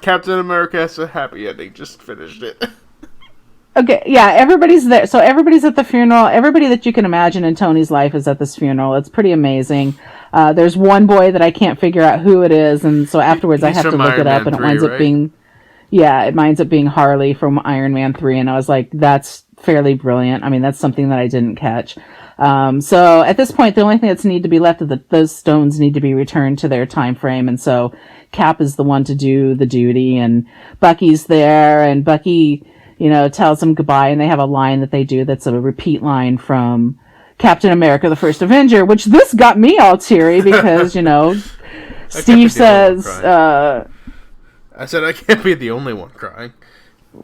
Captain America has a happy ending. Just finished it. Okay, yeah, everybody's there. So everybody's at the funeral. Everybody that you can imagine in Tony's life is at this funeral. It's pretty amazing. There's one boy that I can't figure out who it is, and so afterwards I have to look it up, and it winds up being, it winds up being Harley from Iron Man 3, and I was like, that's fairly brilliant. I mean, that's something that I didn't catch. So at this point, the only thing that's need to be left is that those stones need to be returned to their time frame, and so Cap is the one to do the duty, and Bucky's there, and Bucky, tells them goodbye, and they have a line that they do that's a repeat line from Captain America, the First Avenger, which this got me all teary because, Steve says... I said I can't be the only one crying.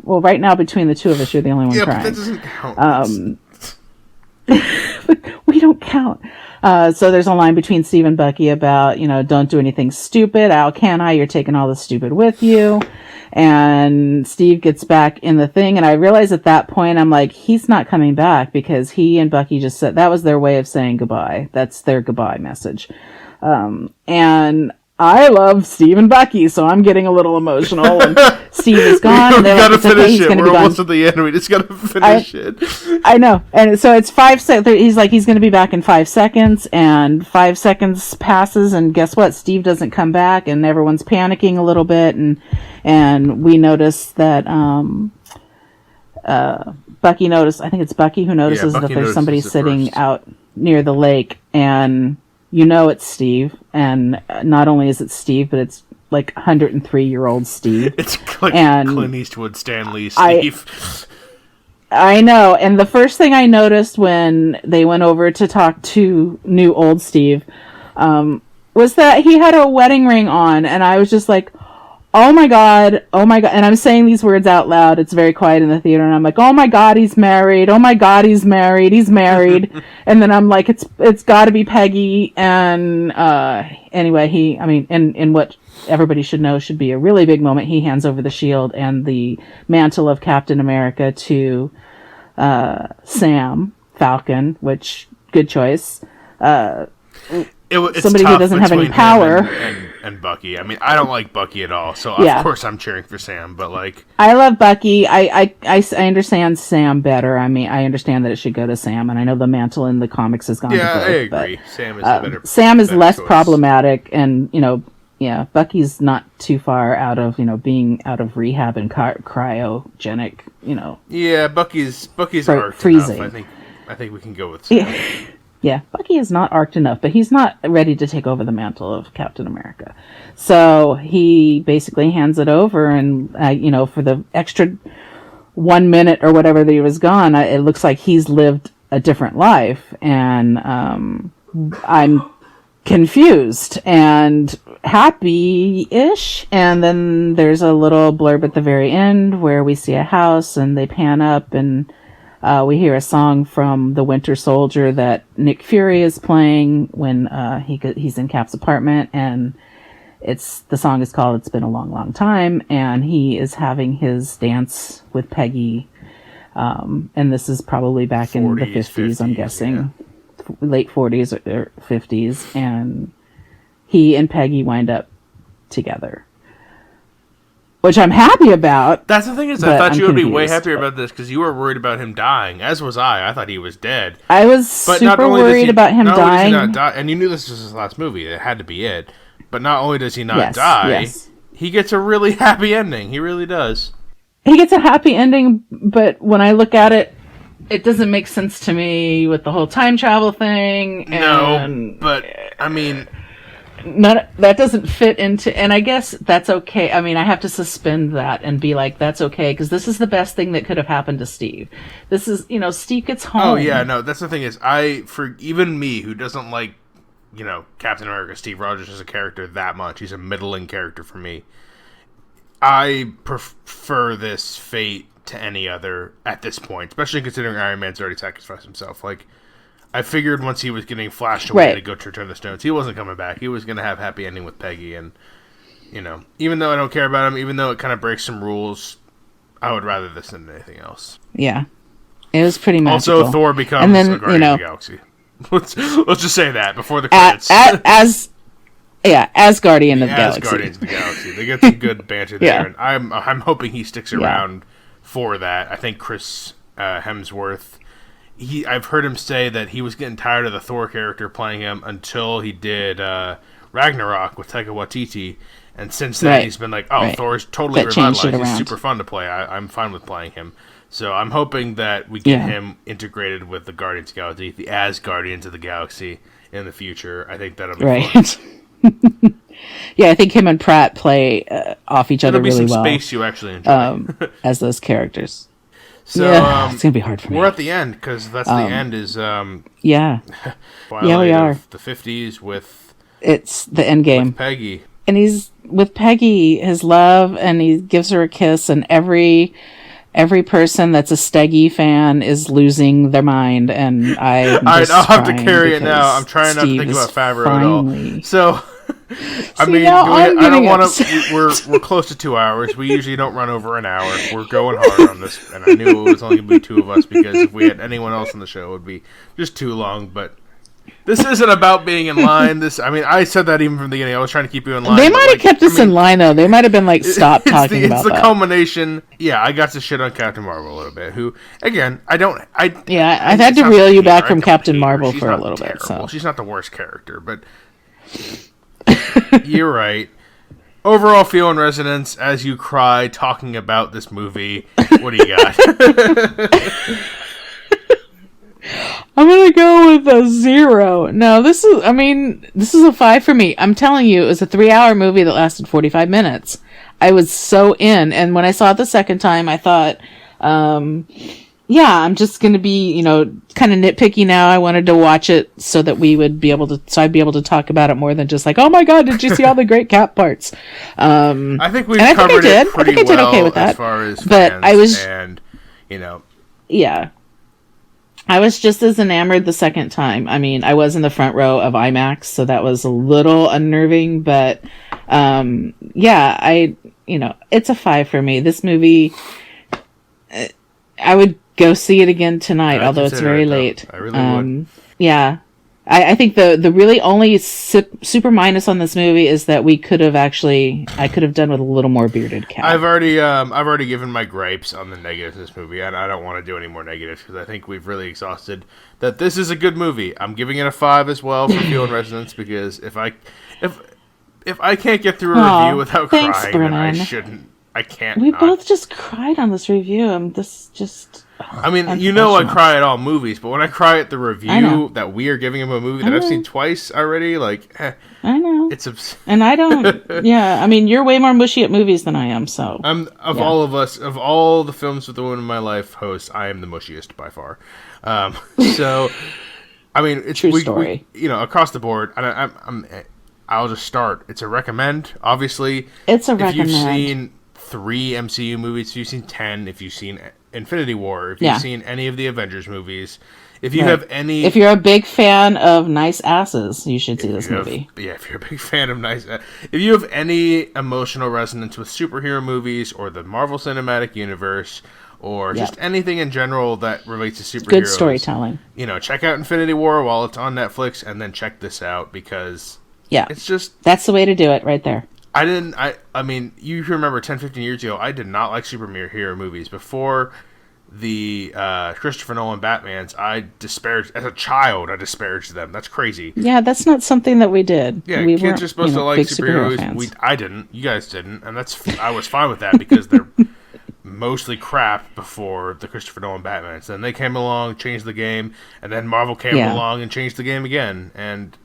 Well, right now, between the two of us, you're the only one crying. Yeah, but that doesn't count. We don't count. So there's a line between Steve and Bucky about, don't do anything stupid. How can I? You're taking all the stupid with you. And Steve gets back in the thing. And I realize at that point, I'm like, he's not coming back because he and Bucky just said that was their way of saying goodbye. That's their goodbye message. And I love Steve and Bucky, so I'm getting a little emotional. And Steve is gone. And we gotta finish it. We're almost at the end. We just gotta finish it. I know. And so it's 5 seconds. He's like, he's going to be back in 5 seconds. And 5 seconds passes. And guess what? Steve doesn't come back. And everyone's panicking a little bit. And we notice that Bucky noticed, I think it's Bucky who notices that there's somebody sitting out near the lake. And it's Steve. And not only is it Steve, but it's like 103-year-old Steve. It's like Clint Eastwood, Stan Lee, Steve. I know. And the first thing I noticed when they went over to talk to new old Steve was that he had a wedding ring on. And I was just like, oh my God. And I'm saying these words out loud. It's very quiet in the theater. And I'm like, oh my God, he's married. Oh my God, he's married. He's married. And then I'm like, it's gotta be Peggy. And, anyway, in what everybody should know should be a really big moment, he hands over the shield and the mantle of Captain America to, Sam Falcon, which, good choice. It's somebody who doesn't have any power. And Bucky. I mean, I don't like Bucky at all, so of course I'm cheering for Sam, but like... I love Bucky. I understand Sam better. I mean, I understand that it should go to Sam, and I know the mantle in the comics has gone to both. Yeah, I agree. But, Sam is a better Sam is less choice. problematic, and, Bucky's not too far out of, being out of rehab and cryogenic, Yeah, Bucky's arc freezing. Enough. I think we can go with Sam. Yeah, Bucky is not arced enough, but he's not ready to take over the mantle of Captain America. So he basically hands it over, and, for the extra 1 minute or whatever that he was gone, it looks like he's lived a different life. And I'm confused and happy-ish. And then there's a little blurb at the very end where we see a house, and they pan up, and we hear a song from The Winter Soldier that Nick Fury is playing when he's in Cap's apartment, and the song is called "It's Been a Long, Long Time," and he is having his dance with Peggy, and this is probably back in the 50s, I'm guessing, late 40s or 50s, and he and Peggy wind up together. Which I'm happy about. That's the thing is, I thought you would be way happier about this because you were worried about him dying, as was I. I thought he was dead. I was super worried about him dying. Not die, and you knew this was his last movie. It had to be it. But not only does he not die, he gets a really happy ending. He really does. He gets a happy ending, but when I look at it it doesn't make sense to me with the whole time travel thing. No, but I mean, that doesn't fit into, and I guess that's okay. I mean, I have to suspend that and be like, that's okay, because this is the best thing that could have happened to Steve. This is, Steve gets home. Oh yeah, no, that's the thing is, for even me who doesn't like, Captain America, Steve Rogers as a character that much, he's a middling character for me. I prefer this fate to any other at this point, especially considering Iron Man's already sacrificed himself. Like, I figured once he was getting flashed away to go to Return the Stones, he wasn't coming back. He was going to have happy ending with Peggy, and, even though I don't care about him, even though it kind of breaks some rules, I would rather this than anything else. Yeah. It was pretty magical. Also, Thor becomes a Guardian of the Galaxy. Let's just say that before the credits. As Guardian of the Galaxy. As Guardians of the Galaxy. They get some good banter there, and I'm hoping he sticks around for that. I think Chris Hemsworth, I've heard him say that he was getting tired of the Thor character playing him until he did Ragnarok with Taika Waititi, and since then he's been like, Thor's totally revitalized. He's super fun to play. I'm fine with playing him. So I'm hoping that we get him integrated with the Guardians of the Galaxy, as Guardians of the Galaxy in the future. I think that'll be fun. Yeah, I think him and Pratt play off each other really well. There'll be some space you actually enjoy. As those characters. So it's going to be hard for me. We're at the end, because that's the end is... we are. The 50s with... It's the end game. With Peggy. And he's with Peggy, his love, and he gives her a kiss, and every person that's a Steggy fan is losing their mind, and I'll have to carry it now. I'm trying not to think about Favreau at all. So, I don't want to. We're close to 2 hours. We usually don't run over an hour. We're going hard on this, and I knew it was only going to be two of us, because if we had anyone else on the show, it would be just too long. But this isn't about being in line. I said that even from the beginning. I was trying to keep you in line. They might have kept us in line, though. They might have been like, stop talking about that. It's the culmination. Yeah, I got to shit on Captain Marvel a little bit. Who, again, I had to reel you back from Captain Marvel for a little bit. So she's not the worst character, but you're right. Overall feel and resonance as you cry talking about this movie. What do you got? I'm gonna go with a 0. No, this is a 5 for me. I'm telling you, it was a 3-hour movie that lasted 45 minutes. I was so in, and when I saw it the second time, I thought, I'm just gonna be, kind of nitpicky now. I wanted to watch it so that I'd be able to talk about it more than just like, oh my god, did you see all the great Cap parts? I think we've covered it pretty well. I did okay with that. As far as yeah. I was just as enamored the second time. I was in the front row of IMAX, so that was a little unnerving, but it's a 5 for me. This movie, I would go see it again tonight, although it's very late. I really would. Yeah. I think the really only super minus on this movie is that I could have done with a little more bearded Cap. I've already given my gripes on the negatives of this movie, and I don't want to do any more negatives because I think we've really exhausted that. This is a good movie. I'm giving it a 5 as well for feel and resonance, because if I can't get through a review without crying, Brennan. then I can't. We both just cried on this review. I cry at all movies, but when I cry at the review that we are giving him a movie that I've seen twice already, I know. It's and I don't. Yeah, you're way more mushy at movies than I am. So all of us, of all the films with the Woman in My Life hosts, I am the mushiest by far. It's true story. Across the board. I'll just start. It's a recommend. Obviously, it's a recommend. If you've seen 3 MCU movies, if you've seen 10, if you've seen Infinity War, if you've seen any of the Avengers movies, if you have any... If you're a big fan of nice asses, you should see this movie. If you're a big fan of if you have any emotional resonance with superhero movies or the Marvel Cinematic Universe or just anything in general that relates to superheroes... Good storytelling. Check out Infinity War while it's on Netflix, and then check this out, because it's just... That's the way to do it, right there. You remember 10, 15 years ago, I did not like superhero movies. Before the Christopher Nolan Batmans, as a child, I disparaged them. That's crazy. Yeah, that's not something that we did. Yeah, kids are supposed to like superheroes. I didn't. You guys didn't. And I was fine with that, because they're mostly crap before the Christopher Nolan Batmans. Then they came along, changed the game, and then Marvel came along and changed the game again, and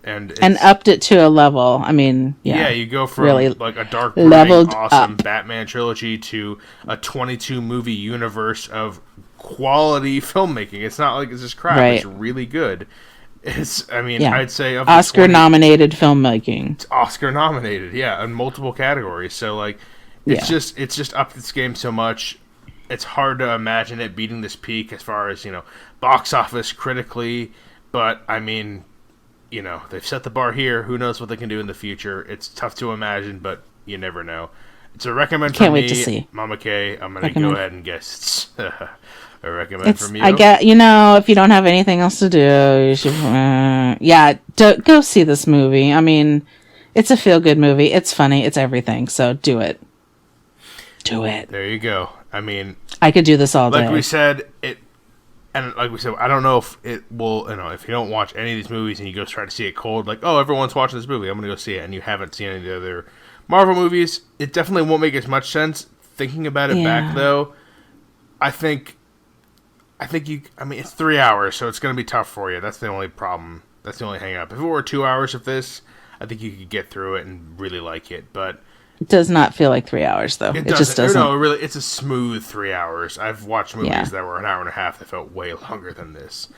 upped it to a level. I mean, you go from really like a dark, brooding, awesome Batman trilogy to a 22 movie universe of quality filmmaking. It's not like it's just crap. Right. It's really good. I'd say Oscar nominated filmmaking. It's Oscar nominated, in multiple categories. So like. It's just upped its game so much. It's hard to imagine it beating this peak as far as, box office critically. But, I mean, they've set the bar here. Who knows what they can do in the future. It's tough to imagine, but you never know. It's a recommend from me. Can't wait to see. Mama K, I'm going to go ahead and guess it's a recommend from you. I get, if you don't have anything else to do, you should, go see this movie. I mean, it's a feel-good movie. It's funny. It's everything. So do it. Do it. There you go. I mean, I could do this all day. Like we said, I don't know if it will, if you don't watch any of these movies and you go try to see it cold, like, oh, everyone's watching this movie, I'm going to go see it, and you haven't seen any of the other Marvel movies, it definitely won't make as much sense. Thinking about it back, though, I think it's 3 hours, so it's going to be tough for you. That's the only problem. That's the only hang up. If it were 2 hours of this, I think you could get through it and really like it, but... It does not feel like 3 hours, though. It just doesn't. No, really, it's a smooth 3 hours. I've watched movies that were an hour and a half that felt way longer than this.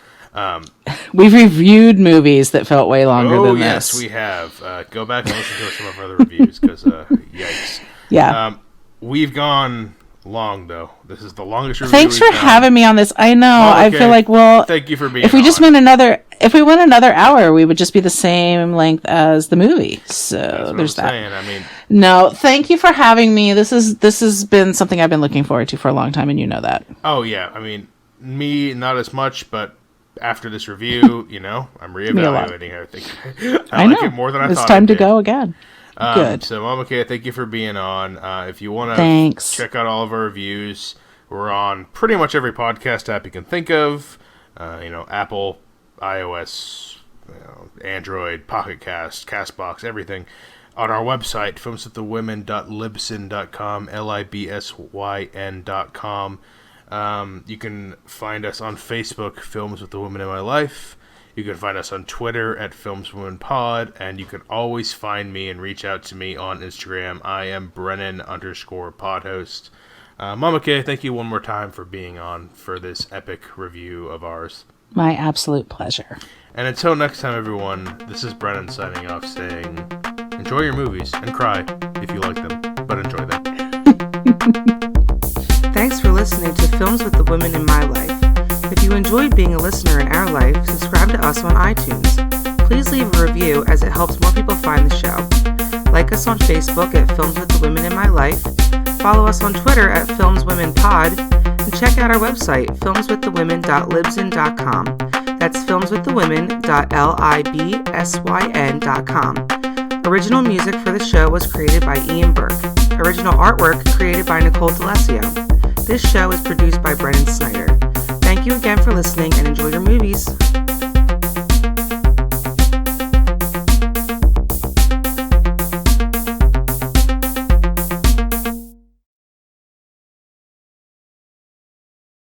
We've reviewed movies that felt way longer than this. Oh, yes, we have. Go back and listen to some of our other reviews, because, yikes. Yeah. We've gone long, though. This is the longest review. Thanks for having me on this. I know. Okay. I feel like, thank you for being if we just went another hour, we would just be the same length as the movie. So there's that. No, thank you for having me. This has been something I've been looking forward to for a long time, and you know that. Oh yeah, me not as much, but after this review, I'm reevaluating everything. I like it more than I thought. It's time to go again. Good. So, Mama K, thank you for being on. If you want to check out all of our reviews, we're on pretty much every podcast app you can think of. Apple, iOS, Android, Pocket Cast, Castbox, everything. On our website, filmswiththewomen.libsyn.com, LIBSYN.com. You can find us on Facebook, Films with the Women in My Life. You can find us on Twitter at FilmsWomenPod, and you can always find me and reach out to me on Instagram. I am Brennan_podhost. Mama K, thank you one more time for being on for this epic review of ours. My absolute pleasure. And until next time, everyone, this is Brennan signing off, saying, enjoy your movies and cry if you like them, but enjoy them. Thanks for listening to Films with the Women in My Life. If you enjoyed being a listener in our life, subscribe to us on iTunes. Please leave a review as it helps more people find the show. Like us on Facebook at Films with the Women in My Life. Follow us on Twitter at FilmsWomenPod. And check out our website, filmswiththewomen.libsyn.com. That's filmswiththewomen.libsyn.com. Original music for the show was created by Ian Burke. Original artwork created by Nicole D'Alessio. This show is produced by Brennan Snyder. Thank you again for listening and enjoy your movies.